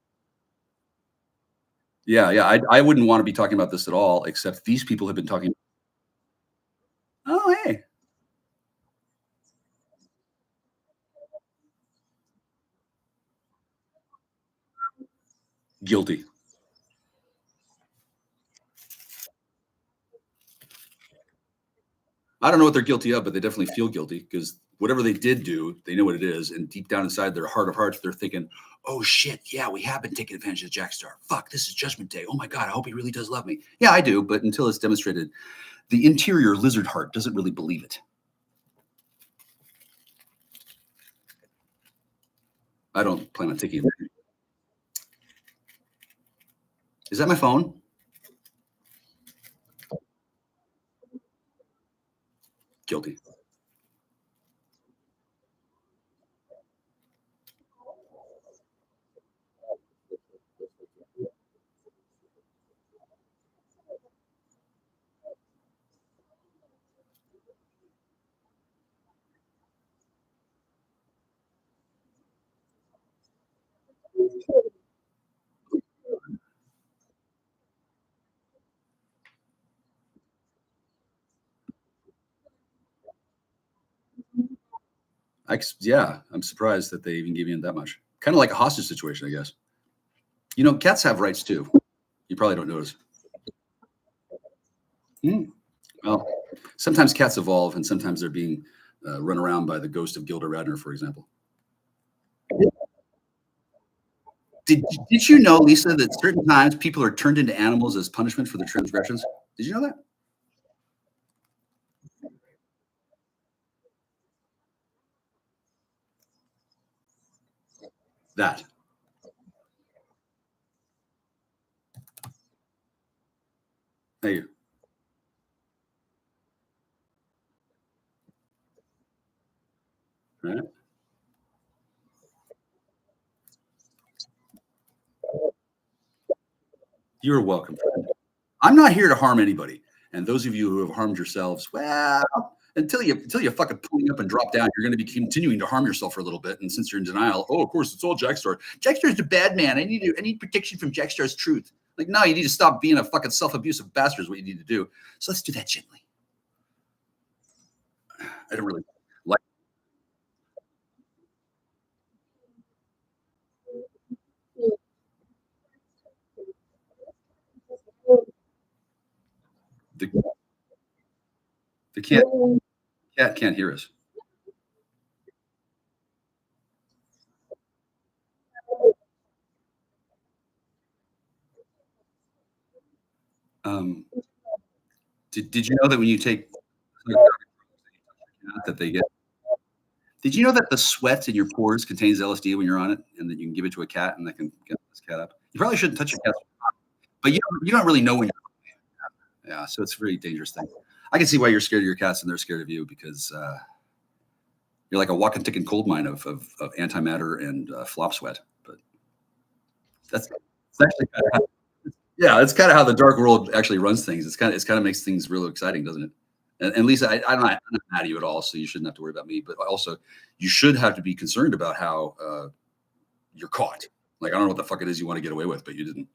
Yeah. I wouldn't want to be talking about this at all, except these people have been talking. Oh, hey. Guilty. I don't know what they're guilty of, but they definitely feel guilty because whatever they did do, they know what it is. And deep down inside their heart of hearts, they're thinking, oh shit, yeah, we have been taking advantage of JACKSTAR. Fuck, this is Judgment Day. Oh my God, I hope he really does love me. Yeah, I do. But until it's demonstrated, the interior lizard heart doesn't really believe it. I don't plan on taking it. Is that my phone? Guilty. Yeah, I'm surprised that they even gave you that much. Kind of like a hostage situation, I guess. You know, cats have rights too. You probably don't notice. Well, sometimes cats evolve, and sometimes they're being run around by the ghost of Gilda Radner, for example. Did you know, Lisa, that certain times people are turned into animals as punishment for their transgressions? Did you know that? That. Hey, right? You're welcome, friend. I'm not here to harm anybody. And those of you who have harmed yourselves, well, until you fucking pull up and drop down, you're going to be continuing to harm yourself for a little bit. And since you're in denial, oh, of course, it's all JACKSTAR. JACKSTAR's a bad man. I need protection from JACKSTAR's truth. Like, no, you need to stop being a fucking self-abusive bastard is what you need to do. So let's do that gently. I don't really like the cat. Cat can't hear us. Um, did you know that when you take that they get? Did you know that the sweat in your pores contains LSD when you're on it, and that you can give it to a cat and that can get this cat up? You probably shouldn't touch your cat, but you don't really know when you're. Yeah, so it's a very dangerous thing. I can see why you're scared of your cats and they're scared of you because you're like a walking, ticking coal mine of antimatter and flop sweat. But that's actually kind of yeah, it's kind of how the dark world actually runs things. It's kind of makes things real exciting, doesn't it? And Lisa, I'm not mad at you at all, so you shouldn't have to worry about me. But also, you should have to be concerned about how you're caught. Like I don't know what the fuck it is you want to get away with, but you didn't.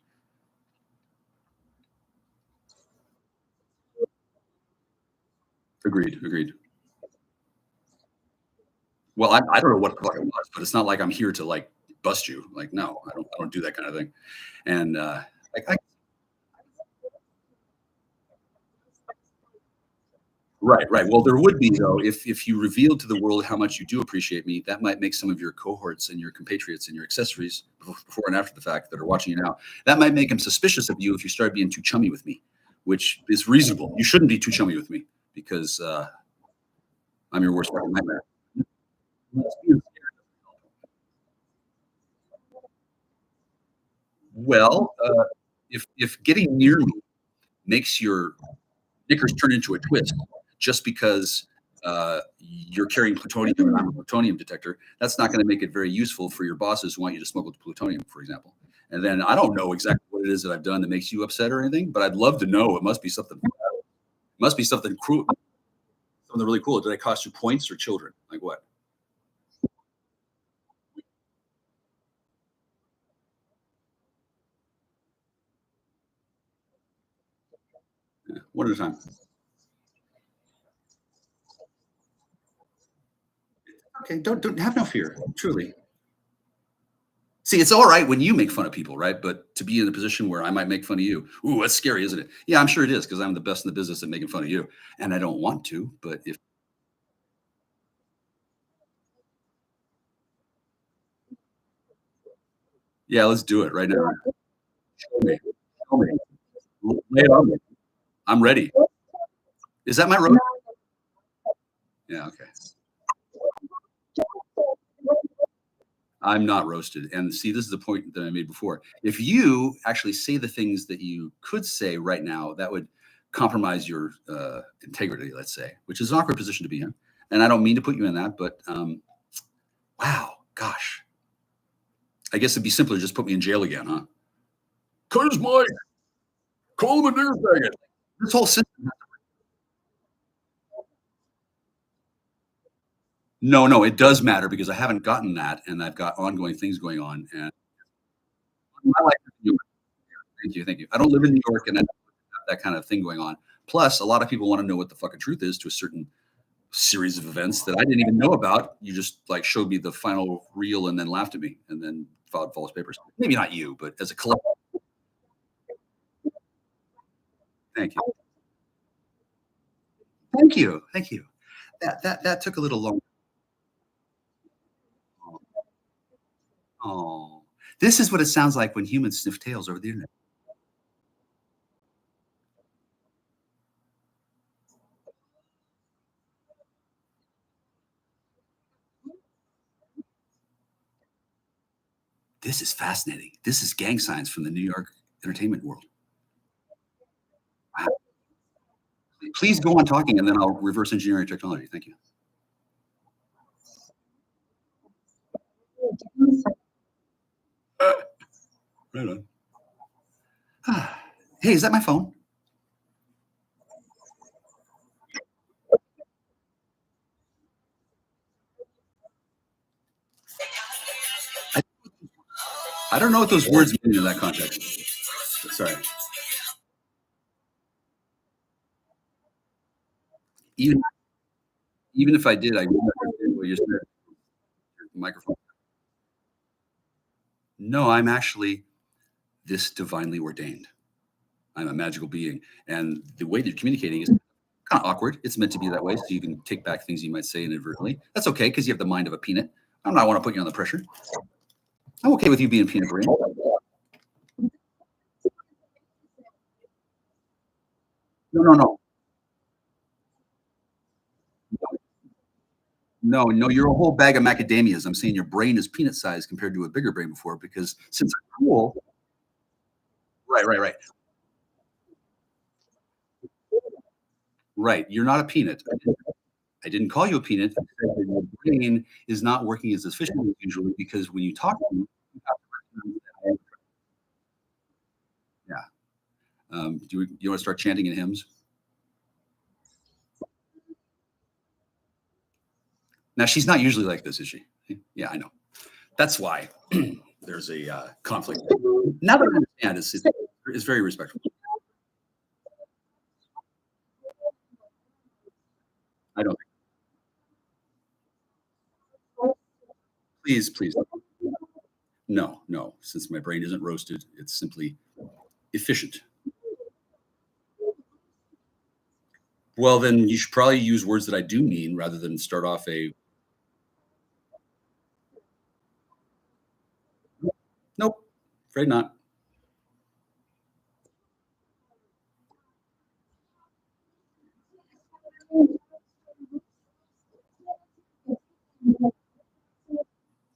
Agreed. Well, I don't know what the fuck it was, but it's not like I'm here to like bust you. Like, no, I don't do that kind of thing. And right. Well, there would be though if you revealed to the world how much you do appreciate me. That might make some of your cohorts and your compatriots and your accessories before and after the fact that are watching you now. That might make them suspicious of you if you start being too chummy with me, which is reasonable. You shouldn't be too chummy with me because I'm your worst fucking nightmare. Well, if getting near me makes your knickers turn into a twist just because you're carrying plutonium and I'm a plutonium detector, that's not going to make it very useful for your bosses who want you to smuggle plutonium, for example. And then I don't know exactly what it is that I've done that makes you upset or anything, but I'd love to know. It must be something. It must be something cruel, something really cool. Did I cost you points or children? Like what? Yeah, one at a time. Okay, don't have no fear. Truly. See, it's all right when you make fun of people, right? But to be in a position where I might make fun of you, ooh, that's scary, isn't it? Yeah, I'm sure it is because I'm the best in the business at making fun of you, and I don't want to. But if yeah, let's do it right now. Show me, show me. Lay it on me. I'm ready. Is that my road? Yeah, okay. I'm not roasted. And see, this is the point that I made before. If you actually say the things that you could say right now, that would compromise your integrity, let's say, which is an awkward position to be in. And I don't mean to put you in that, but wow, gosh. I guess it'd be simpler to just put me in jail again, huh? Cut his mic. Call him a nigger faggot. This whole system. No, it does matter because I haven't gotten that, and I've got ongoing things going on. And I like New York. Thank you. I don't live in New York, and I don't have that kind of thing going on. Plus, a lot of people want to know what the fucking truth is to a certain series of events that I didn't even know about. You just like showed me the final reel and then laughed at me and then filed false papers. Maybe not you, but as a collective. Thank you. Thank you. That took a little long. Oh, this is what it sounds like when humans sniff tails over the internet. This is fascinating. This is gang signs from the New York entertainment world. Wow. Please go on talking, and then I'll reverse engineer your technology. Thank you. Right on. Hey, is that my phone? I don't know what those words mean in that context. Sorry. Even Even if I did, I would not understand what you said. Microphone. No, I'm actually this divinely ordained. I'm a magical being, and the way that you're communicating is kind of awkward. It's meant to be that way, so you can take back things you might say inadvertently. That's okay because you have the mind of a peanut. I'm not want to put you on the pressure. I'm okay with you being peanut brain. No. No, you're a whole bag of macadamias. I'm saying your brain is peanut sized compared to a bigger brain before because since I'm cool. Right. Right. You're not a peanut. I didn't call you a peanut. I said that your brain is not working as efficiently as usually because when you talk to me, you have to recognize that. Yeah. Do you want to start chanting in hymns? Now she's not usually like this, is she? Yeah, I know. That's why there's a conflict. Now that I understand, it's very respectful. I don't. Please. No. Since my brain isn't roasted, it's simply efficient. Well, then you should probably use words that I do mean rather than start off a. Nope, afraid not.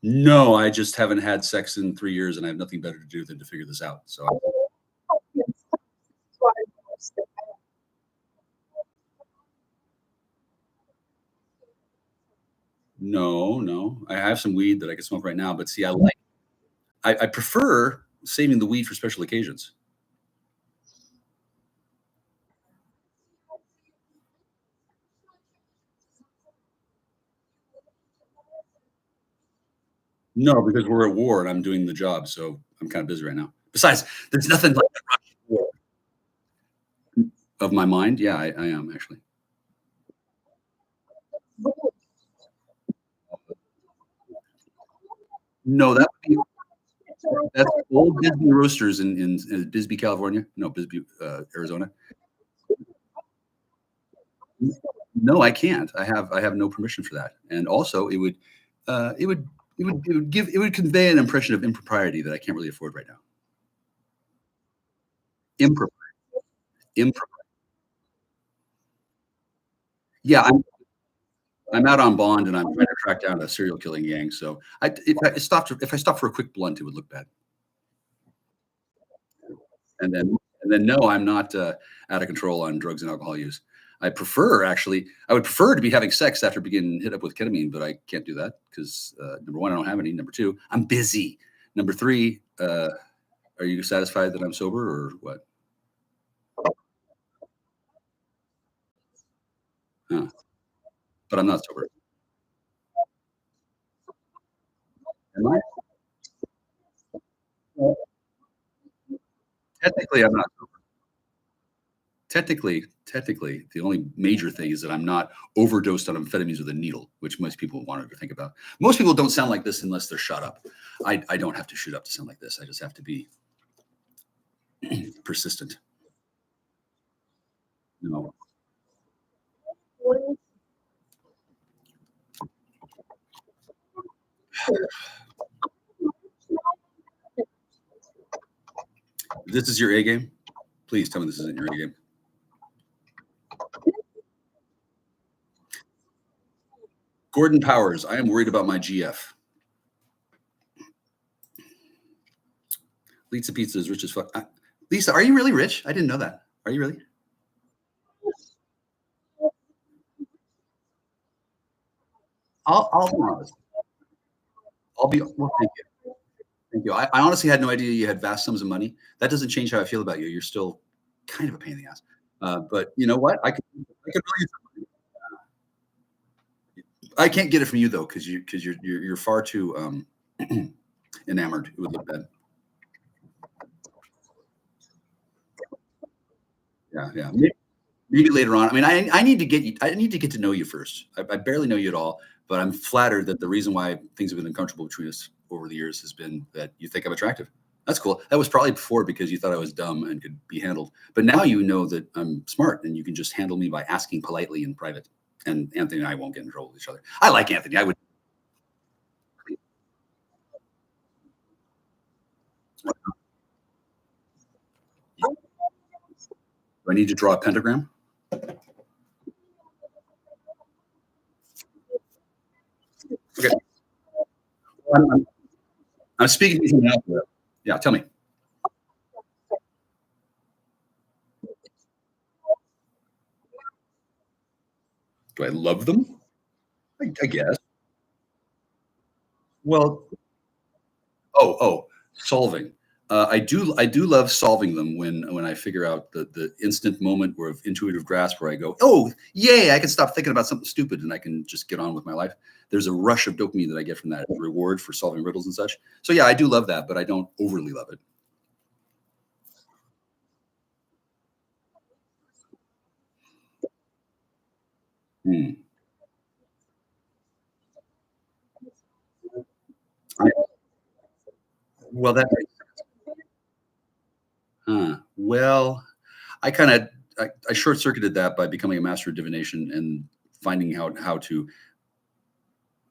No, I just haven't had sex in 3 years, and I have nothing better to do than to figure this out. So, no, I have some weed that I can smoke right now. But see, I prefer saving the weed for special occasions. No, because we're at war and I'm doing the job, so I'm kind of busy right now. Besides, there's nothing like the rush of my mind. Yeah, I am actually. No, that's old Bisbee Roasters in Bisbee, California. No, Bisbee, Arizona. No, I can't. I have no permission for that. And also, it would convey an impression of impropriety that I can't really afford right now. Impropriety. Impropriety. Yeah, I'm out on bond and I'm trying to track down a serial killing gang. So if I stopped for a quick blunt, it would look bad. And then no, I'm not out of control on drugs and alcohol use. I would prefer to be having sex after being hit up with ketamine, but I can't do that because number one, I don't have any. Number two, I'm busy. Number three, are you satisfied that I'm sober or what? Huh. But I'm not sober. Am I? Well, technically, I'm not sober. Technically, the only major thing is that I'm not overdosed on amphetamines with a needle, which most people wanted to think about. Most people don't sound like this unless they're shot up. I don't have to shoot up to sound like this. I just have to be persistent. No. This is your A game? Please tell me this isn't your A game. Gordon Powers, I am worried about my GF. Lisa Pizza is rich as fuck. Lisa, are you really rich? I didn't know that. Are you really? I'll be honest. Well, thank you. Thank you. I honestly had no idea you had vast sums of money. That doesn't change how I feel about you. You're still kind of a pain in the ass. But you know what? I could really use some money. I can't get it from you though, because you're far too enamored. It would look bad. Yeah. maybe later on. I mean, I need to get you. I need to get to know you first. I barely know you at all, but I'm flattered that the reason why things have been uncomfortable between us over the years has been that you think I'm attractive. That's cool. That was probably before because you thought I was dumb and could be handled. But now you know that I'm smart and you can just handle me by asking politely in private. And Anthony and I won't get in trouble with each other. I like Anthony. I would. Do I need to draw a pentagram? Okay. I'm speaking to you now. Yeah, tell me. Do I love them? I guess. Well, solving. I do love solving them when I figure out the instant moment where of intuitive grasp where I go, oh, yay, I can stop thinking about something stupid and I can just get on with my life. There's a rush of dopamine that I get from that reward for solving riddles and such. So yeah, I do love that, but I don't overly love it. Hmm. Well, that well, I short circuited that by becoming a master of divination and finding out how to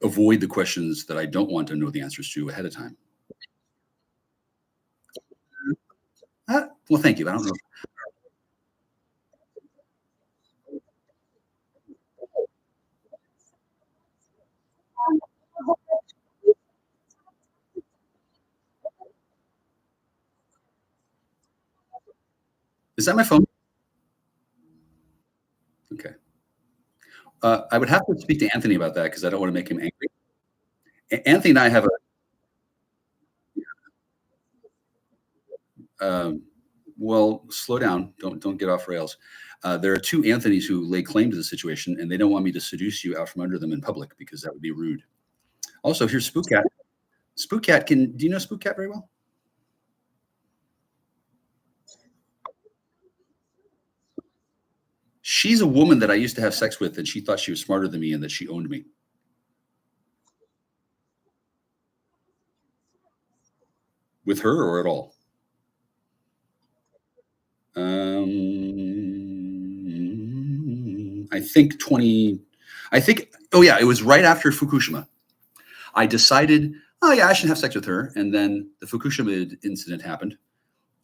avoid the questions that I don't want to know the answers to ahead of time. Well, thank you. I don't know. Is that my phone? Okay. I would have to speak to Anthony about that because I don't want to make him angry. Anthony and I have well, slow down. Don't get off rails. There are two Anthonys who lay claim to the situation, and they don't want me to seduce you out from under them in public because that would be rude. Also, here's Spook Cat. Spook Cat, do you know Spook Cat very well? She's a woman that I used to have sex with, and she thought she was smarter than me and that she owned me. With her or at all? I think 20. Oh yeah, it was right after Fukushima. I decided, oh yeah, I should have sex with her, and then the Fukushima incident happened,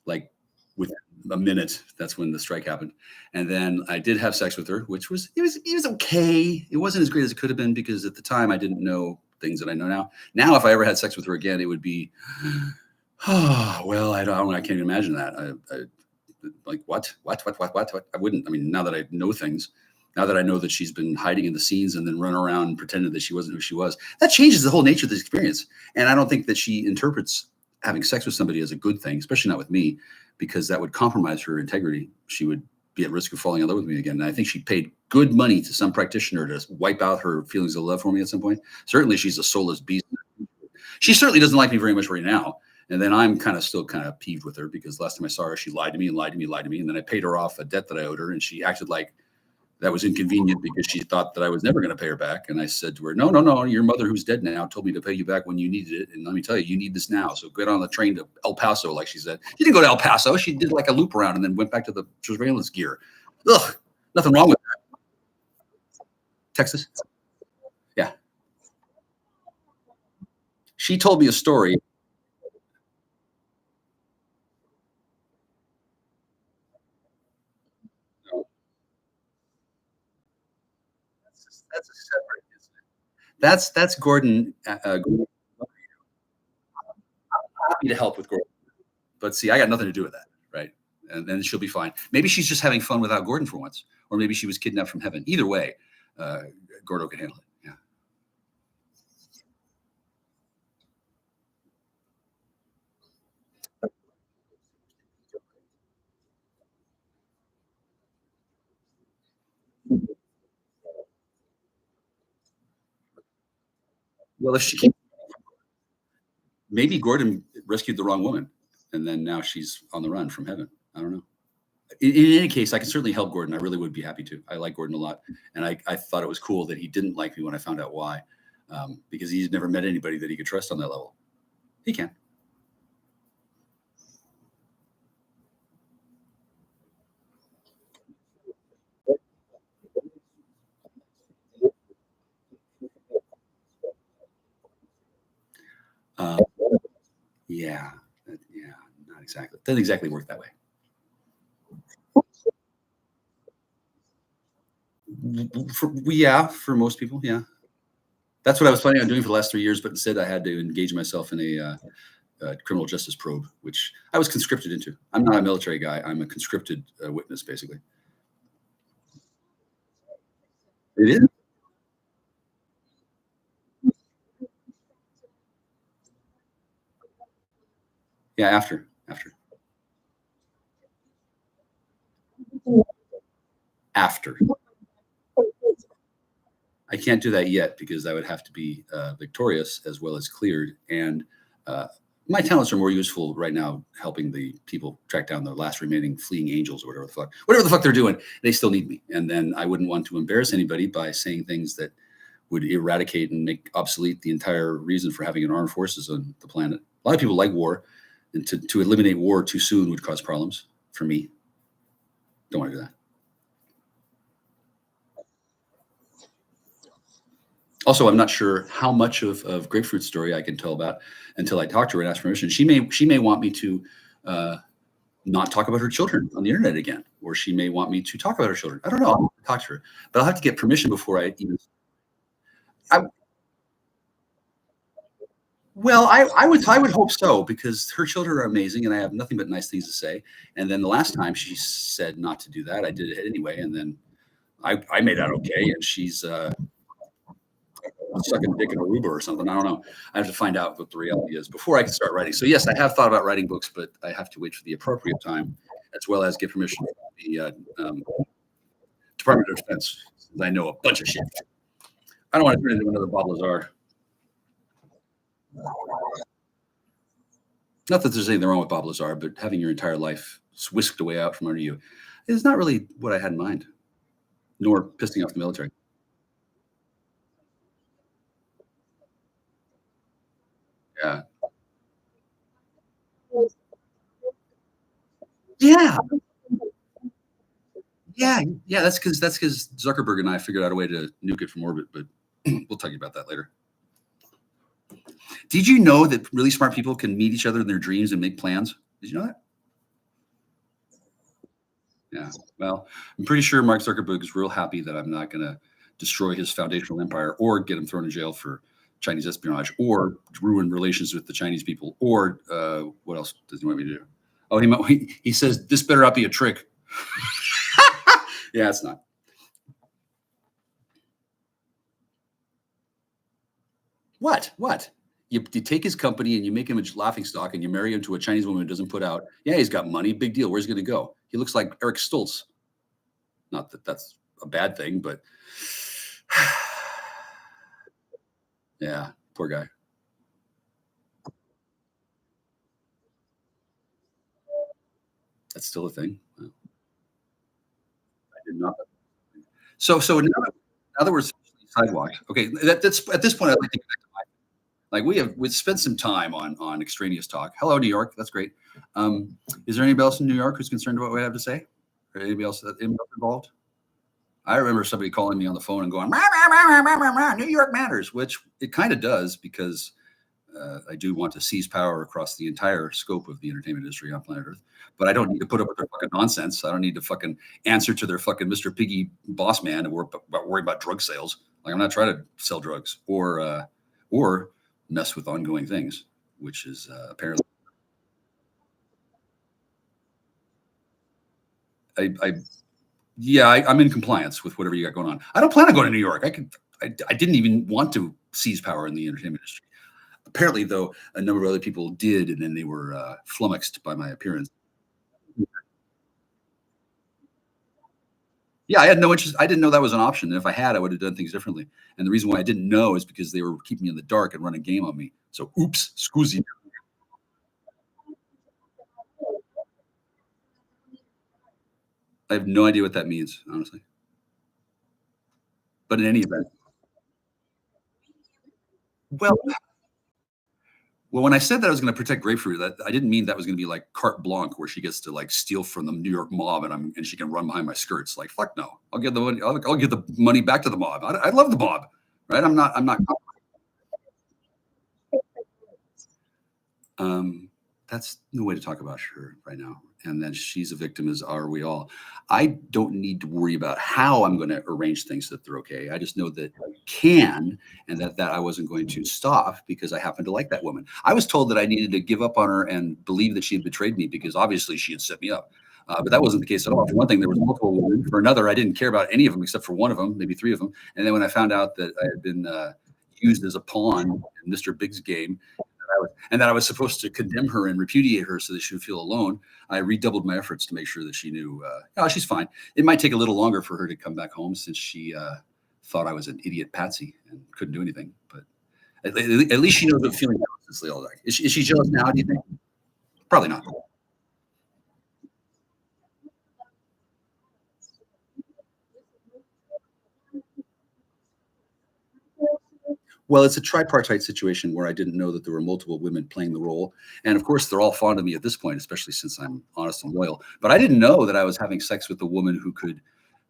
like within a minute. That's when the strike happened, and then I did have sex with her, which was it was okay. It wasn't as great as it could have been because at the time I didn't know things that I know now. Now, if I ever had sex with her again, it would be, oh well, I can't even imagine that. Like what? I wouldn't. I mean, now that I know things, now that I know that she's been hiding in the scenes and then run around and pretended that she wasn't who she was, that changes the whole nature of this experience. And I don't think that she interprets having sex with somebody as a good thing, especially not with me, because that would compromise her integrity. She would be at risk of falling in love with me again. And I think she paid good money to some practitioner to wipe out her feelings of love for me at some point. Certainly she's a soulless beast. She certainly doesn't like me very much right now. And then I'm still peeved with her because last time I saw her, she lied to me and lied to me and lied to me. And then I paid her off a debt that I owed her. And she acted like that was inconvenient because she thought that I was never going to pay her back. And I said to her, no, your mother who's dead now told me to pay you back when you needed it. And let me tell you, you need this now. So get on the train to El Paso, like she said. She didn't go to El Paso. She did like a loop around and then went back to the surveillance gear. Ugh, nothing wrong with that. Texas? Yeah. She told me a story. That's a separate incident. That's Gordon. Gordon. Happy to help with Gordon, but see, I got nothing to do with that, right? And then she'll be fine. Maybe she's just having fun without Gordon for once, or maybe she was kidnapped from heaven. Either way, Gordo can handle it. Yeah. Well, if she maybe Gordon rescued the wrong woman, and then now she's on the run from heaven. I don't know. in any case, I can certainly help Gordon. I really would be happy to. I like Gordon a lot. And I thought it was cool that he didn't like me when I found out why, because he's never met anybody that he could trust on that level. He can. Yeah, not exactly. Doesn't exactly work that way. For most people, yeah. That's what I was planning on doing for the last 3 years, but instead I had to engage myself in a criminal justice probe, which I was conscripted into. I'm not a military guy. I'm a conscripted witness, basically. It is. Yeah, after. I can't do that yet because I would have to be victorious as well as cleared. And my talents are more useful right now helping the people track down the last remaining fleeing angels or whatever the fuck they're doing. They still need me. And then I wouldn't want to embarrass anybody by saying things that would eradicate and make obsolete the entire reason for having an armed forces on the planet. A lot of people like war, and to eliminate war too soon would cause problems for me. Don't want to do that. Also, I'm not sure how much of Grapefruit's story I can tell about until I talk to her and ask permission. She may want me to not talk about her children on the internet again, or she may want me to talk about her children. I don't know. I'll talk to her, but I'll have to get permission before I even. Well, I would hope so, because her children are amazing, and I have nothing but nice things to say. And then the last time she said not to do that, I did it anyway, and then I made out okay, and she's sucking dick in Aruba or something. I don't know. I have to find out what the reality is before I can start writing. So yes, I have thought about writing books, but I have to wait for the appropriate time, as well as get permission from the Department of Defense. I know a bunch of shit. I don't want to turn into another Bob Lazar. Not that there's anything wrong with Bob Lazar, but having your entire life whisked away out from under you is not really what I had in mind, nor pissing off the military. Yeah. Yeah. Yeah. That's because Zuckerberg and I figured out a way to nuke it from orbit, but we'll talk about that later. Did you know that really smart people can meet each other in their dreams and make plans? Did you know that? Yeah. Well, I'm pretty sure Mark Zuckerberg is real happy that I'm not going to destroy his foundational empire or get him thrown in jail for Chinese espionage or ruin relations with the Chinese people or what else does he want me to do? Oh, he says this better not be a trick. Yeah, it's not. What? You take his company and you make him a laughing stock and you marry him to a Chinese woman who doesn't put out. Yeah, he's got money. Big deal. Where's he going to go? He looks like Eric Stoltz. Not that that's a bad thing, but yeah, poor guy. That's still a thing. I did not. So now that we're sidewalked, okay. That's at this point. I'd like to connect to we've spent some time on extraneous talk. Hello, New York. That's great. Is there anybody else in New York who's concerned about what I have to say? Or anybody else involved? I remember somebody calling me on the phone and going, rah, rah, rah, rah, rah, New York matters, which it kind of does because I do want to seize power across the entire scope of the entertainment industry on planet Earth. But I don't need to put up with their fucking nonsense. I don't need to fucking answer to their fucking Mr. Piggy boss man and worry about drug sales. Like I'm not trying to sell drugs or mess with ongoing things, which is apparently. I'm in compliance with whatever you got going on. I don't plan on going to New York. I didn't even want to seize power in the entertainment industry. Apparently, though, a number of other people did, and then they were flummoxed by my appearance. Yeah, I had no interest. I didn't know that was an option. And if I had, I would have done things differently. And the reason why I didn't know is because they were keeping me in the dark and running game on me. So, oops, scusi. I have no idea what that means, honestly. But in any event, well, when I said that I was going to protect grapefruit, that I didn't mean that was going to be like carte blanche, where she gets to like steal from the New York mob and she can run behind my skirts. Like, fuck no, I'll give the money. I'll give the money back to the mob. I love the mob, right? I'm not. That's no way to talk about her right now. And then she's a victim, as are we all. I don't need to worry about how I'm going to arrange things that they're okay. I just know that I can, and that I wasn't going to stop because I happen to like that woman. I was told that I needed to give up on her and believe that she had betrayed me because obviously she had set me up. But that wasn't the case at all. For one thing, there was multiple women. For another, I didn't care about any of them except for one of them, maybe three of them. And then when I found out that I had been used as a pawn in Mr. Big's game, and that I was supposed to condemn her and repudiate her so that she would feel alone, I redoubled my efforts to make sure that she knew, oh, she's fine. It might take a little longer for her to come back home since she thought I was an idiot patsy and couldn't do anything. But at least she knows what feeling since they all died. Is she jealous now, do you think? Probably not. Well, it's a tripartite situation where I didn't know that there were multiple women playing the role. And of course, they're all fond of me at this point, especially since I'm honest and loyal. But I didn't know that I was having sex with a woman who could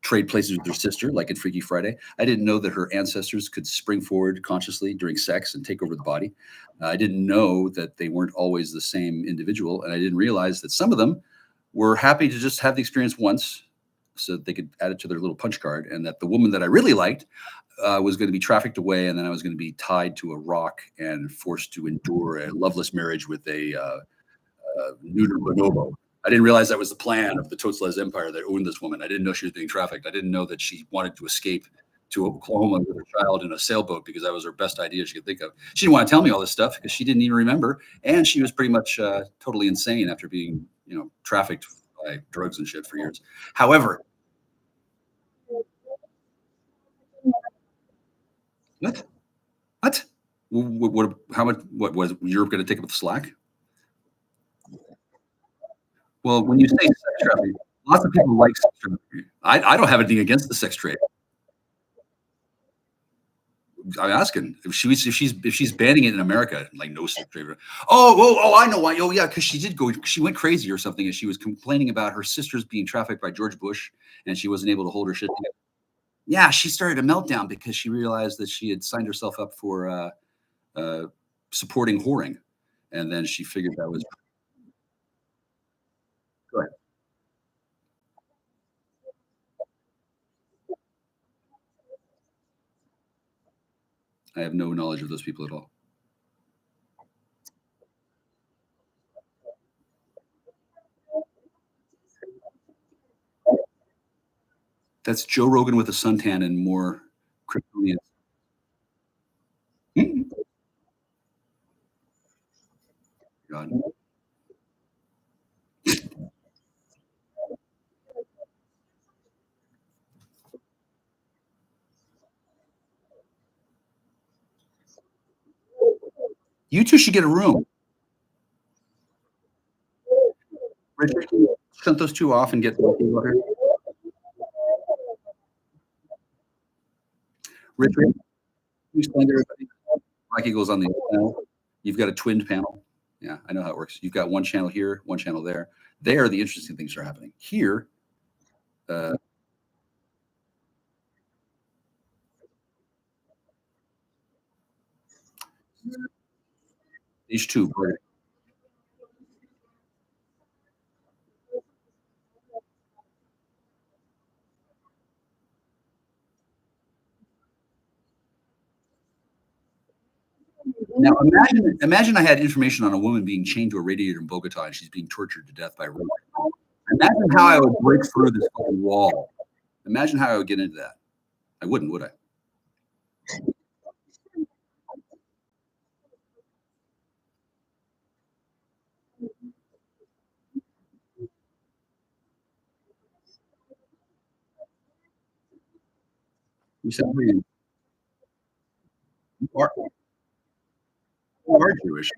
trade places with her sister, like in Freaky Friday. I didn't know that her ancestors could spring forward consciously during sex and take over the body. I didn't know that they weren't always the same individual. And I didn't realize that some of them were happy to just have the experience once so that they could add it to their little punch card. And that the woman that I really liked was going to be trafficked away, and then I was going to be tied to a rock and forced to endure a loveless marriage with a neuter bonobo. I didn't realize that was the plan of the Totsles Empire that owned this woman. I didn't know she was being trafficked. I didn't know that she wanted to escape to Oklahoma with her child in a sailboat because that was her best idea she could think of. She didn't want to tell me all this stuff because she didn't even remember, and she was pretty much totally insane after being, trafficked by drugs and shit for years. However, what? What? How much? What was Europe going to take up the slack? Well, when you say sex trafficking, lots of people like sex trafficking. I don't have anything against the sex trade. I'm asking if she's banning it in America, like no sex trade. Oh, I know why. Oh, yeah, because she went crazy or something, and she was complaining about her sisters being trafficked by George Bush, and she wasn't able to hold her shit together. Yeah, she started a meltdown because she realized that she had signed herself up for supporting whoring, and then she figured that was. Go ahead. I have no knowledge of those people at all. That's Joe Rogan with a suntan and more Kryptonians. Mm. God. You two should get a room. Richard, can you shut those two off and get talking about her? Richard, can you explain to everybody? Black Eagle's on the other panel. You've got a twinned panel. Yeah, I know how it works. You've got one channel here, one channel there. There, the interesting things are happening. Here, these two. Now imagine I had information on a woman being chained to a radiator in Bogota and she's being tortured to death by robots. Imagine how I would break through this fucking wall. Imagine how I would get into that. I wouldn't, would I? You said you are, you are Jewish.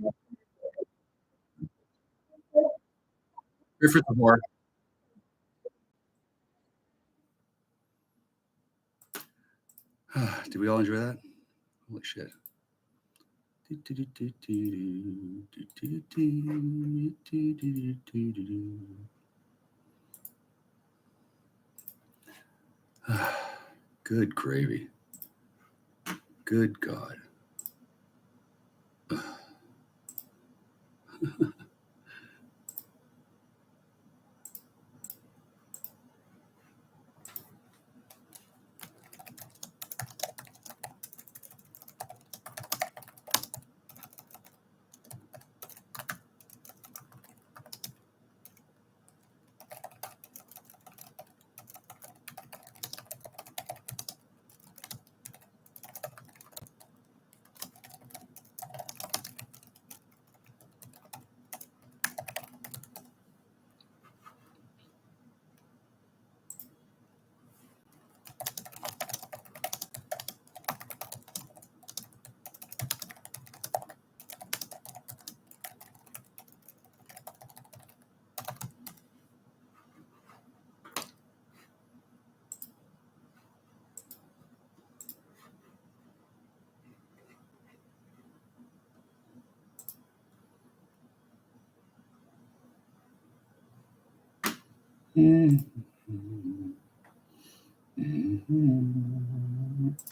Griffith the whore. Did we all enjoy that? Holy shit. Good gravy. Good God.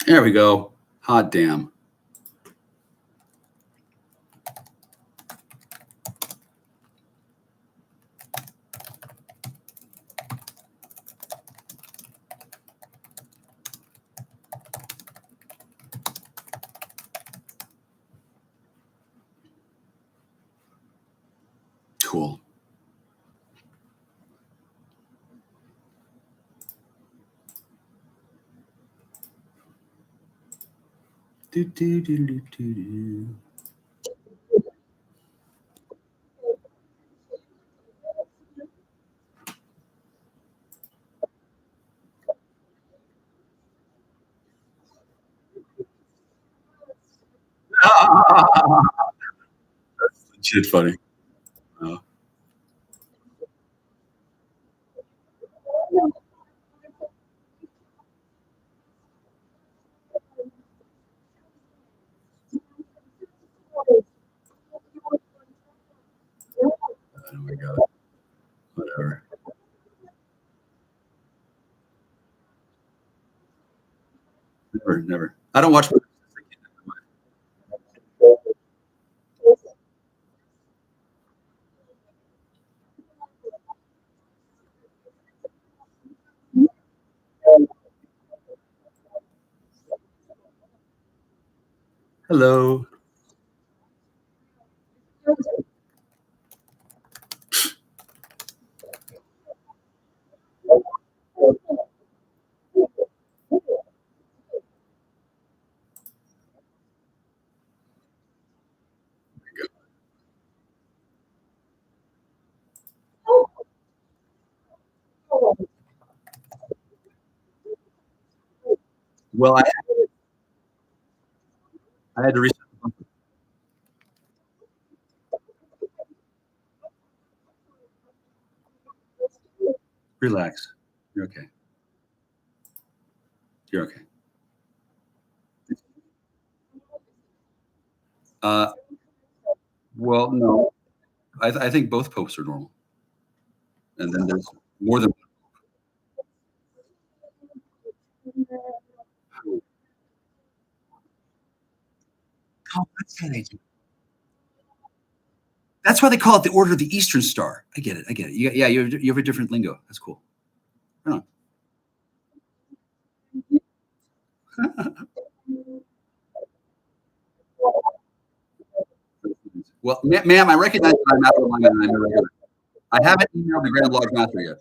There we go. Hot damn. Cool. Do, do, do, do, do, do. That's legit funny. I don't know, I got it. Whatever. Never. I don't watch. Hello. Well, I had to reset the bumper. Relax. You're okay. You're okay. Well, no. I think both popes are normal. And then there's more than oh, that's how they do. That's why they call it the Order of the Eastern Star. I get it. Yeah, you have a different lingo. That's cool. Right on. Well, ma'am, I recognize that I'm out of line and I'm irregular. I haven't emailed the Grand Lodge Master yet.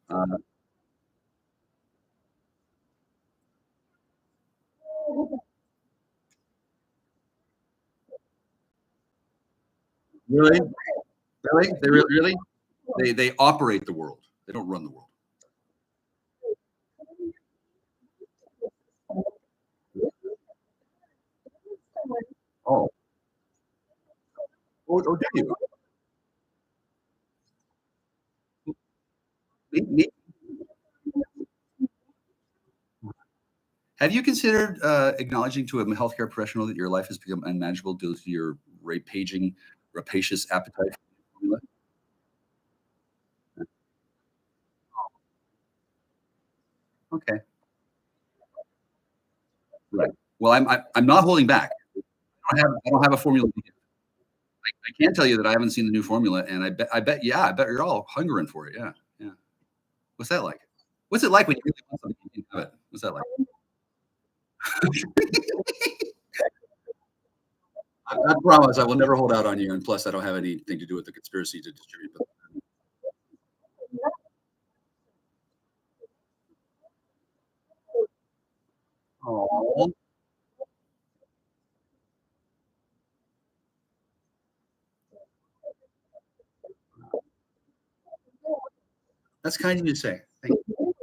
Uh, really? Really? Really? They operate the world. They don't run the world. Oh. Or do you? Me- Have you considered acknowledging to a healthcare professional that your life has become unmanageable due to your rapacious appetite for formula? Okay, right. Well, I'm not holding back. I don't have a formula to give. I can tell you that I haven't seen the new formula, and I bet you're all hungering for it. Yeah, yeah. What's that like? What's it like when you really want something you can have it? What's that like? I promise I will never hold out on you, and plus I don't have anything to do with the conspiracy to distribute. But oh, that's kind of you to say. Thank you.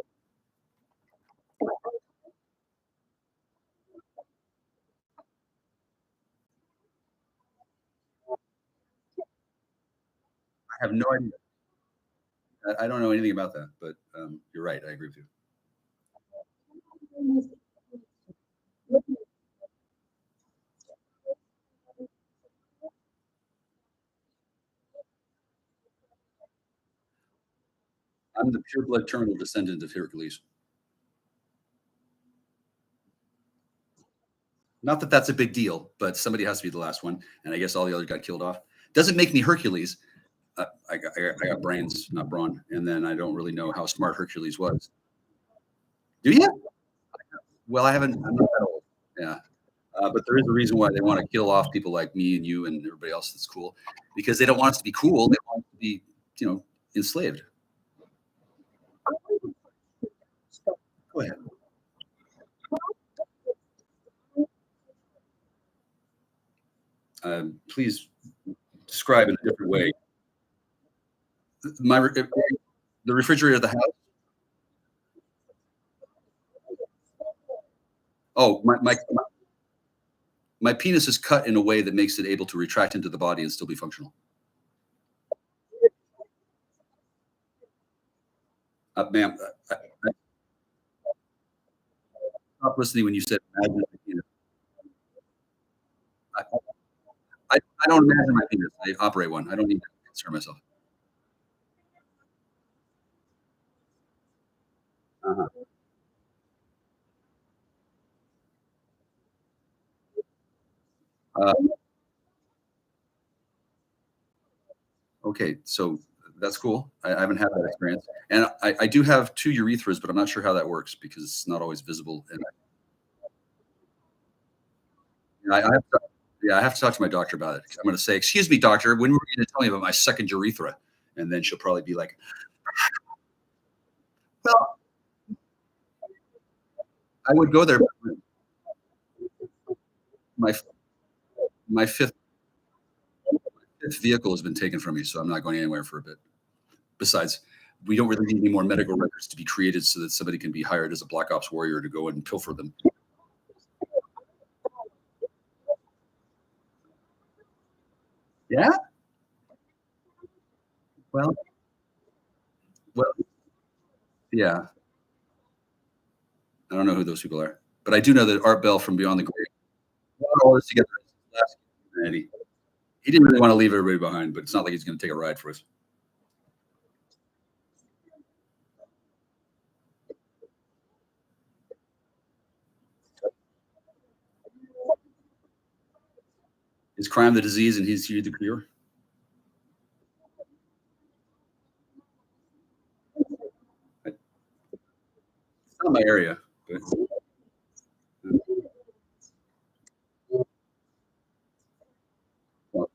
I have no idea. I don't know anything about that, but you're right. I agree with you. I'm the pure blood terminal descendant of Hercules. Not that that's a big deal, but somebody has to be the last one, and I guess all the others got killed off. Doesn't make me Hercules. I got brains, not brawn, and then I don't really know how smart Hercules was. Do you? Well, I haven't. I'm not that old. Yeah, but there is a reason why they want to kill off people like me and you and everybody else that's cool, because they don't want us to be cool. They want us to be, enslaved. Go ahead. Please describe in a different way. The refrigerator of the house. Oh, my penis is cut in a way that makes it able to retract into the body and still be functional. Ma'am, I stopped listening when you said imagine my penis. I, I don't imagine my penis. I operate one. I don't need to concern myself. Uh-huh. Uh, okay, so that's cool. I haven't had that experience, and I do have two urethras, but I'm not sure how that works because it's not always visible. And I have to, yeah, I have to talk to my doctor about it. I'm going to say, "Excuse me, doctor, when were you going to tell me about my second urethra?" And then she'll probably be like, "Well, I would go there. But my my fifth vehicle has been taken from me, so I'm not going anywhere for a bit. Besides, we don't really need any more medical records to be created so that somebody can be hired as a black ops warrior to go and pilfer them." Yeah. Well, well, yeah. I don't know who those people are, but I do know that Art Bell from Beyond the Grave brought all this together as his last humanity. He didn't really want to leave everybody behind, but it's not like he's going to take a ride for us. Is crime the disease and he's here the cure? It's not my area, but well,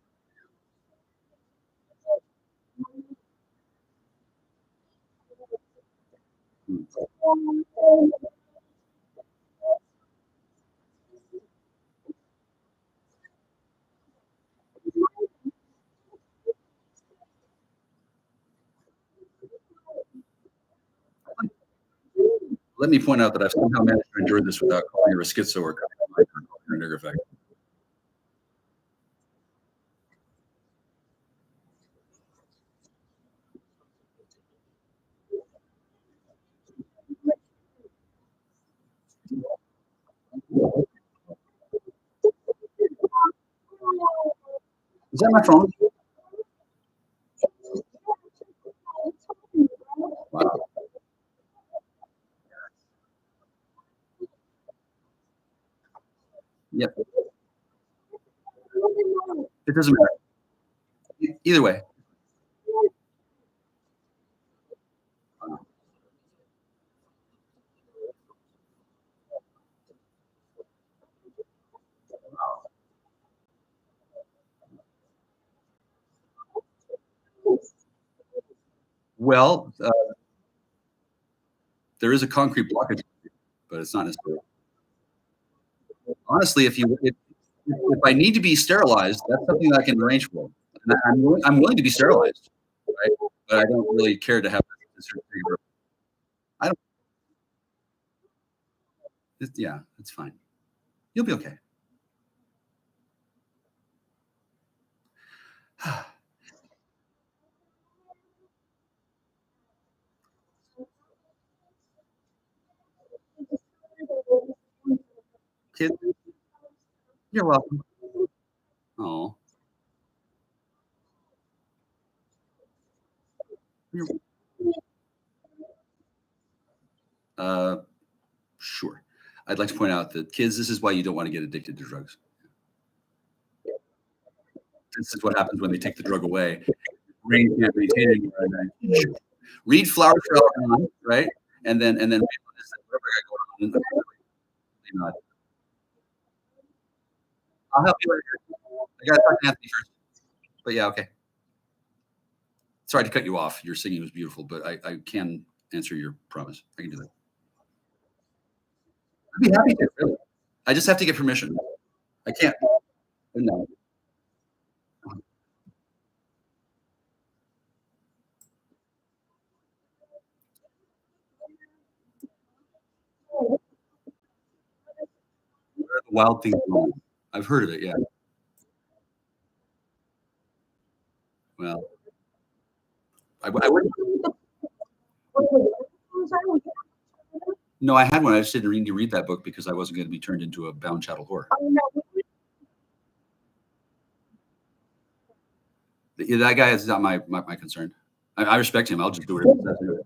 let me point out that I've somehow managed to endure this without calling her a schizo or calling her a nigger effect. Is that my phone? Wow. Yep. It doesn't matter. Either way. Well, there is a concrete blockage, but it's not necessary. Honestly, if I need to be sterilized, that's something that I can arrange for. And I'm willing to be sterilized, right? But I don't really care to have. I don't. Yeah, it's fine. You'll be okay. Kid, you're welcome. Oh. Sure. I'd like to point out that kids, this is why you don't want to get addicted to drugs. This is what happens when they take the drug away. Brain can't maintain it. Read Flower Trail, right? And then whatever I got going on. I'll help you later. I gotta talk to Anthony first. But yeah, okay. Sorry to cut you off. Your singing was beautiful, but I can answer your promise. I can do that. I'd be happy to, really. I just have to get permission. I can't. No. Where the wild things go. I've heard of it, yeah. Well, I wouldn't. No, I had one. I just didn't need to read that book because I wasn't going to be turned into a bound chattel whore. That guy is not my concern. I respect him. I'll just do whatever he says.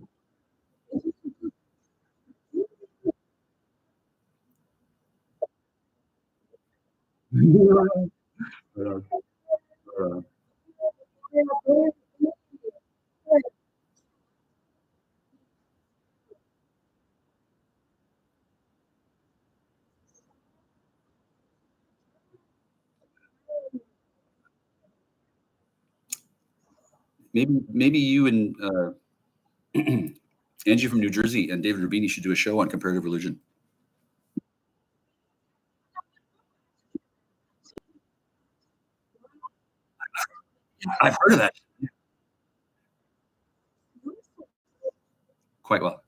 Maybe you and Angie from New Jersey and David Rubini should do a show on comparative religion. I've heard of that. Quite well.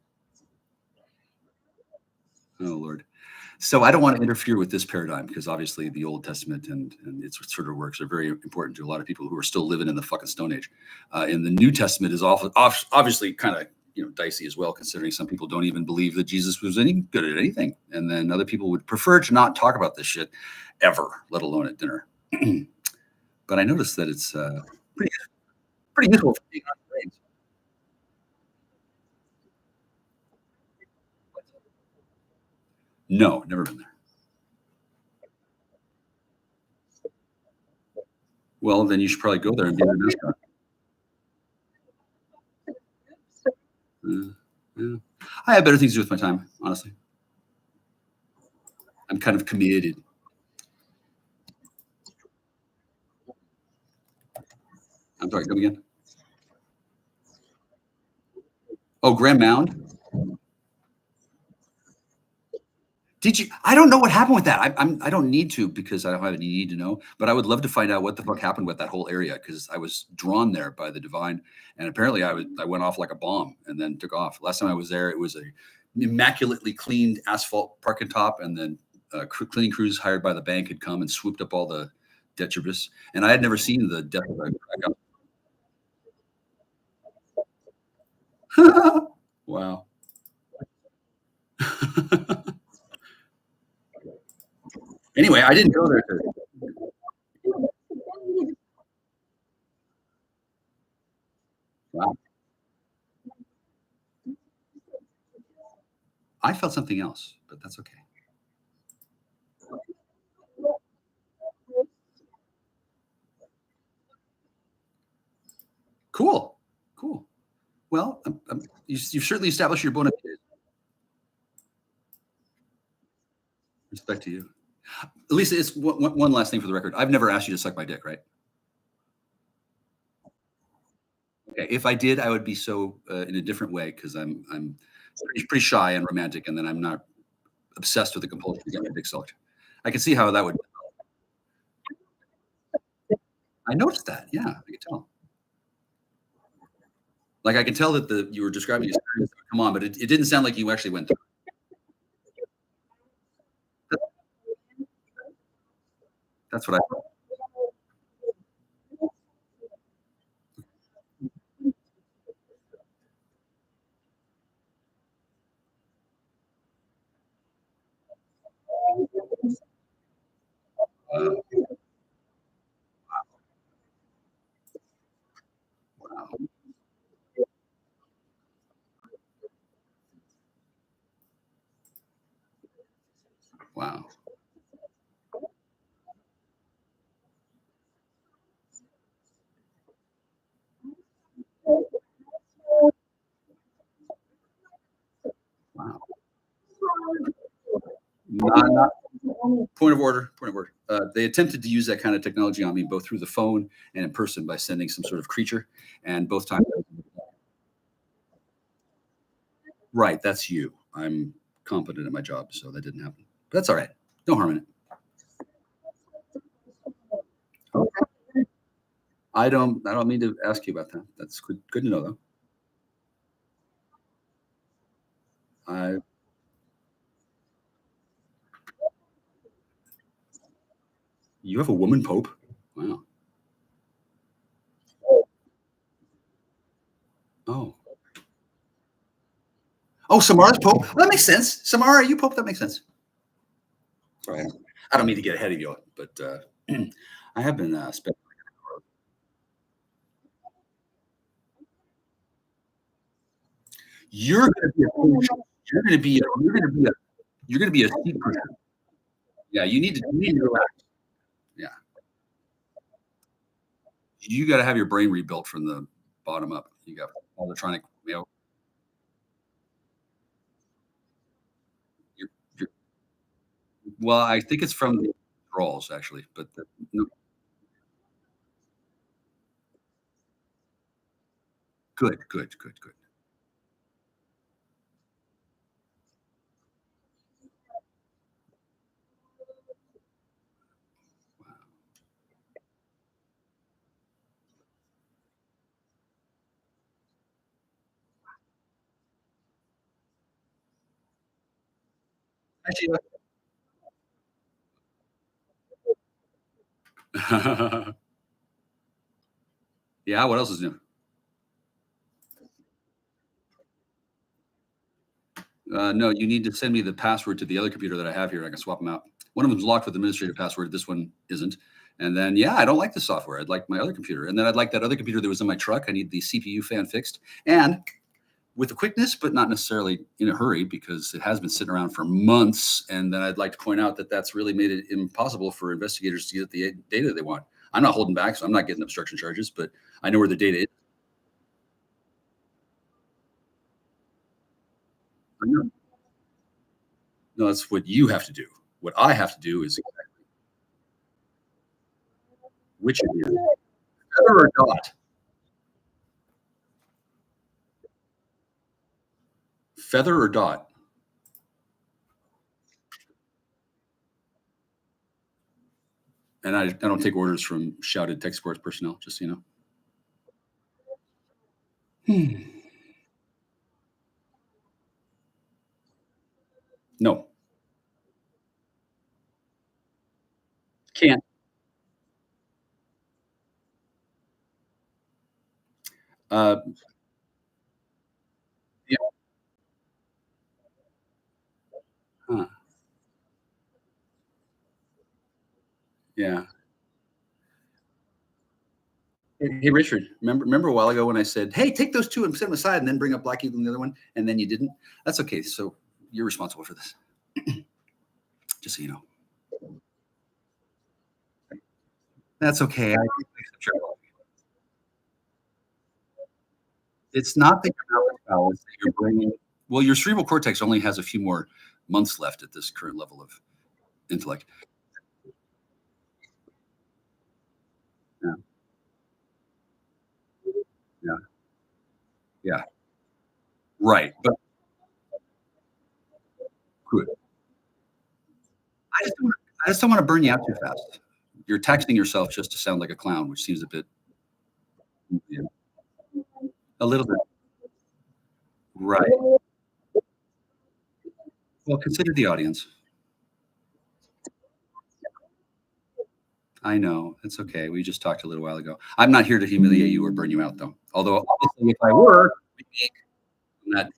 Oh, Lord. So I don't want to interfere with this paradigm because obviously the Old Testament and its sort of works are very important to a lot of people who are still living in the fucking Stone Age. And the New Testament is obviously kind of dicey as well, considering some people don't even believe that Jesus was any good at anything, and then other people would prefer to not talk about this shit ever, let alone at dinner. But I noticed that it's pretty useful for being on the brains. No, never been there. Well, then you should probably go there and be their mascot. Yeah. I have better things to do with my time, honestly. I'm kind of committed. I'm sorry, come again? Oh, Grand Mound? Did you? I don't know what happened with that. I don't need to because I don't have any need to know. But I would love to find out what the fuck happened with that whole area because I was drawn there by the divine, and apparently I went off like a bomb and then took off. Last time I was there, it was a immaculately cleaned asphalt parking top, and then cleaning crews hired by the bank had come and swooped up all the detritus, and I had never seen the death of a wow. Anyway, I didn't go there. Wow. I felt something else, but that's okay. Cool. Cool. Well, you've certainly established your bona fides. Respect to you. Lisa, it's one last thing for the record. I've never asked you to suck my dick, right? Okay. If I did, I would be so in a different way because I'm pretty shy and romantic, and then I'm not obsessed with the compulsion to get my dick sucked. I can see how that would. I noticed that. Yeah, I can tell. Like I can tell that you were describing the experience. Come on, but it didn't sound like you actually went through. That's what I thought. Wow. Wow. Wow. Wow. Not point of order. Point of order. They attempted to use that kind of technology on me both through the phone and in person by sending some sort of creature, and both times. Right, that's you. I'm competent at my job, so that didn't happen. But that's all right. No harm in it. Okay. I don't mean to ask you about that. That's good to know though. I You have a woman pope? Wow. Oh. Oh, Samara's pope? Well, that makes sense. Samara, are you pope? That makes sense. Sorry, I don't mean to get ahead of you, but I have been spending. You're going to be a coach. You're going to be a seat pusher. Yeah, you need to relax. Yeah. You got to have your brain rebuilt from the bottom up. You got electronic, you're, you're, well, I think it's from the draws actually, but no, good. Actually, yeah. What else is new? No, you need to send me the password to the other computer that I have here. I can swap them out. One of them's locked with administrative password. This one isn't. And then, yeah, I don't like the software. I'd like my other computer. And then I'd like that other computer that was in my truck. I need the CPU fan fixed. And with the quickness, but not necessarily in a hurry because it has been sitting around for months. And then I'd like to point out that that's really made it impossible for investigators to get the data they want. I'm not holding back, so I'm not getting obstruction charges, but I know where the data is. I know. No, that's what you have to do. What I have to do is which of you, feather or dot, feather or dot. And I don't take orders from shouted tech support personnel, just so you know. No, can't. Uh, yeah, huh. Yeah. Hey, Richard, remember a while ago when I said, hey, take those two and set them aside and then bring up Black Eagle and the other one, and then you didn't? That's okay. So you're responsible for this. Just so you know. That's okay. It's not that you're not foul, it's that you're bringing. Well, your cerebral cortex only has a few more months left at this current level of intellect. Yeah. Yeah. Yeah. Right. But good. I just don't want to burn you out too fast. You're taxing yourself just to sound like a clown, which seems a bit, yeah, a little bit. Right. Well, consider the audience. I know. It's okay. We just talked a little while ago. I'm not here to humiliate you or burn you out, though. Although, obviously, if I were, I'm not.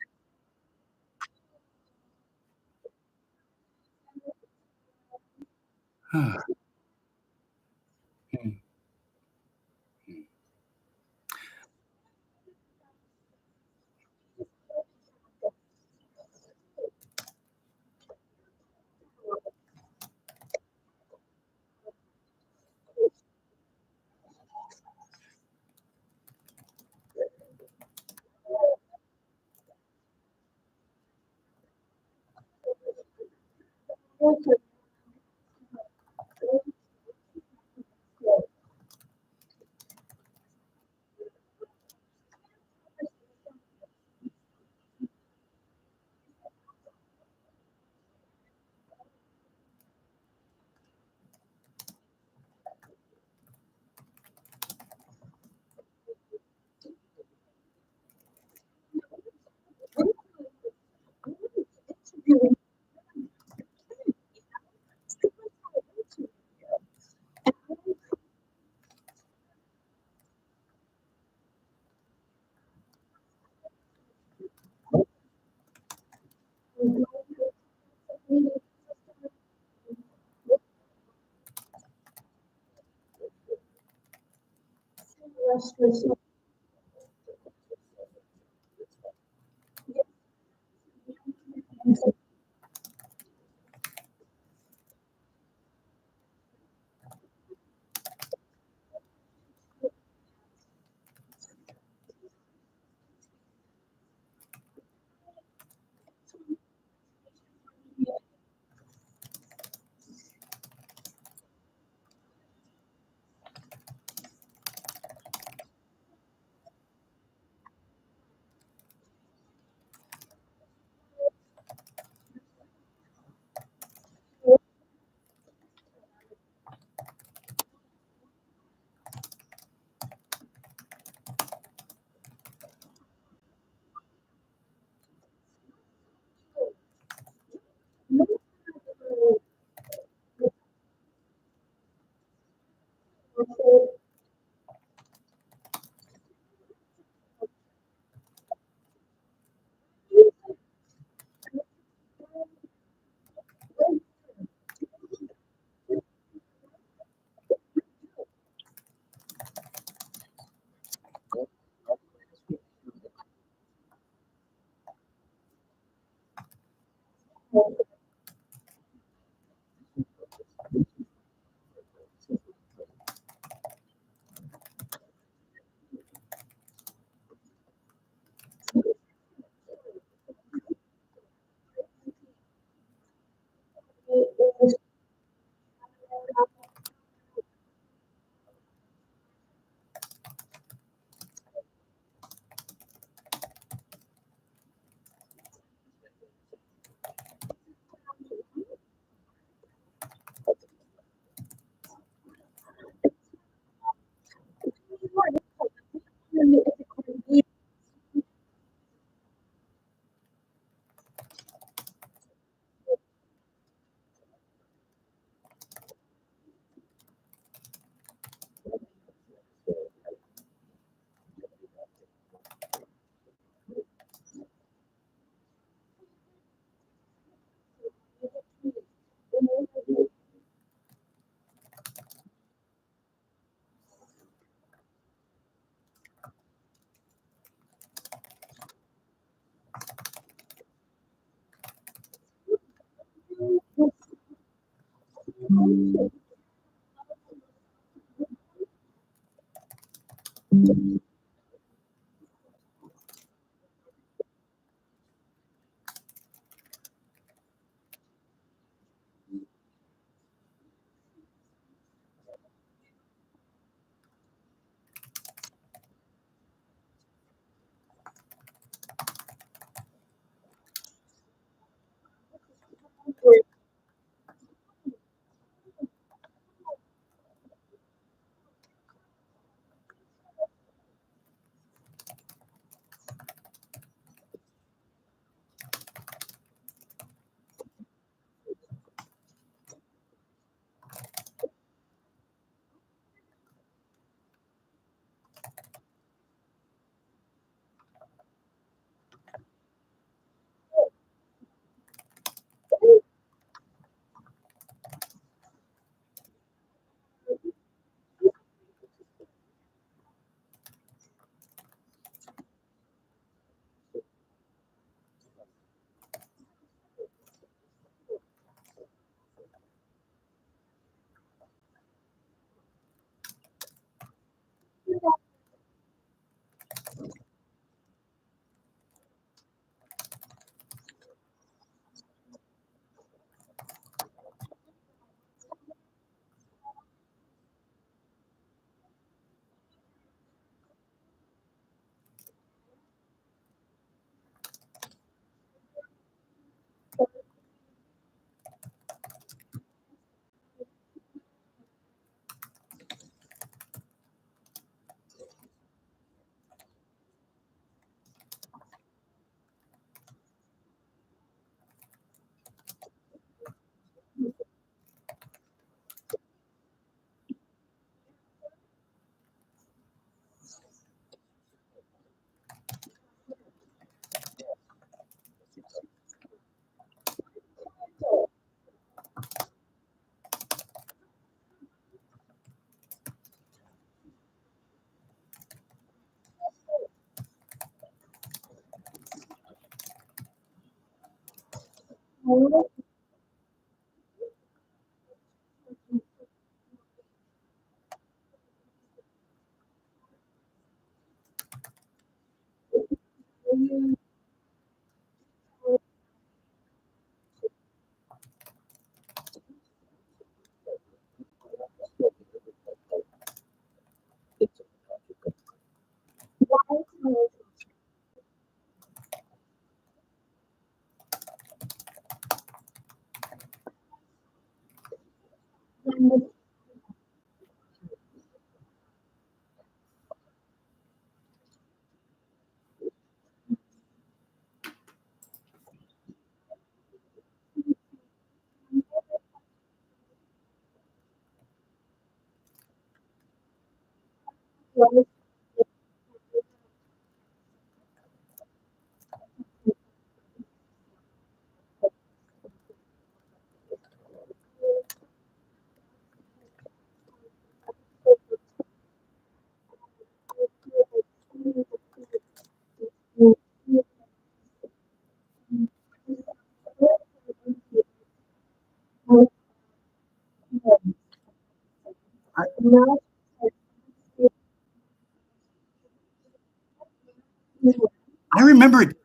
I remember it.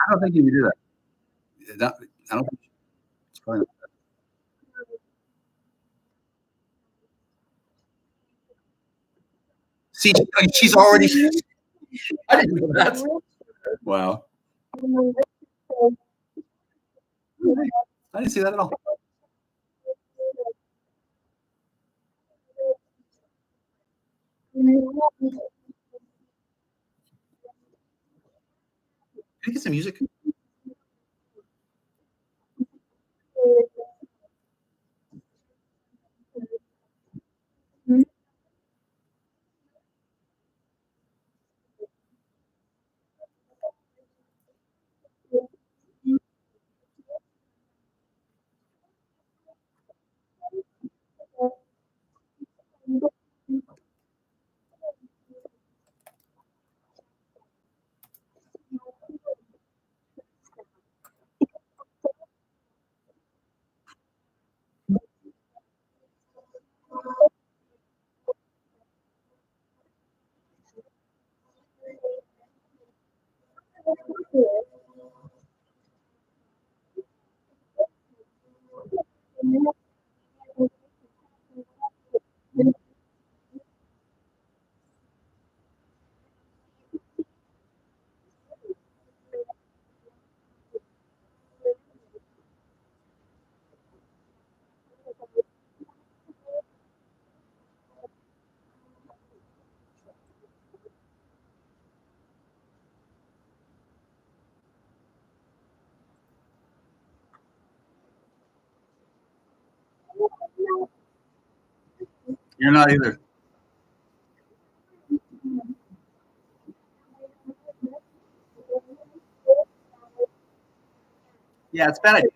I don't think you can do that. I don't think it's probably not. See, she's already. I didn't know that. Wow. I didn't see that at all. Can you get some music? You're not either. Yeah, it's a bad idea.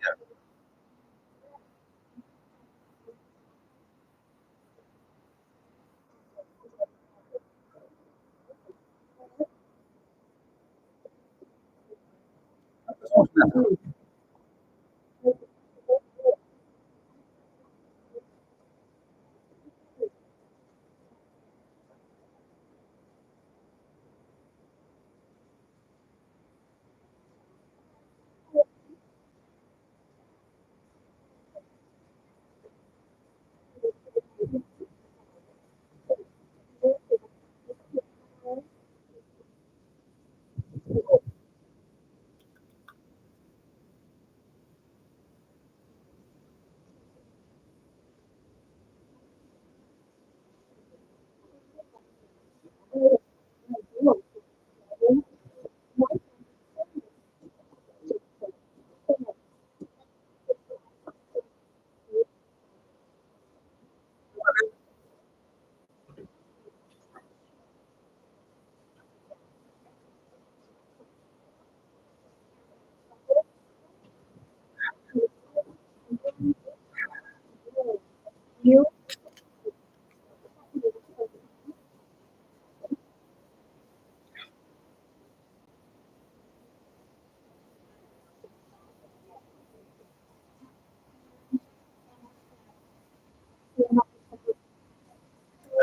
I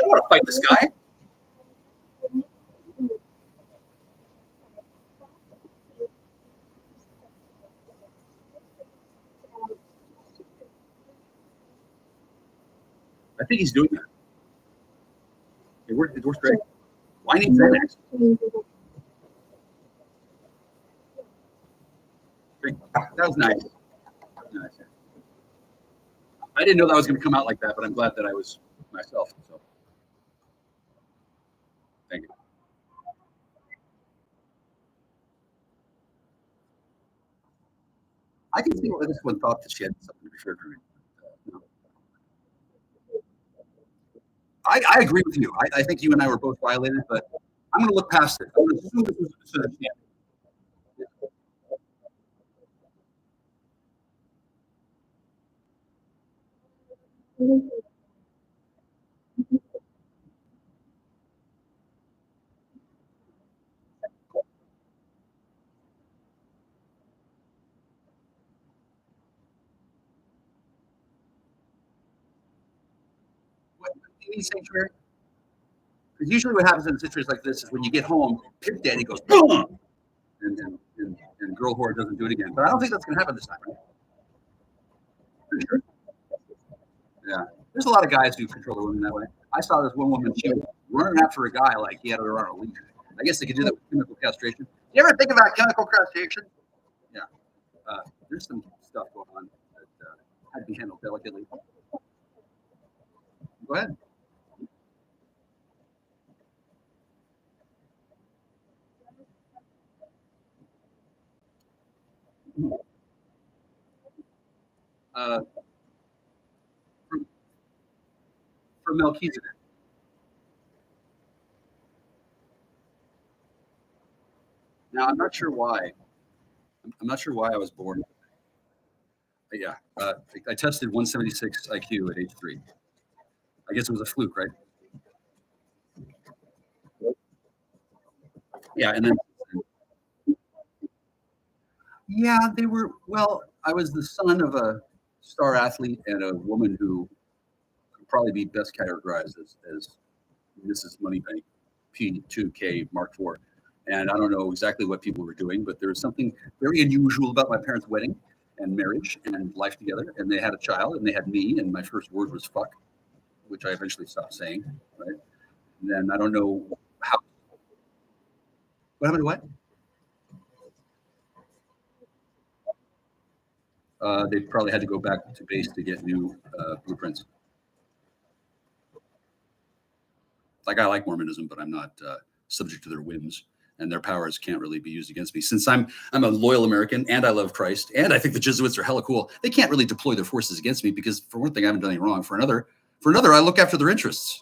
don't want to fight this guy. I think he's doing that. It works great. Why need Xanax? That was nice. Nice. I didn't know that was going to come out like that, but I'm glad that I was myself. So, thank you. I can see why this one thought that she had something to be shared for me. I agree with you. I think you and I were both violated, but I'm going to look past it. I'm going to assume this was a misunderstanding. What do you mean sanctuary? Because usually what happens in situations like this is when you get home, Pip Daddy goes, boom! And girl whore doesn't do it again. But I don't think that's going to happen this time, right? Pretty sure. Yeah. There's a lot of guys who control the women that way. I saw this one woman, she was running after a guy like he had her on a leash. I guess they could do that with chemical castration. You ever think about chemical castration? Yeah. There's some stuff going on that had to be handled delicately. Go ahead. From Melchizedek. Now, I'm not sure why. I'm not sure why I was born. But yeah, I tested 176 IQ at age 3. I guess it was a fluke, right? Yeah, and then yeah, they were. Well, I was the son of a star athlete and a woman who could probably be best categorized as Mrs. Moneybank P2K Mark IV. And I don't know exactly what people were doing, but there was something very unusual about my parents' wedding and marriage and life together. And they had a child, and they had me, and my first word was fuck, which I eventually stopped saying. Right? And then I don't know how. What happened to what? They probably had to go back to base to get new blueprints. Like, I like Mormonism, but I'm not subject to their whims, and their powers can't really be used against me. Since I'm a loyal American, and I love Christ, and I think the Jesuits are hella cool, they can't really deploy their forces against me because, for one thing, I haven't done anything wrong. For For another, I look after their interests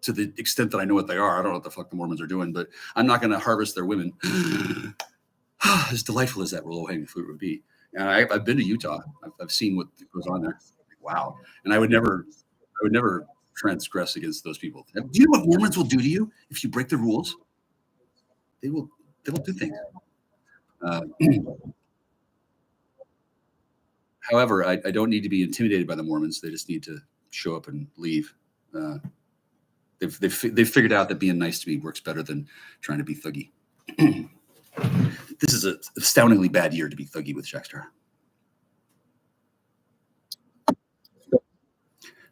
to the extent that I know what they are. I don't know what the fuck the Mormons are doing, but I'm not going to harvest their women. As delightful as that low-hanging fruit would be. And I've been to Utah. I've seen what goes on there. Wow. And I would never transgress against those people. Do you know what Mormons will do to you if you break the rules? They will do things. However, I don't need to be intimidated by the Mormons. They just need to show up and leave. They've figured out that being nice to me works better than trying to be thuggy. This is an astoundingly bad year to be thuggy with JackStar.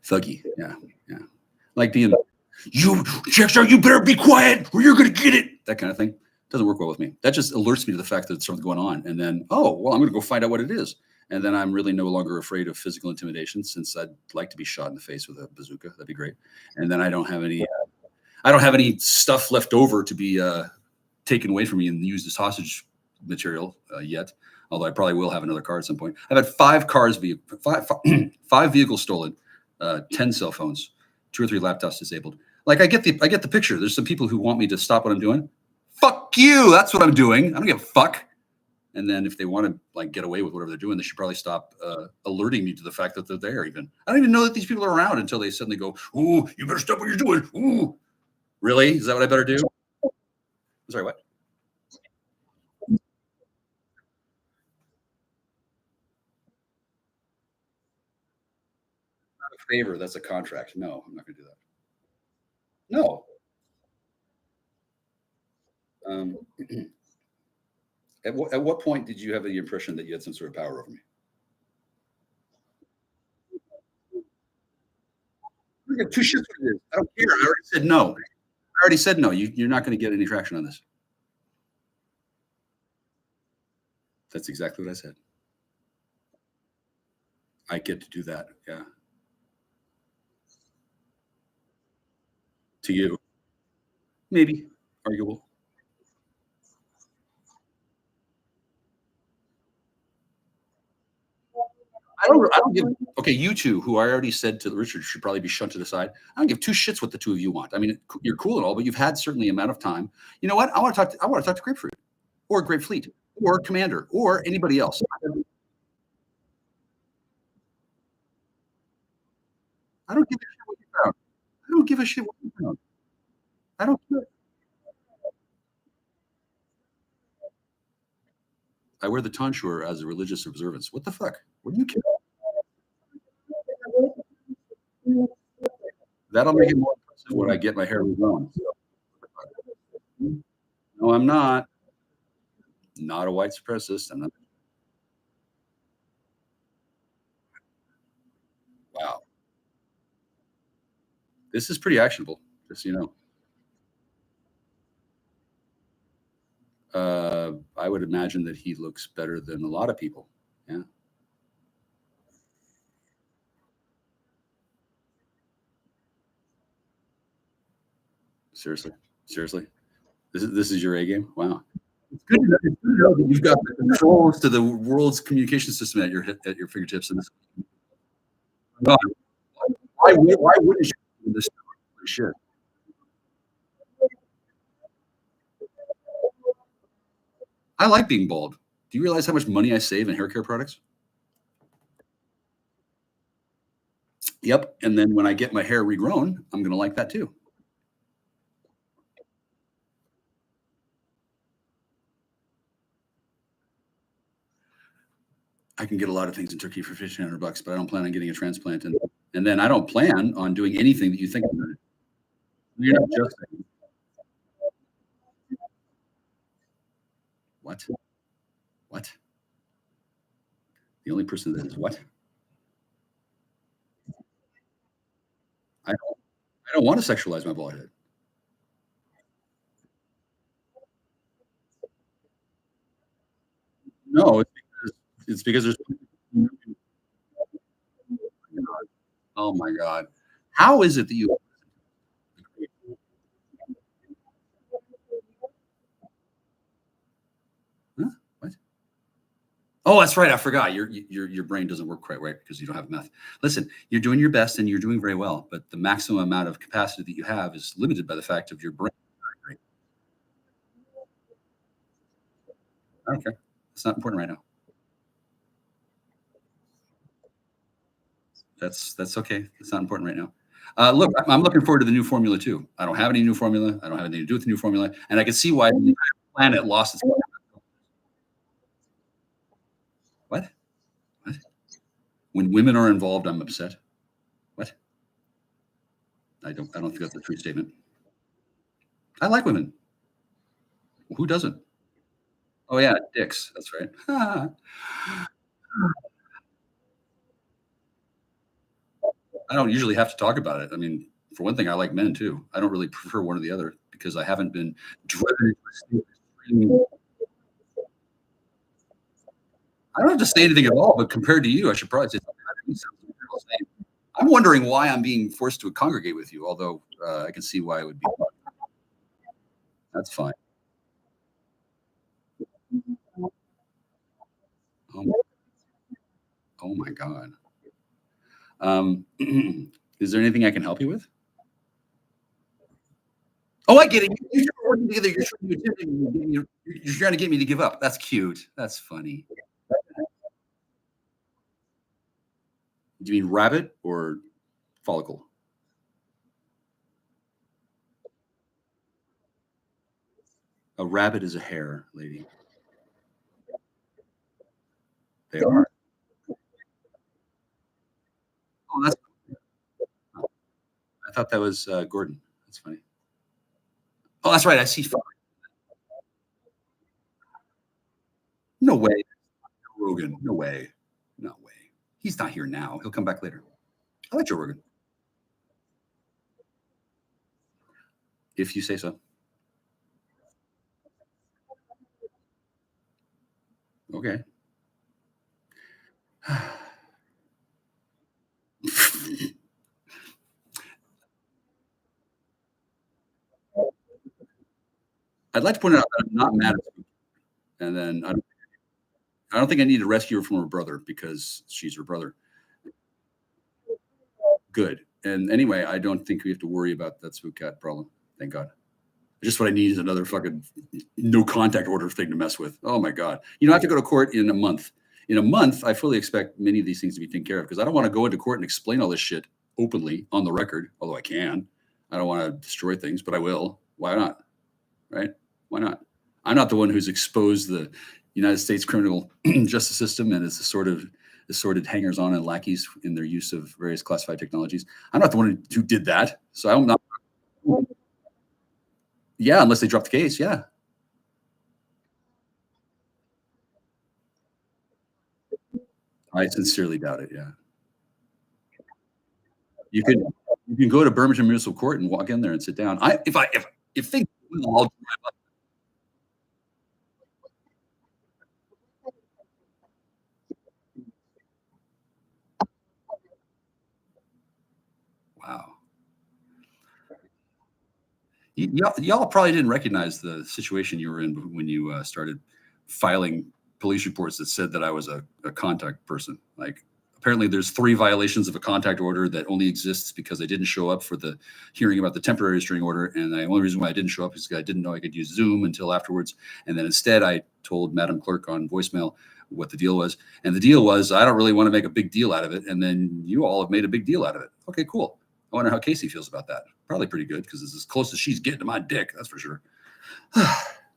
Thuggy, yeah. Like being, JackStar, you better be quiet or you're going to get it. That kind of thing. Doesn't work well with me. That just alerts me to the fact that there's something going on. And then, oh, well, I'm going to go find out what it is. And then I'm really no longer afraid of physical intimidation, since I'd like to be shot in the face with a bazooka. That'd be great. And then I don't have any stuff left over to be taken away from me and used as hostage material yet. Although I probably will have another car at some point. I've had 5 cars, five vehicles stolen, 10 cell phones, 2 or 3 laptops disabled. Like I get the picture. There's some people who want me to stop what I'm doing. Fuck you. That's what I'm doing. I don't give a fuck. And then if they want to like get away with whatever they're doing, they should probably stop alerting me to the fact that they're there. Even I don't even know that these people are around until they suddenly go, "Ooh, you better stop what you're doing." Ooh, really? Is that what I better do? I'm sorry, what? Not a favor. That's a contract. No, I'm not going to do that. No. At what point did you have the impression that you had some sort of power over me? I don't give 2 shits what it is. I don't care. I already said no. I already said no. You're not going to get any traction on this. That's exactly what I said. I get to do that. Yeah. To you, maybe arguable. I don't give. Okay, you two, who I already said to Richard should probably be shunted aside. I don't give 2 shits what the 2 of you want. I mean, you're cool and all, but you've had certainly amount of time. You know what? I want to talk to Grapefruit, or Grapefleet, or Commander, or anybody else. I don't give a shit what you found. I don't give a shit what you found. I don't care. I wear the tonsure as a religious observance. What the fuck? What do you care? That'll make it more impressive when I get my hair regrown. No, I'm not. Not a white supremacist. I'm not. Wow. This is pretty actionable, just so you know. I would imagine that he looks better than a lot of people. Yeah. Seriously. This is your A game. Wow. It's good to know that you've got the controls to the world's communication system at your fingertips. And this, God, why wouldn't you do this shit? I like being bald. Do you realize how much money I save in hair care products? Yep. And then when I get my hair regrown, I'm going to like that too. I can get a lot of things in Turkey for $1,500, but I don't plan on getting a transplant. And then I don't plan on doing anything that you think I'm doing. You're not just saying. What? The only person that is what? I don't want to sexualize my bald head. No, it's because there's. Oh my God! How is it that you? Huh? What? Oh, that's right. I forgot. Your brain doesn't work quite right because you don't have math. Listen, you're doing your best and you're doing very well, but the maximum amount of capacity that you have is limited by the fact of your brain. I don't care. It's not important right now. That's okay. It's not important right now. Look, I'm looking forward to the new formula too. I don't have any new formula. I don't have anything to do with the new formula, and I can see why the entire planet lost its. What? What? When women are involved, I'm upset. What? I don't think that's a true statement. I like women. Who doesn't? Oh yeah, dicks. That's right. I don't usually have to talk about it. I mean, for one thing, I like men too. I don't really prefer one or the other because I haven't been driven into a state of extreme. I don't have to say anything at all, but compared to you, I should probably say something. I'm wondering why I'm being forced to congregate with you, although I can see why it would be. That's fine. Oh my God. Is there anything I can help you with? Oh, I get it. You're working together. You're trying to get me to give up. That's cute. That's funny. Do you mean rabbit or follicle? A rabbit is a hare, lady. They are. Oh, that's. I thought that was Gordon. That's funny. Oh, that's right. I see. No way. Rogan. No way. No way. He's not here now. He'll come back later. I like Joe Rogan. If you say so. Okay. I'd like to point out that I'm not mad at you. And then I don't think I need to rescue her from her brother because she's her brother. Good. And anyway, I don't think we have to worry about that spook cat problem. Thank God. Just what I need is another fucking no contact order thing to mess with. Oh my God. You don't have to go to court in a month. In a month, I fully expect many of these things to be taken care of because I don't want to go into court and explain all this shit openly on the record, although I can. I don't want to destroy things, but I will. Why not? Right? Why not? I'm not the one who's exposed the United States criminal justice system and its assorted hangers-on and lackeys in their use of various classified technologies. I'm not the one who did that. So I'm not. Yeah, unless they drop the case. Yeah. I sincerely doubt it. Yeah. You can go to Birmingham Municipal Court and walk in there and sit down. If things all. Wow. Y'all probably didn't recognize the situation you were in when you started filing police reports that said that I was a contact person. Like, apparently there's 3 violations of a contact order that only exists because I didn't show up for the hearing about the temporary restraining order. And the only reason why I didn't show up is because I didn't know I could use Zoom until afterwards. And then instead I told Madam Clerk on voicemail what the deal was. And the deal was, I don't really want to make a big deal out of it. And then you all have made a big deal out of it. Okay, cool. I wonder how Casey feels about that. Probably pretty good because it's as close as she's getting to my dick. That's for sure.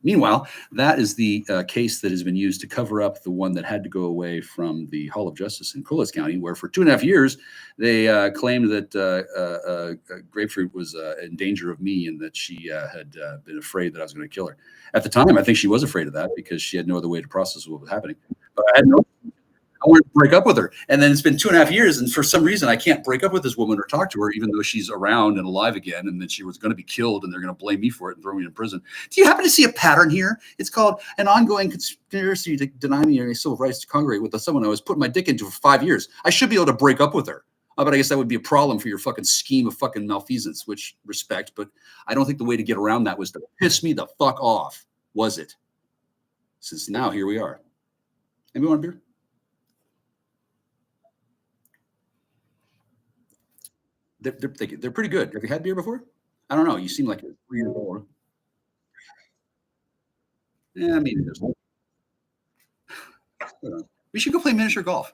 Meanwhile, that is the case that has been used to cover up the one that had to go away from the Hall of Justice in Colas County, where for 2.5 years, they claimed that Grapefruit was in danger of me and that she had been afraid that I was going to kill her. At the time, I think she was afraid of that because she had no other way to process what was happening. But I wanted to break up with her. And then it's been 2.5 years. And for some reason, I can't break up with this woman or talk to her, even though she's around and alive again. And then she was going to be killed and they're going to blame me for it and throw me in prison. Do you happen to see a pattern here? It's called an ongoing conspiracy to deny me any civil rights to congregate with someone I was putting my dick into for 5 years. I should be able to break up with her. But I guess that would be a problem for your fucking scheme of fucking malfeasance, which respect. But I don't think the way to get around that was to piss me the fuck off, was it? Since now, here we are. Anybody want a beer? They're pretty good. Have you had beer before? I don't know. You seem like you're 3 years old. Yeah, maybe there's. We should go play miniature golf.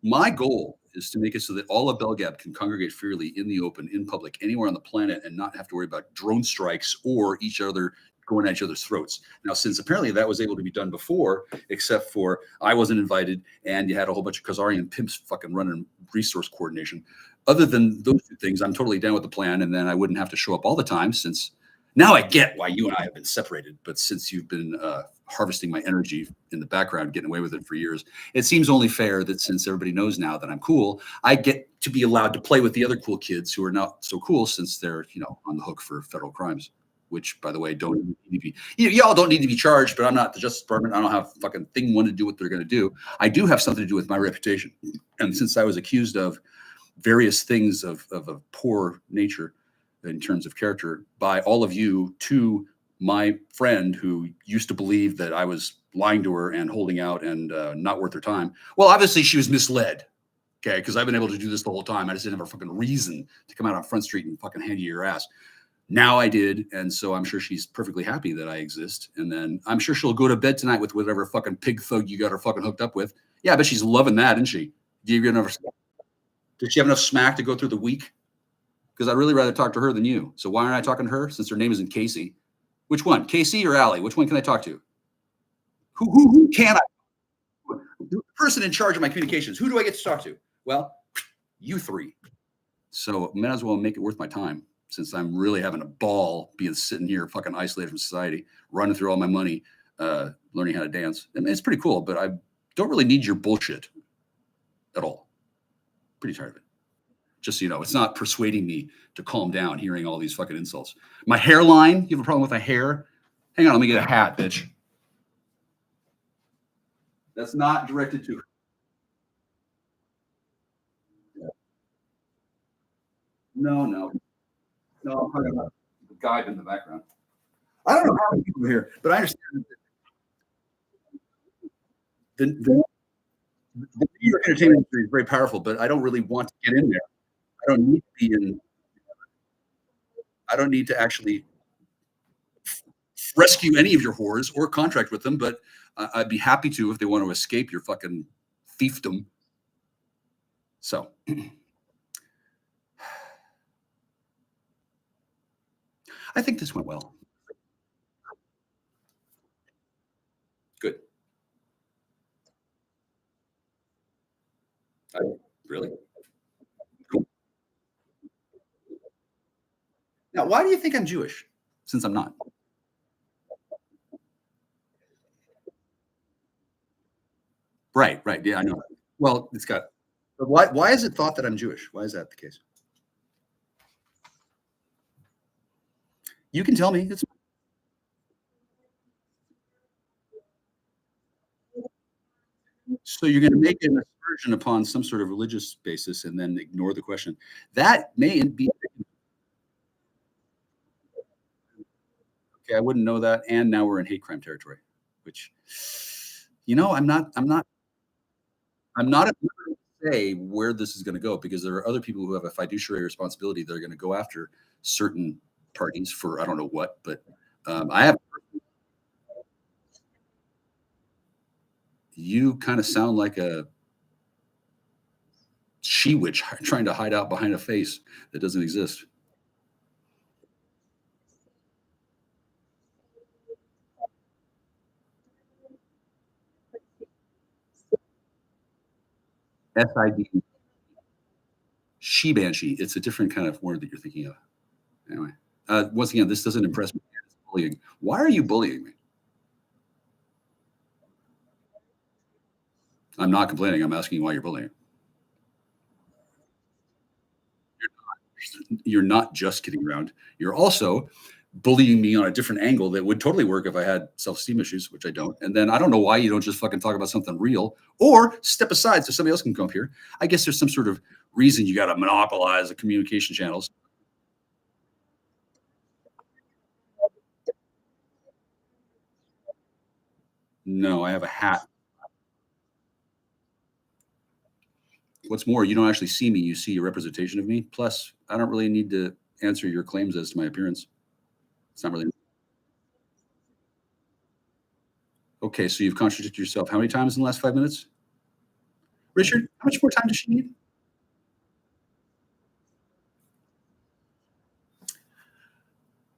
My goal is to make it so that all of Belgab can congregate freely in the open, in public, anywhere on the planet, and not have to worry about drone strikes or each other going at each other's throats. Now, since apparently that was able to be done before, except for I wasn't invited, and you had a whole bunch of Khazarian pimps fucking running resource coordination. Other than those two things, I'm totally down with the plan, and then I wouldn't have to show up all the time, since now I get why you and I have been separated. But since you've been harvesting my energy in the background, getting away with it for years, it seems only fair that since everybody knows now that I'm cool, I get to be allowed to play with the other cool kids who are not so cool, since they're, you know, on the hook for federal crimes, which, by the way, don't need to be, y'all don't need to be charged, but I'm not the Justice Department. I don't have a fucking thing one to do what they're going to do. I do have something to do with my reputation. And since I was accused of various things of a poor nature in terms of character by all of you, to my friend who used to believe that I was lying to her and holding out and not worth her time. Well, obviously she was misled, okay? Because I've been able to do this the whole time. I just didn't have a fucking reason to come out on Front Street and fucking hand you your ass. Now I did, and so I'm sure she's perfectly happy that I exist. And then I'm sure she'll go to bed tonight with whatever fucking pig thug you got her fucking hooked up with. Yeah, I bet she's loving that, isn't she? Did she have enough smack to go through the week? Because I'd really rather talk to her than you. So why aren't I talking to her, since her name isn't Casey? Which one, Casey or Allie? Which one can I talk to? Who can I? The person in charge of my communications. Who do I get to talk to? Well, you three. So might as well make it worth my time, since I'm really having a ball being sitting here fucking isolated from society, running through all my money, learning how to dance. I mean, it's pretty cool, but I don't really need your bullshit at all. Pretty tired of it. Just so you know, it's not persuading me to calm down hearing all these fucking insults. My hairline, you have a problem with my hair? Hang on, let me get a hat, bitch. That's not directed to her. No, I'm talking about the guy in the background. I don't know how many people are here, but I understand that the New York entertainment industry is very powerful, but I don't really want to get in there. I don't need to be in. I don't need to actually rescue any of your whores or contract with them, but I'd be happy to if they want to escape your fucking fiefdom. So I think this went well. Good. Really? Cool. Now, why do you think I'm Jewish, since I'm not? Right. Yeah, I know. Well, it's got. But why is it thought that I'm Jewish? Why is that the case? You can tell me. So you're going to make an aspersion upon some sort of religious basis and then ignore the question. That may be. Okay, I wouldn't know that. And now we're in hate crime territory, which, you know, I'm not at liberty to say where this is going to go, because there are other people who have a fiduciary responsibility that are going to go after certain parties for I don't know what, but I have. You kind of sound like a she-witch trying to hide out behind a face that doesn't exist. SID. She banshee. It's a different kind of word that you're thinking of. Anyway, once again, this doesn't impress me. It's bullying. Why are you bullying me? I'm not complaining. I'm asking why you're bullying. You're not just kidding around. You're also bullying me on a different angle that would totally work if I had self-esteem issues, which I don't. And then I don't know why you don't just fucking talk about something real or step aside so somebody else can come up here. I guess there's some sort of reason you got to monopolize the communication channels. No, I have a hat. What's more, you don't actually see me. You see a representation of me. Plus, I don't really need to answer your claims as to my appearance. It's not really. Okay, so you've contradicted yourself how many times in the last 5 minutes? Richard, how much more time does she need?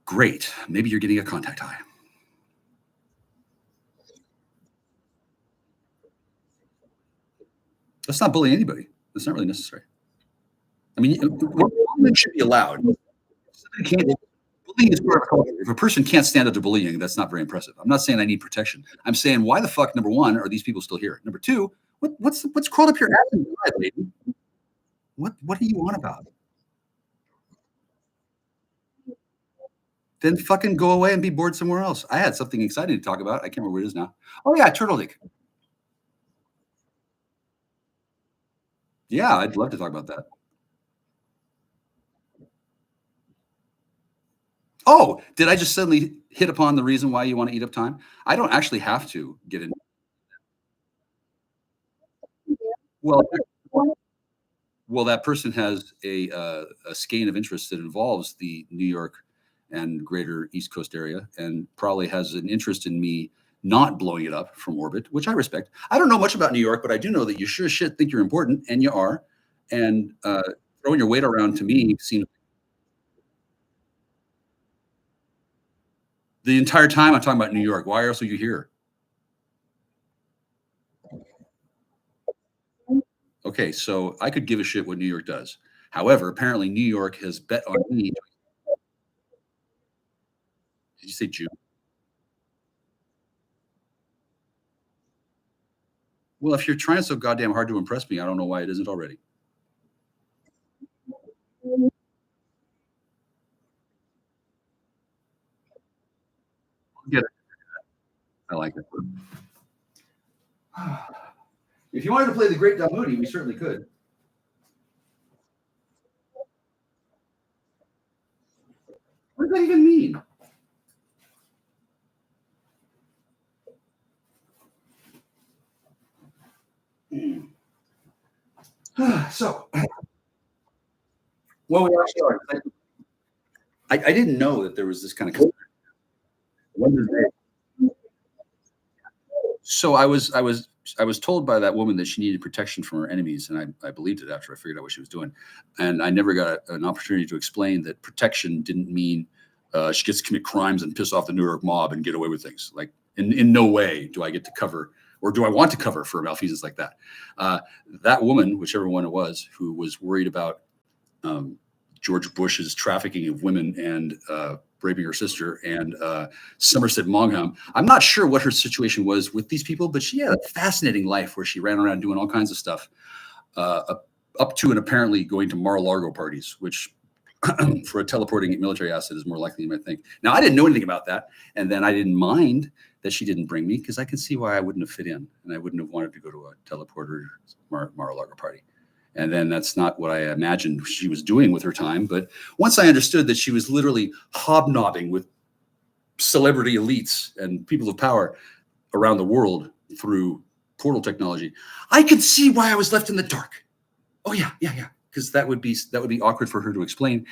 Great. Maybe you're getting a contact high. Let's not bully anybody. That's not really necessary. I mean, bullying should be allowed. Bullying is part of culture. If a person can't stand up to bullying, that's not very impressive. I'm not saying I need protection. I'm saying, why the fuck, number one, are these people still here? Number two, what's crawled up your ass, lady? What are you on about? Then fucking go away and be bored somewhere else. I had something exciting to talk about. I can't remember what it is now. Oh yeah, turtle dick. Yeah, I'd love to talk about that. Oh, did I just suddenly hit upon the reason why you want to eat up time? I don't actually have to get in. Well, that person has a skein of interest that involves the New York and greater East Coast area, and probably has an interest in me not blowing it up from orbit, which I respect. I don't know much about New York, but I do know that you sure as shit think you're important, and you are. And throwing your weight around to me seems. The entire time I'm talking about New York. Why else are you here? Okay, so I could give a shit what New York does. However, apparently New York has bet on me. Did you say June? Well, if you're trying so goddamn hard to impress me, I don't know why it isn't already. Get it. I like it. If you wanted to play the Great Dumb Moody, we certainly could. What does that even mean? So, well, we actually are. I didn't know that there was this kind of. So I was told by that woman that she needed protection from her enemies, and I believed it after I figured out what she was doing. And I never got an opportunity to explain that protection didn't mean she gets to commit crimes and piss off the New York mob and get away with things. Like in no way do I get to cover, or do I want to cover for malfeasance like that. That woman, whichever one it was, who was worried about George Bush's trafficking of women and raping her sister, and Somerset Maugham. I'm not sure what her situation was with these people, but she had a fascinating life where she ran around doing all kinds of stuff, up to and apparently going to Mar-a-Lago parties, which for a teleporting military asset is more likely you might think. Now, I didn't know anything about that, and then I didn't mind that she didn't bring me, because I can see why I wouldn't have fit in, and I wouldn't have wanted to go to a teleporter Mar-a-Lago party. And then that's not what I imagined she was doing with her time. But once I understood that she was literally hobnobbing with celebrity elites and people of power around the world through portal technology, I could see why I was left in the dark. Oh yeah. Because that would be awkward for her to explain,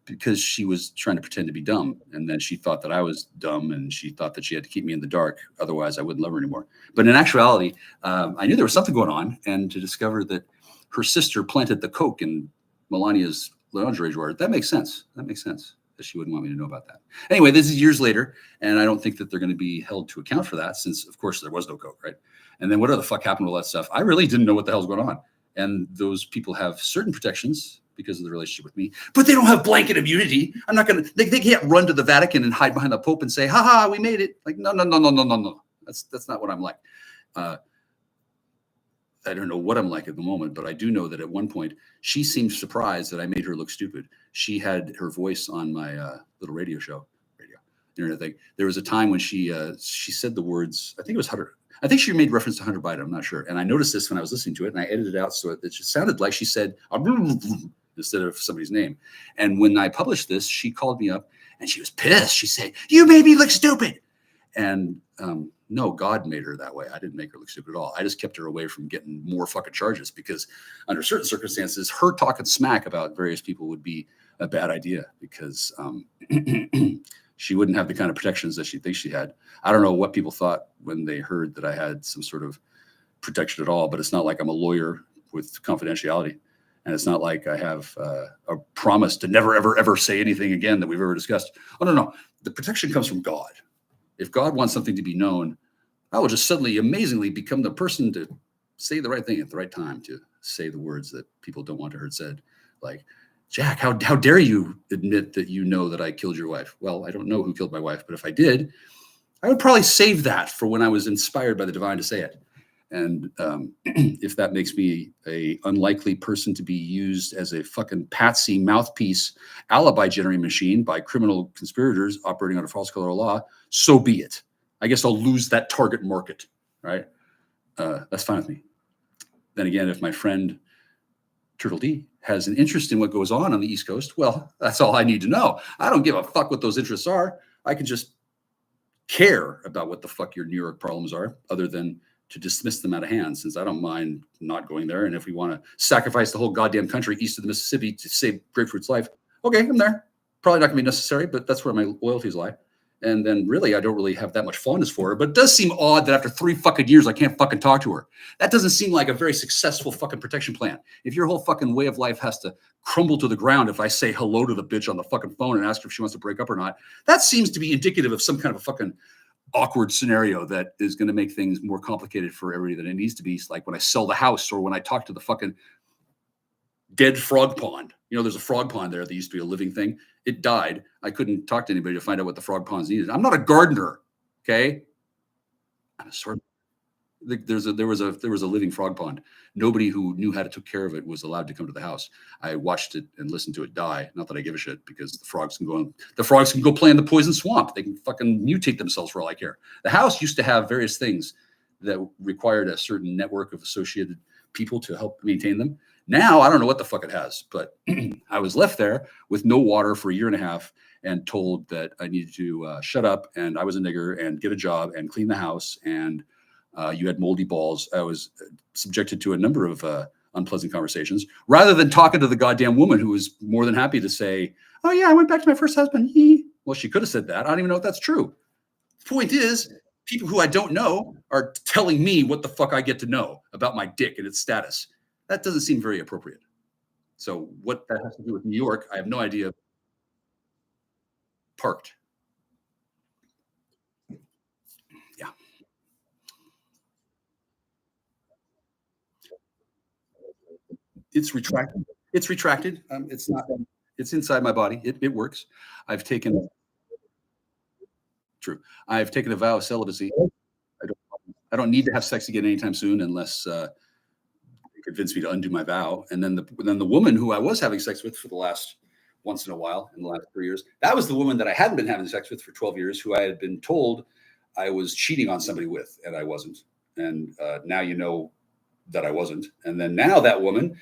because she was trying to pretend to be dumb, and then she thought that I was dumb, and she thought that she had to keep me in the dark, otherwise I wouldn't love her anymore. But in actuality, I knew there was something going on, and to discover that her sister planted the coke in Melania's lingerie drawer, that makes sense. That makes sense that she wouldn't want me to know about that. Anyway, this is years later, and I don't think that they're going to be held to account for that, since, of course, there was no coke, right? And then what the fuck happened to all that stuff? I really didn't know what the hell's going on. And those people have certain protections because of the relationship with me, but they don't have blanket immunity. I'm not going to, they can't run to the Vatican and hide behind the Pope and say, haha, we made it. Like, no. That's not what I'm like. I don't know what I'm like at the moment, but I do know that at one point she seemed surprised that I made her look stupid. She had her voice on my little radio internet thing. There was a time when she said the words, I think it was Hunter. I think she made reference to Hunter Biden. I'm not sure. And I noticed this when I was listening to it, and I edited it out so it just sounded like she said instead of somebody's name. And when I published this, she called me up and she was pissed. She said, "You made me look stupid." And no, God made her that way. I didn't make her look stupid at all. I just kept her away from getting more fucking charges because under certain circumstances, her talking smack about various people would be a bad idea because she wouldn't have the kind of protections that she thinks she had. I don't know what people thought when they heard that I had some sort of protection at all, but it's not like I'm a lawyer with confidentiality. And it's not like I have a promise to never, ever, ever say anything again that we've ever discussed. Oh, no. The protection comes from God. If God wants something to be known, I will just suddenly, amazingly become the person to say the right thing at the right time, to say the words that people don't want to hear said. Like, Jack, how dare you admit that you know that I killed your wife? Well, I don't know who killed my wife, but if I did, I would probably save that for when I was inspired by the divine to say it. And if that makes me a unlikely person to be used as a fucking patsy mouthpiece alibi generating machine by criminal conspirators operating under false color of law, so be it. I guess I'll lose that target market, right? That's fine with me. Then again, if my friend Turtle D has an interest in what goes on the East Coast, well, that's all I need to know. I don't give a fuck what those interests are. I can just care about what the fuck your New York problems are, other than to dismiss them out of hand, since I don't mind not going there. And if we want to sacrifice the whole goddamn country east of the Mississippi to save Grapefruit's life, okay, I'm there. Probably not going to be necessary, but that's where my loyalties lie. And then really, I don't really have that much fondness for her, but it does seem odd that after 3 fucking years, I can't fucking talk to her. That doesn't seem like a very successful fucking protection plan. If your whole fucking way of life has to crumble to the ground if I say hello to the bitch on the fucking phone and ask her if she wants to break up or not, that seems to be indicative of some kind of a fucking awkward scenario that is going to make things more complicated for everybody than it needs to be. It's like when I sell the house or when I talk to the fucking dead frog pond. You know, there's a frog pond there that used to be a living thing. It died. I couldn't talk to anybody to find out what the frog ponds needed. I'm not a gardener, okay? I'm a sort of, there was a living frog pond. Nobody who knew how to take care of it was allowed to come to the house. I watched it and listened to it die. Not that I give a shit, because the frogs can go play in the poison swamp. They can fucking mutate themselves for all I care. The house used to have various things that required a certain network of associated people to help maintain them. Now I don't know what the fuck it has, but I was left there with no water for 1.5 years and told that I needed to shut up and I was a nigger and get a job and clean the house, and you had moldy balls. I was subjected to a number of unpleasant conversations, rather than talking to the goddamn woman who was more than happy to say, oh yeah, I went back to my first husband. Well, she could have said that. I don't even know if that's true. Point is, people who I don't know are telling me what the fuck I get to know about my dick and its status. That doesn't seem very appropriate. So what that has to do with New York, I have no idea. Parked. Yeah. It's retracted. It's retracted. It's not. It's inside my body. It works. I've taken. True. I've taken a vow of celibacy. I don't need to have sex again anytime soon, unless they convince me to undo my vow. And then the woman who I was having sex with for the last once in a while in the last 3 years, that was the woman that I hadn't been having sex with for 12 years, who I had been told I was cheating on somebody with, and I wasn't. And now you know that I wasn't. And then now that woman,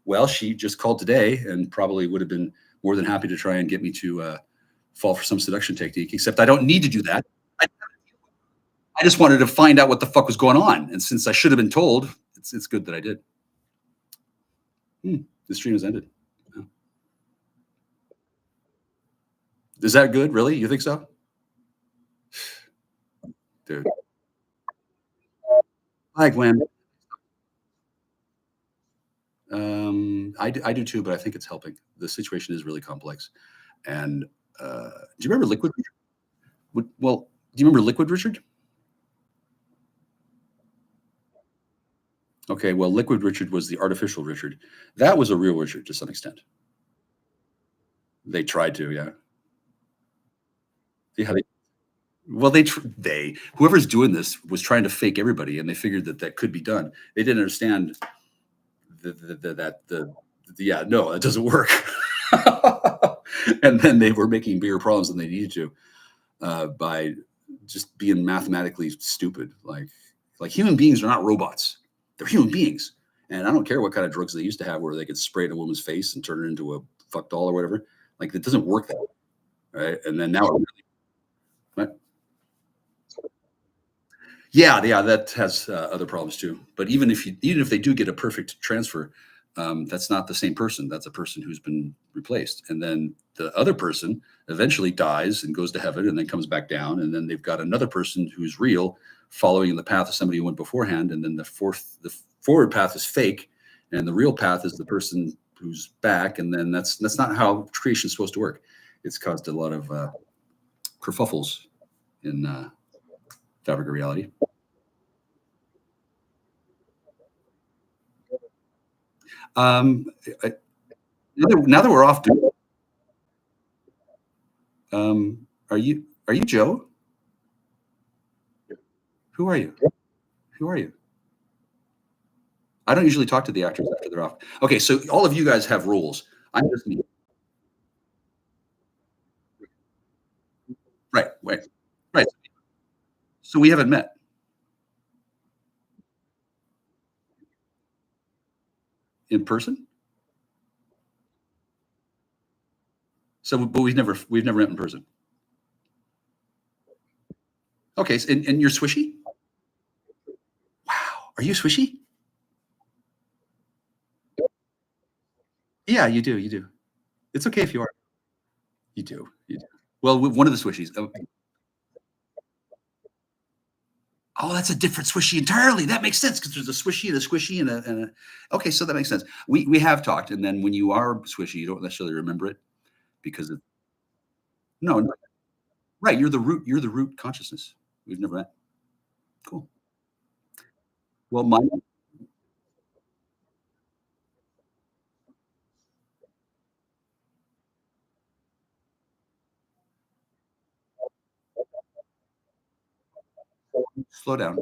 well, she just called today and probably would have been more than happy to try and get me to fall for some seduction technique, except I don't need to do that. I just wanted to find out what the fuck was going on. And since I should have been told, it's good that I did. The stream has ended. Yeah. Is that good? Really? You think so? Dude. Hi, Gwen. I do too, but I think it's helping. The situation is really complex. And do you remember Liquid Richard? Well, do you remember Liquid Richard? Okay, well, Liquid Richard was the artificial Richard. That was a real Richard to some extent. They tried to, yeah. Yeah, whoever's doing this was trying to fake everybody, and they figured that could be done. They didn't understand yeah, no, it doesn't work. And then they were making bigger problems than they needed to by just being mathematically stupid. Like human beings are not robots. They're human beings. And I don't care what kind of drugs they used to have where they could spray it in a woman's face and turn it into a fuck doll or whatever. Like, it doesn't work that way. Right. And then now it really, right? Yeah, that has other problems too. But even if they do get a perfect transfer, that's not the same person. That's a person who's been replaced, and then the other person eventually dies and goes to heaven, and then comes back down, and then they've got another person who's real, following the path of somebody who went beforehand, and then the forward path is fake, and the real path is the person who's back, and then that's not how creation is supposed to work. It's caused a lot of kerfuffles in fabric of reality. Now that we're off, are you Joe? Who are you? Who are you? I don't usually talk to the actors after they're off. Okay, so all of you guys have roles. I'm just me. Right. So we haven't met. In person? So, but we've never met in person. Okay, so, and you're swishy? Wow, are you swishy? Yeah, you do. It's okay if you are. You do. Well, one of the swishies. Okay. Oh, that's a different swishy entirely. That makes sense because there's a swishy and a squishy and a. Okay, so that makes sense. We have talked, and then when you are swishy, you don't necessarily remember it because of. No, right. You're the root. You're the root consciousness. We've never met. Cool. Well, mine. Slow down.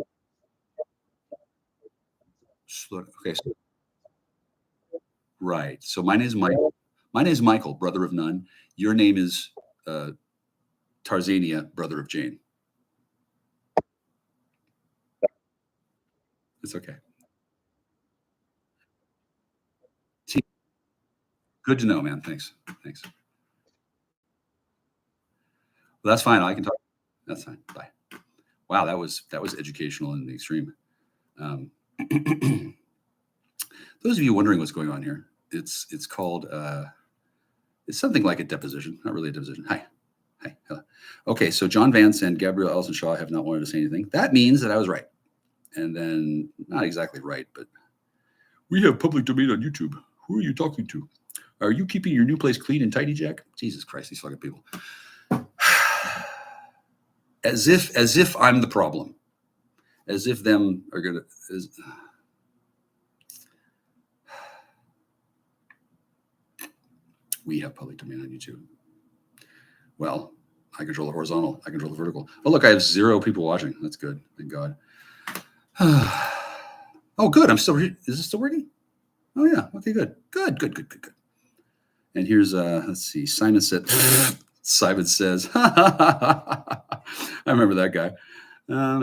Okay. So, right. So my name is Michael. My name is Michael, brother of none. Your name is Tarzania, brother of Jane. It's okay. Good to know, man. Thanks. Well, that's fine. I can talk. That's fine. Bye. Wow, that was educational in the extreme. Those of you wondering what's going on here, it's called it's something like a deposition, not really a deposition. Hi. Hello. Okay, so John Vance and Gabrielle Ellison Shaw have not wanted to say anything. That means that I was right. And then not exactly right, but we have public domain on YouTube. Who are you talking to? Are you keeping your new place clean and tidy, Jack? Jesus Christ, these fucking people. As if I'm the problem. As if them are gonna. We have public domain on YouTube. Well, I control the horizontal. I control the vertical. Oh, look, I have 0 people watching. That's good. Thank God. Oh, good. I'm still. Is this still working? Oh yeah. Okay. Good. And here's let's see. Simon says. I remember that guy.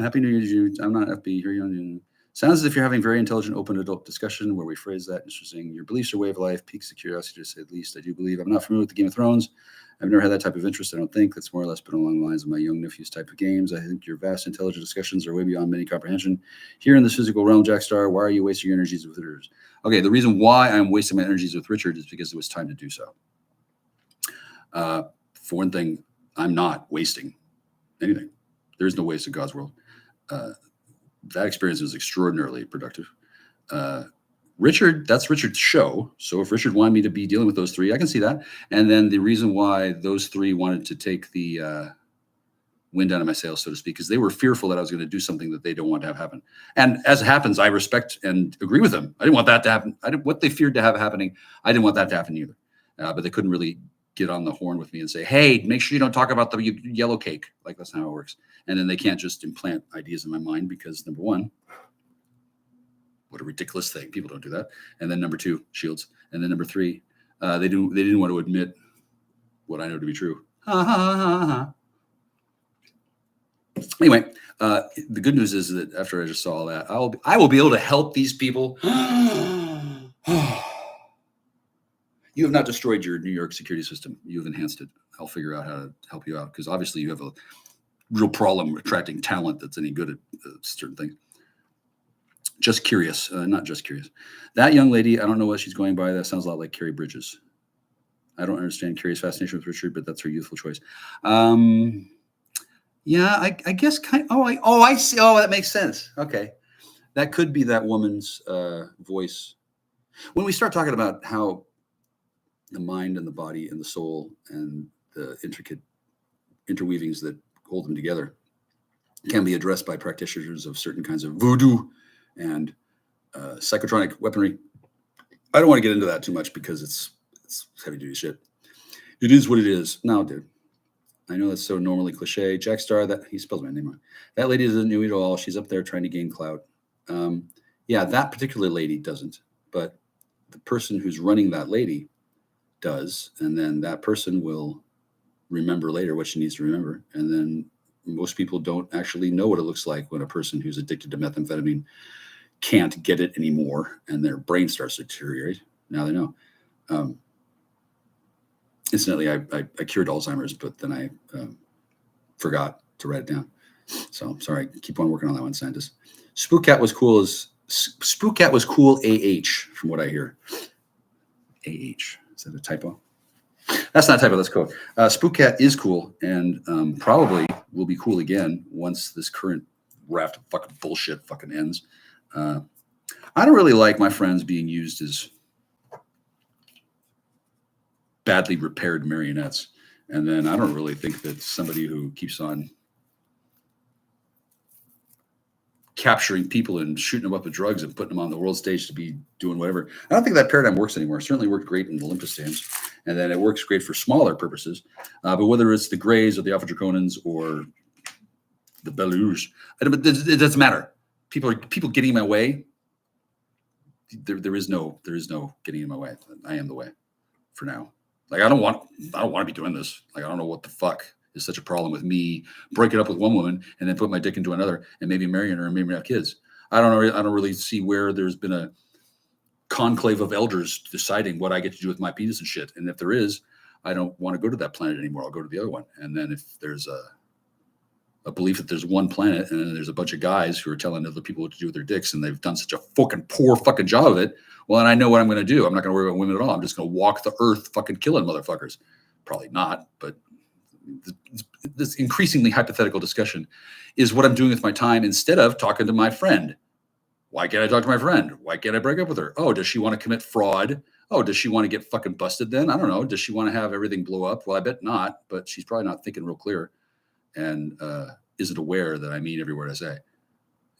Happy New Year to you. I'm not FB here. Sounds as if you're having very intelligent, open adult discussion where we phrase that interesting. Your beliefs or way of life piques the curiosity to say the least. I do believe. I'm not familiar with the Game of Thrones. I've never had that type of interest. I don't think that's more or less been along the lines of my young nephew's type of games. I think your vast, intelligent discussions are way beyond many comprehension. Here in this physical realm, JackStar, why are you wasting your energies with Richard? Okay, the reason why I'm wasting my energies with Richard is because it was time to do so. For one thing, I'm not wasting anything. There is no waste in God's world. That experience was extraordinarily productive. Richard, that's Richard's show. So if Richard wanted me to be dealing with those 3, I can see that. And then the reason why those 3 wanted to take the wind out of my sails, so to speak, because they were fearful that I was going to do something that they don't want to have happen. And as it happens, I respect and agree with them. I didn't want that to happen. What they feared to have happening, I didn't want that to happen either. But they couldn't really get on the horn with me and say, hey, make sure you don't talk about the yellow cake. Like, that's not how it works. And then they can't just implant ideas in my mind because, number 1, what a ridiculous thing. People don't do that. And then number 2, shields. And then number 3, they didn't want to admit what I know to be true. Anyway, the good news is that after I just saw all that, I will be able to help these people. You have not destroyed your New York security system. You have enhanced it. I'll figure out how to help you out because obviously you have a real problem attracting talent that's any good at certain things. Just curious, not just curious. That young lady, I don't know what she's going by. That sounds a lot like Carrie Bridges. I don't understand Carrie's fascination with Richard, but that's her youthful choice. Yeah, I guess kind. I see. Oh, that makes sense. Okay, that could be that woman's voice. When we start talking about how the mind and the body and the soul and the intricate interweavings that hold them together can be addressed by practitioners of certain kinds of voodoo and psychotronic weaponry. I don't want to get into that too much because it's heavy duty shit. It is what it is. No, dude. I know that's so normally cliche. JackStar, that he spells my name wrong. That lady doesn't know it at all. She's up there trying to gain clout. Yeah, that particular lady doesn't, but the person who's running that lady does, and then that person will remember later what she needs to remember. And then most people don't actually know what it looks like when a person who's addicted to methamphetamine can't get it anymore and their brain starts to deteriorate. Now they know. Incidentally, I cured Alzheimer's, but then I forgot to write it down. So sorry, keep on working on that one, scientists. Spook Cat was cool AH, from what I hear. AH, is that a typo? That's not a typo, that's code. Spook Cat is cool and probably will be cool again once this current raft of fucking bullshit fucking ends. I don't really like my friends being used as badly repaired marionettes. And then I don't really think that somebody who keeps on capturing people and shooting them up with drugs and putting them on the world stage to be doing whatever. I don't think that paradigm works anymore. It certainly worked great in the Olympus times, and then it works great for smaller purposes. But whether it's the Greys or the Alpha Draconans or the Beluge, it doesn't matter. People getting in my way. There is no getting in my way. I am the way for now. Like I don't want to be doing this. Like I don't know what the fuck is such a problem with me breaking up with one woman and then put my dick into another and maybe marrying her and maybe have kids. I don't know. I don't really see where there's been a conclave of elders deciding what I get to do with my penis and shit. And if there is, I don't want to go to that planet anymore. I'll go to the other one. And then if there's a belief that there's one planet and then there's a bunch of guys who are telling other people what to do with their dicks and they've done such a fucking poor fucking job of it, well, then I know what I'm going to do. I'm not going to worry about women at all. I'm just going to walk the earth fucking killing motherfuckers. Probably not, but this increasingly hypothetical discussion is what I'm doing with my time instead of talking to my friend. Why can't I talk to my friend? Why can't I break up with her? Oh, does she want to commit fraud? Oh, does she want to get fucking busted then? I don't know. Does she want to have everything blow up? Well, I bet not, but she's probably not thinking real clear and isn't aware that I mean every word I say.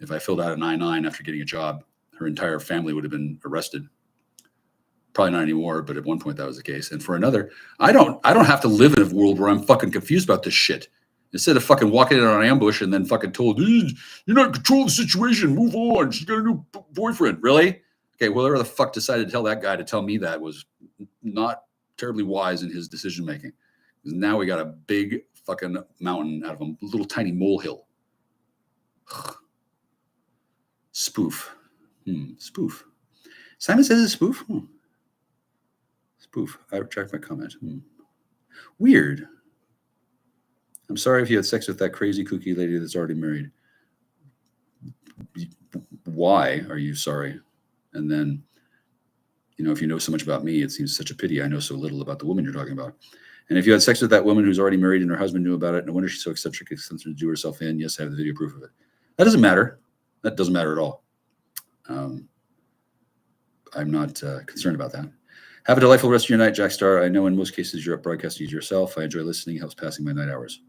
If I filled out an I-9 after getting a job, her entire family would have been arrested. Probably not anymore, but at one point that was the case. And for another, I don't have to live in a world where I'm fucking confused about this shit. Instead of fucking walking in on an ambush and then fucking told, you're not in control of the situation, move on. She's got a new boyfriend. Really? Okay, whoever the fuck decided to tell that guy to tell me that was not terribly wise in his decision making. Now we got a big fucking mountain out of a little tiny molehill. Spoof. Spoof. Simon says it's spoof. Spoof. I retract my comment. Weird. I'm sorry if you had sex with that crazy kooky lady that's already married. Why are you sorry? And then, if you know so much about me, it seems such a pity I know so little about the woman you're talking about. And if you had sex with that woman who's already married and her husband knew about it, no wonder she's so eccentric to do herself in. Yes, I have the video proof of it. That doesn't matter. That doesn't matter at all. I'm not concerned about that. Have a delightful rest of your night, JackStar. I know in most cases you're up broadcasting to yourself. I enjoy listening. It helps passing my night hours.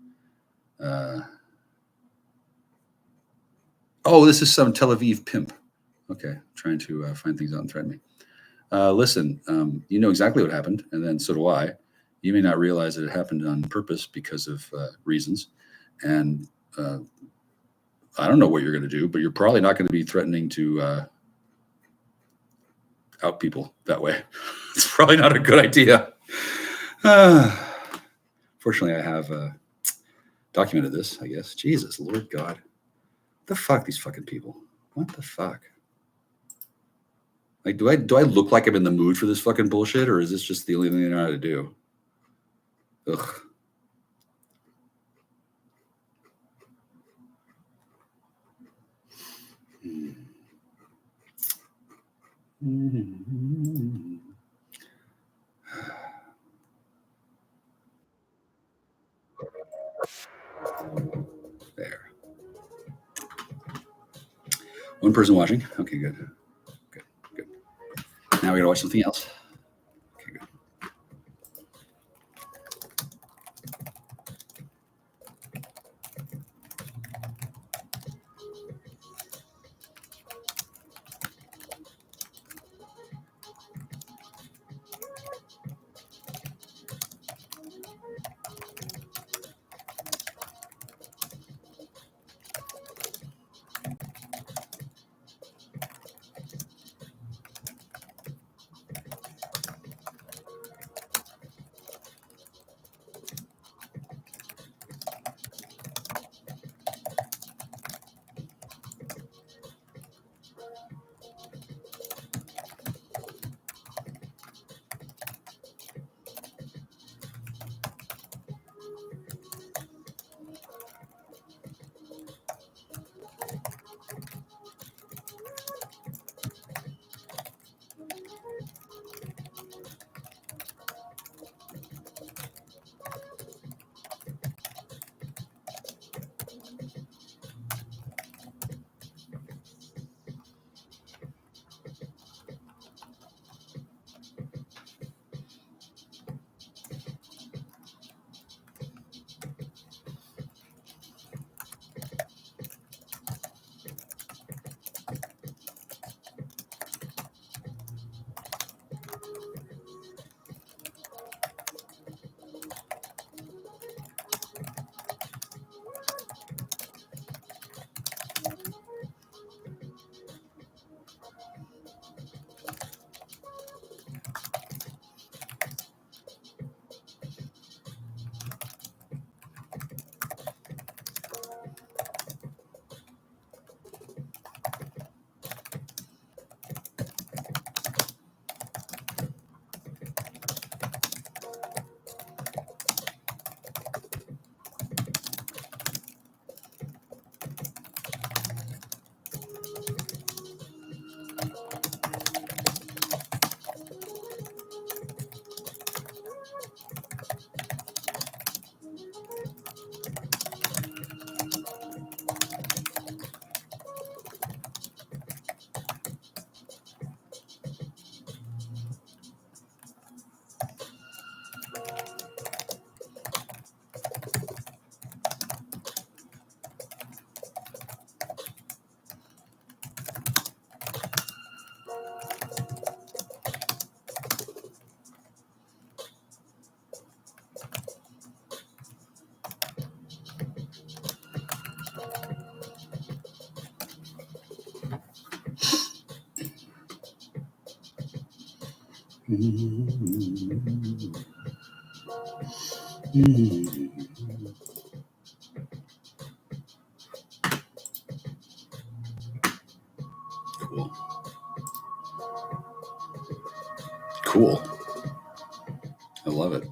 Oh, this is some Tel Aviv pimp. Okay, trying to find things out and threaten me. Listen, you know exactly what happened, and then so do I. You may not realize that it happened on purpose because of reasons. And I don't know what you're going to do, but you're probably not going to be threatening to out people that way. It's probably not a good idea. Fortunately, I have documented this, I guess. Jesus, Lord God. What the fuck, these fucking people? What the fuck? Like, do I look like I'm in the mood for this fucking bullshit, or is this just the only thing they know how to do? Ugh. There. One person watching. Okay, good. Good, good. Now we gotta watch something else. Okay, good. Cool. Cool. I love it.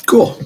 Cool.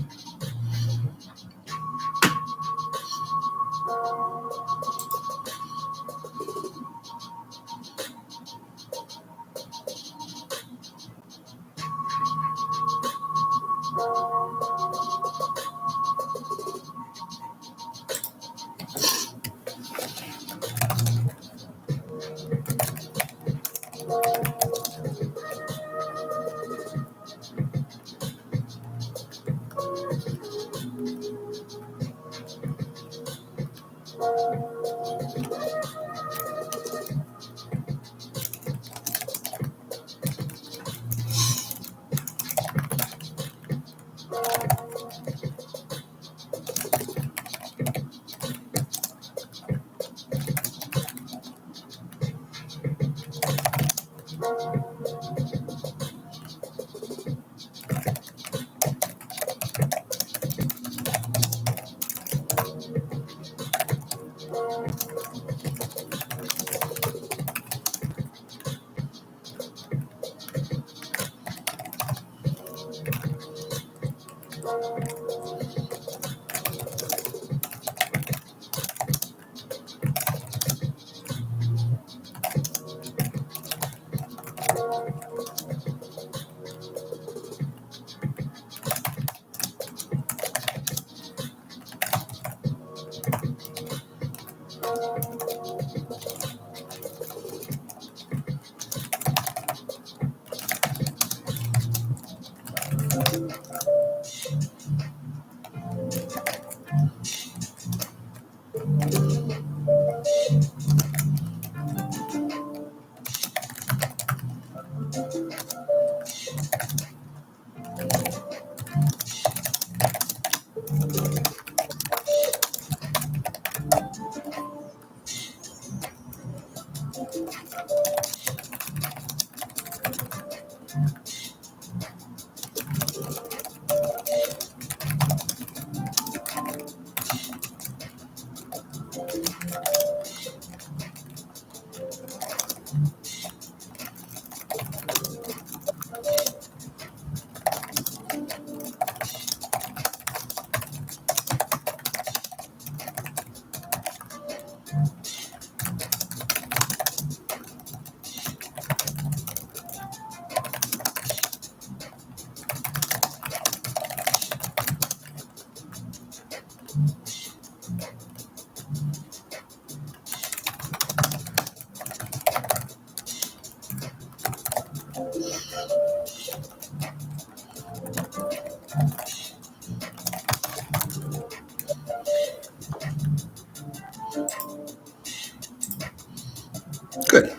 Good.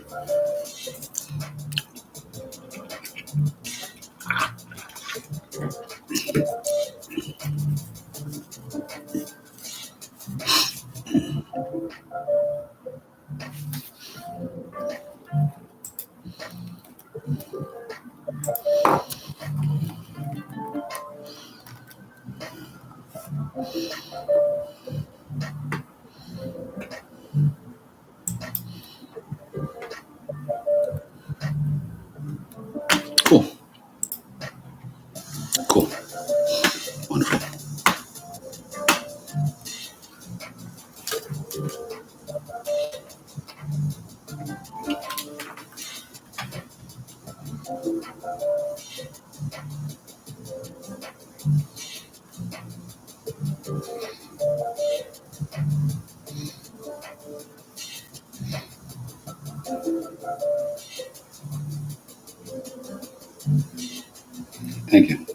Cool. Cool. Wonderful. Thank you.